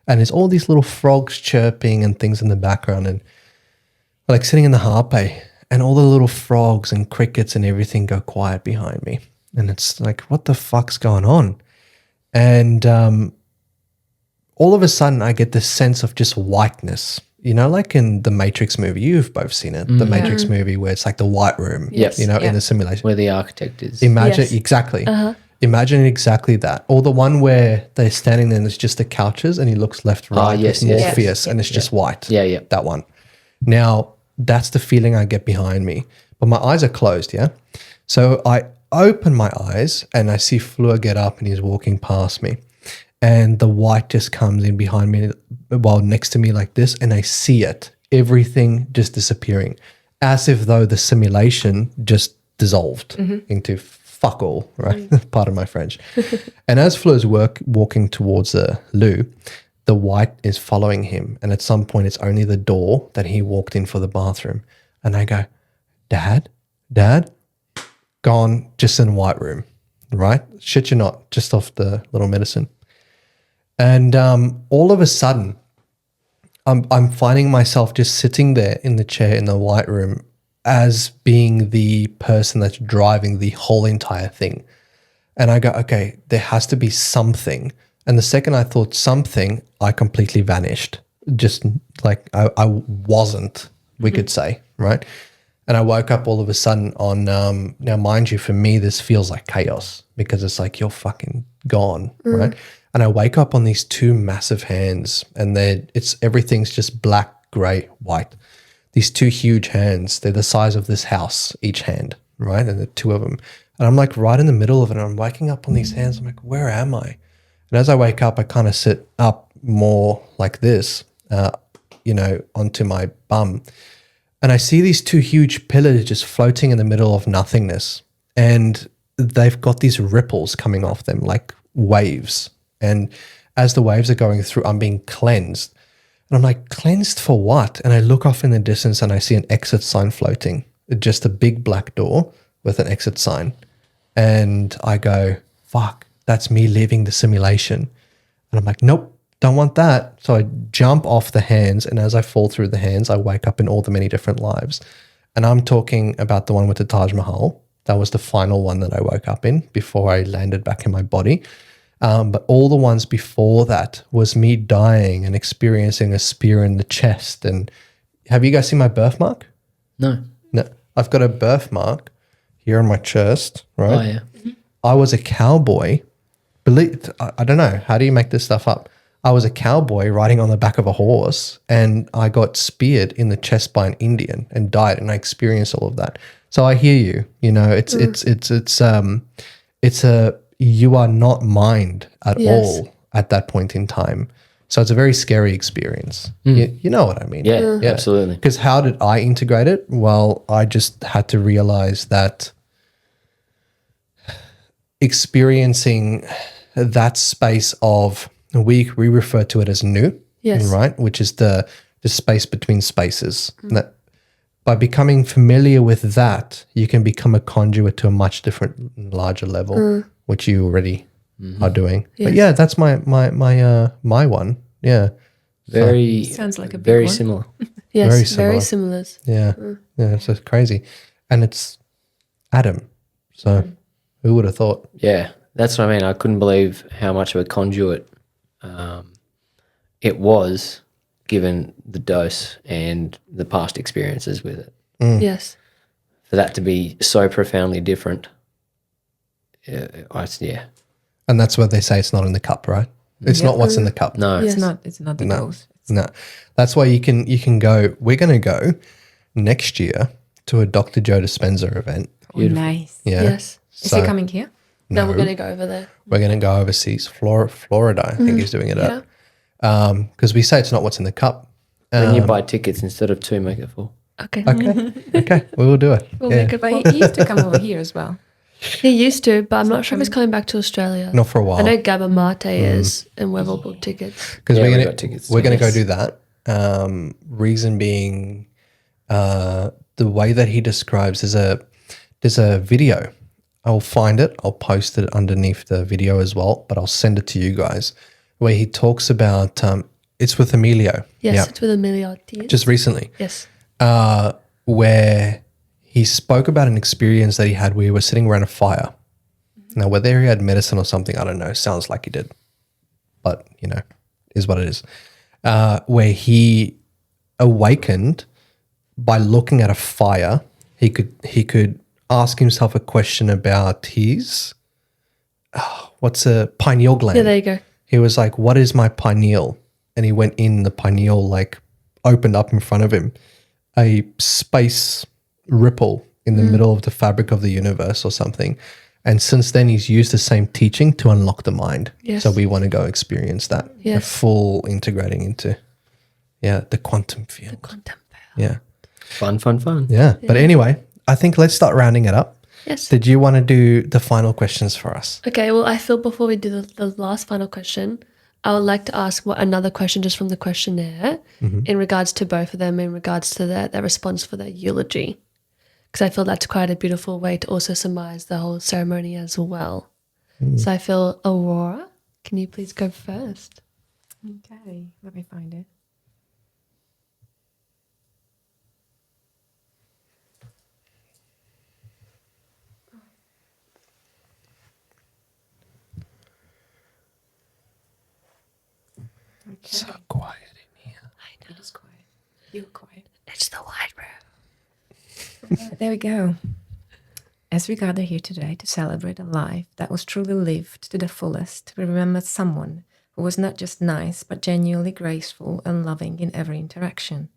And there's all these little frogs chirping and things in the background and like sitting in the harpe and all the little frogs and crickets and everything go quiet behind me. And it's like, what the fuck's going on? And all of a sudden I get this sense of just whiteness. You know, like in the Matrix movie, you've both seen it, the Matrix movie where it's like the white room, Yes. you know, Yeah. in the simulation. Where the architect is. Imagine, Yes. exactly. Imagine exactly that. Or the one where they're standing there and it's just the couches and he looks left, right, yes, it's yes, Morpheus and it's just white. Yeah. That one. Now, that's the feeling I get behind me. But my eyes are closed, yeah? So open my eyes and I see Fleur get up and he's walking past me. And the white just comes in behind me, well, next to me like this, and I see it. Everything just disappearing, as if though the simulation just dissolved into fuck all, right? Pardon my French. And as Fleur's walking towards the loo, the white is following him. And at some point, it's only the door that he walked in for the bathroom. And I go, Dad, gone, just in the white room, right? Shit you not, just off the little medicine. And all of a sudden, I'm finding myself just sitting there in the chair in the white room as being the person that's driving the whole entire thing. And I go, okay, there has to be something. And the second I thought something, I completely vanished. Just like I wasn't, we could say, right? And I woke up all of a sudden on, now mind you, for me, this feels like chaos because it's like, you're fucking gone, right? And I wake up on these two massive hands and everything's just black, gray, white. These two huge hands, they're the size of this house, each hand, right? And the two of them. And I'm like right in the middle of it and I'm waking up on these hands. I'm like, where am I? And as I wake up, I kind of sit up more like this, onto my bum. And I see these two huge pillars just floating in the middle of nothingness. And they've got these ripples coming off them like waves. And as the waves are going through, I'm being cleansed. And I'm like, cleansed for what? And I look off in the distance and I see an exit sign floating. Just a big black door with an exit sign. And I go, fuck, that's me leaving the simulation. And I'm like, nope, don't want that. So I jump off the hands. And as I fall through the hands, I wake up in all the many different lives. And I'm talking about the one with the Taj Mahal. That was the final one that I woke up in before I landed back in my body. But all the ones before that was me dying and experiencing a spear in the chest. And have you guys seen my birthmark? No. I've got a birthmark here on my chest, right? Oh, yeah. I was a cowboy. I don't know. How do you make this stuff up? I was a cowboy riding on the back of a horse and I got speared in the chest by an Indian and died, and I experienced all of that. So I hear you. You are not mind at all at that point in time. So it's a very scary experience. You know what I mean? Yeah, absolutely. Because how did I integrate it? Well, I just had to realize that experiencing that space of, we refer to it as nu, right? Which is the space between spaces. That by becoming familiar with that, you can become a conduit to a much different, larger level, which you already are doing. Yes. But yeah, that's my one. Yeah. Very sounds like a big very one. similar. Yes, very similar. Yeah. Yeah, it's just crazy. And it's Adam. So who would have thought? Yeah, that's what I mean. I couldn't believe how much of a conduit it was, given the dose and the past experiences with it. Yes. For that to be so profoundly different. Yeah. And that's what they say, it's not in the cup, right? It's not what's in the cup. No. It's not the dose. No. That's why you can go, we're going to go next year to a Dr. Joe Dispenza event. Oh, nice. Yeah. Yes. Is he coming here? No, we're going to go over there. We're going to go overseas, Florida, I think he's doing it at. Because we say it's not what's in the cup. When you buy tickets, instead of 2, make it 4. Okay. Okay, we will do it. We'll make it But he used to come over here as well. He used to, but I'm not sure if he's coming back to Australia. Not for a while. I know Gabba Mate is, and we've all booked tickets. Because Yeah, we we're got tickets. going to go Yes. do that. Reason being, the way that he describes, there's a video. I'll find it. I'll post it underneath the video as well, but I'll send it to you guys, where he talks about, it's with Emilio. Yes, it's with Emilio. Just recently. Yes. Where he spoke about an experience that he had where he was sitting around a fire. Now, whether he had medicine or something, I don't know. Sounds like he did. But, is what it is. Where he awakened by looking at a fire. He could ask himself a question about his, what's a pineal gland? Yeah, there you go. He was like, what is my pineal? And he went in, the pineal opened up in front of him. A space ripple in the middle of the fabric of the universe or something. And since then, he's used the same teaching to unlock the mind. Yes. So we want to go experience that. Yes. A full integrating into, the quantum field. Quantum power. Yeah. Fun, fun, fun. Yeah. But anyway, I think let's start rounding it up. Yes. Did you want to do the final questions for us? Okay, well, I feel before we do the last final question, I would like to ask another question just from the questionnaire in regards to both of them, in regards to their response for their eulogy. Because I feel that's quite a beautiful way to also surmise the whole ceremony as well. So I feel, Aurora, can you please go first? Okay, let me find it. Okay. So quiet in here. I know. It is quiet. You're quiet. It's the wide room. There we go. As we gather here today to celebrate a life that was truly lived to the fullest, we remember someone who was not just nice, but genuinely graceful and loving in every interaction.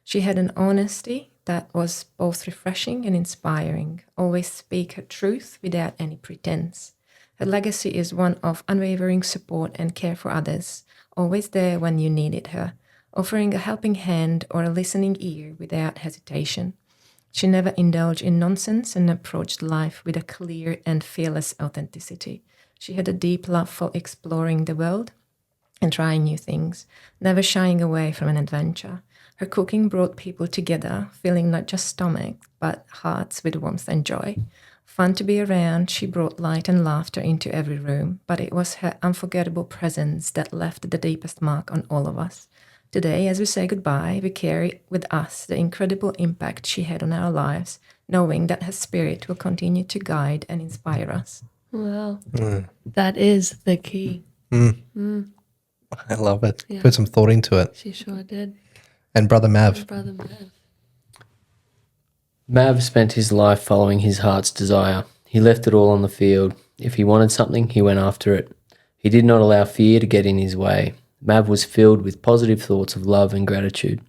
She had an honesty that was both refreshing and inspiring, always speak her truth without any pretense. Her legacy is one of unwavering support and care for others, always there when you needed her, offering a helping hand or a listening ear without hesitation. She never indulged in nonsense and approached life with a clear and fearless authenticity. She had a deep love for exploring the world and trying new things, never shying away from an adventure. Her cooking brought people together, filling not just stomachs, but hearts with warmth and joy. Fun to be around, she brought light and laughter into every room, but it was her unforgettable presence that left the deepest mark on all of us. Today, as we say goodbye, we carry with us the incredible impact she had on our lives, knowing that her spirit will continue to guide and inspire us. Wow. That is the key. I love it. Yeah. Put some thought into it. She sure did. And Brother Mav. Brother Mav. Mav spent his life following his heart's desire. He left it all on the field. If he wanted something, he went after it. He did not allow fear to get in his way. Mav was filled with positive thoughts of love and gratitude.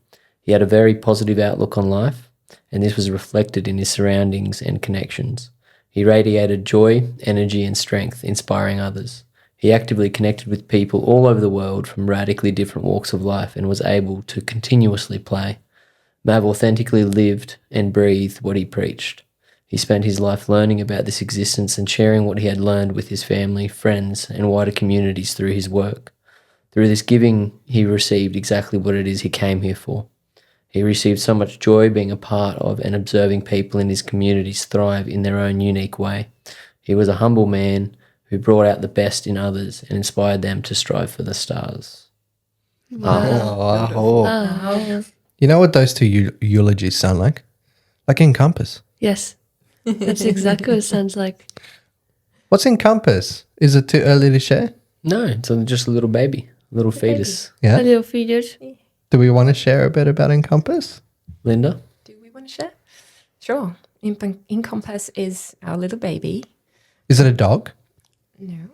He had a very positive outlook on life, and this was reflected in his surroundings and connections. He radiated joy, energy, and strength, inspiring others. He actively connected with people all over the world from radically different walks of life and was able to continuously play. Mav authentically lived and breathed what he preached. He spent his life learning about this existence and sharing what he had learned with his family, friends, and wider communities through his work. Through this giving, he received exactly what it is he came here for. He received so much joy being a part of and observing people in his communities thrive in their own unique way. He was a humble man who brought out the best in others and inspired them to strive for the stars. Oh. You know what those two eulogies sound like? Like Encompass. Yes. That's exactly what it sounds like. What's Encompass? Is it too early to share? No, it's just a little baby, a little fetus. A Yeah. little feeders. Do we want to share a bit about Encompass? Linda? Do we want to share? Sure. Incompass is our little baby. Is it a dog? No,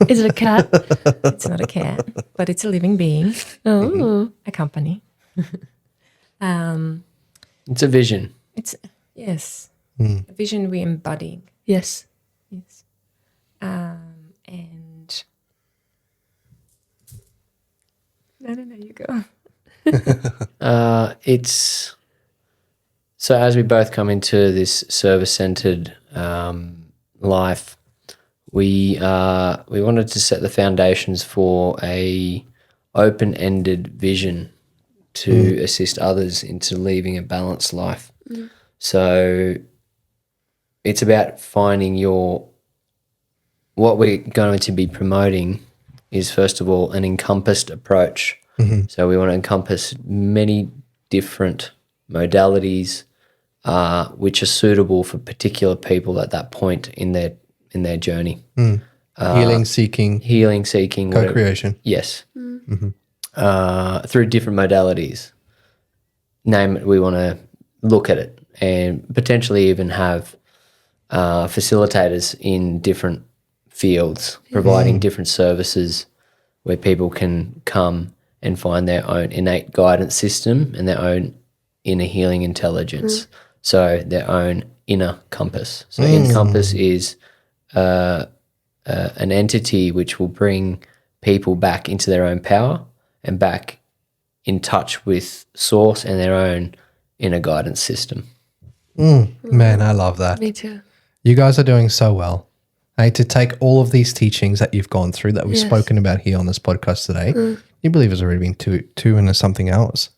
Is it a cat? it's not a cat, but it's a living being, Oh. a company. It's a vision. It's, yes, a vision we embody. Yes. Yes. And no, you go. It's so as we both come into this service-centered life, we wanted to set the foundations for a open-ended vision to assist others into leading a balanced life. So it's about finding what we're going to be promoting is, first of all, an encompassed approach. So we want to encompass many different modalities which are suitable for particular people at that point in their journey. Healing seeking, whatever. co-creation. Yes. Through different modalities. Name it, we want to look at it and potentially even have facilitators in different fields providing different services where people can come and find their own innate guidance system and their own inner healing intelligence. So their own inner compass. So Encompass is an entity which will bring people back into their own power and back in touch with source and their own inner guidance system. Man, I love that. Me too. You guys are doing so well. To take all of these teachings that you've gone through that we've spoken about here on this podcast today, you believe it's already been two and something hours,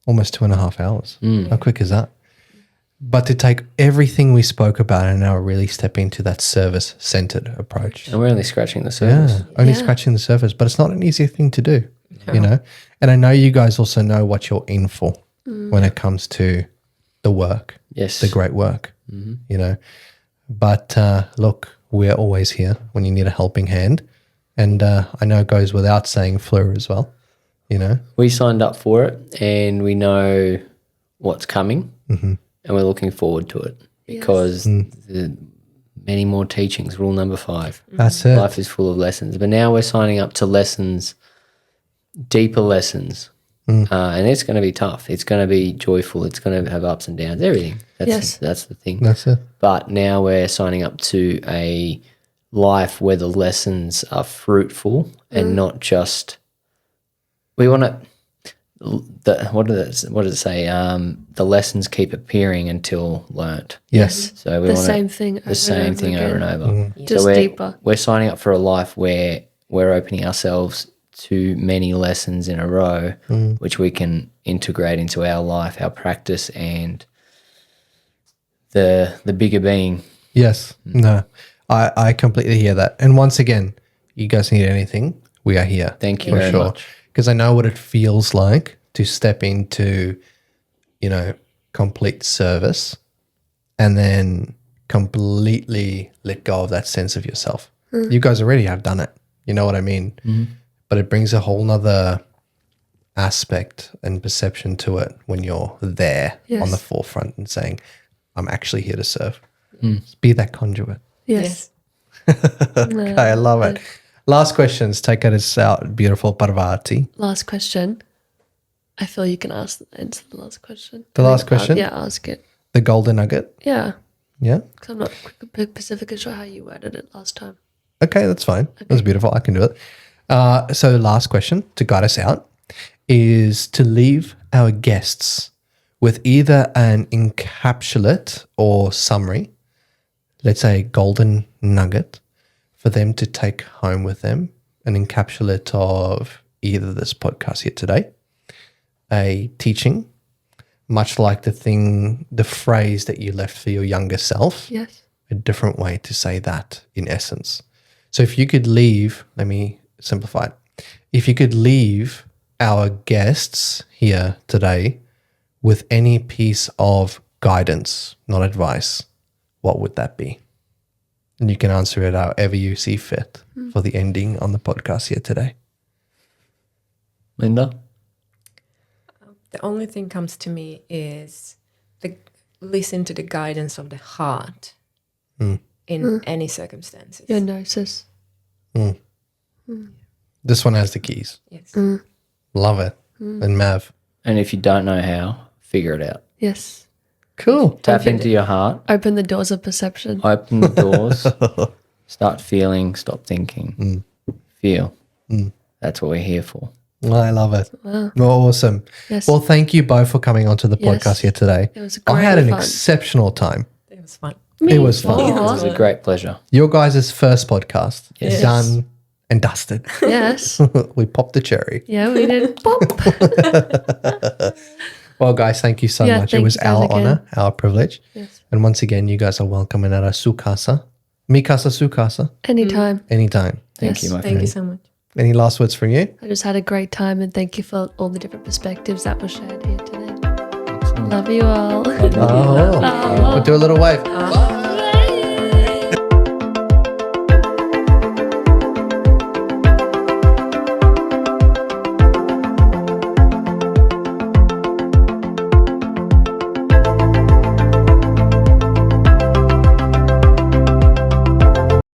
almost 2.5 hours. How quick is that? But to take everything we spoke about and now really step into that service-centered approach. And we're only scratching the surface. Only scratching the surface, but it's not an easy thing to do, you know? And I know you guys also know what you're in for when it comes to the work, the great work, you know? But look, we're always here when you need a helping hand. And I know it goes without saying Fleur as well, you know? We signed up for it and we know what's coming and we're looking forward to it because the many more teachings, rule number 5. That's it. Life is full of lessons. But now we're signing up to lessons, deeper lessons. And it's going to be tough. It's going to be joyful. It's going to have ups and downs, everything. That's the thing. That's it. But now we're signing up to a life where the lessons are fruitful and not just, we want to, what does it say? The lessons keep appearing until learnt. Yes. So we The want same thing over and over. Just So deeper. we're signing up for a life where we're opening ourselves to many lessons in a row, which we can integrate into our life, our practice, and the bigger being. Yes. No, I completely hear that. And once again, you guys need anything, we are here. Thank you for very sure. much. Because I know what it feels like to step into, you know, complete service and then completely let go of that sense of yourself. You guys already have done it. You know what I mean? But it brings a whole nother aspect and perception to it when you're there on the forefront and saying, I'm actually here to serve. Be that conduit. Yes. Okay, I love it. Last questions. Take us out, beautiful Parvati. Last question. I feel you can answer the last question. The last question? Yeah, ask it. The golden nugget. Yeah. Yeah. Because I'm not specifically sure how you worded it last time. Okay, that's fine. That's beautiful. I can do it. So the last question to guide us out is to leave our guests with either an encapsulate or summary, let's say golden nugget, for them to take home with them, an encapsulate of either this podcast here today, a teaching, much like the phrase that you left for your younger self, Yes. a different way to say that in essence. So if you could leave, let me simplify it. If you could leave our guests here today with any piece of guidance, not advice, what would that be? And you can answer it however you see fit for the ending on the podcast here today. Linda? The only thing comes to me is listen to the guidance of the heart in any circumstances. Your Gnosis. This one has the keys. Yes. Love it. And Mav. And if you don't know how, figure it out. Yes. Cool. Tap into your heart, Open the doors of perception. open the doors, start feeling, stop thinking, feel. That's what we're here for. I love it. Wow. Awesome. Yes. Well, thank you both for coming onto the podcast here today. It was I had great an fun. exceptional time. It was fun. It was fun. It was a great pleasure. Your guys' first podcast Yes. done and dusted. Yes. We popped the cherry. Yeah, we did. Pop. Well, guys, thank you so Yeah, much. It thank was you guys our again. honor, our privilege. Yes. And once again, you guys are welcome in our sukasa. Mikasa sukasa. Anytime. Anytime. Thank you, my Thank you friend. so much. Any last words from you? I just had a great time and thank you for all the different perspectives that were shared here today. Love you all. Oh, we'll do a little wave.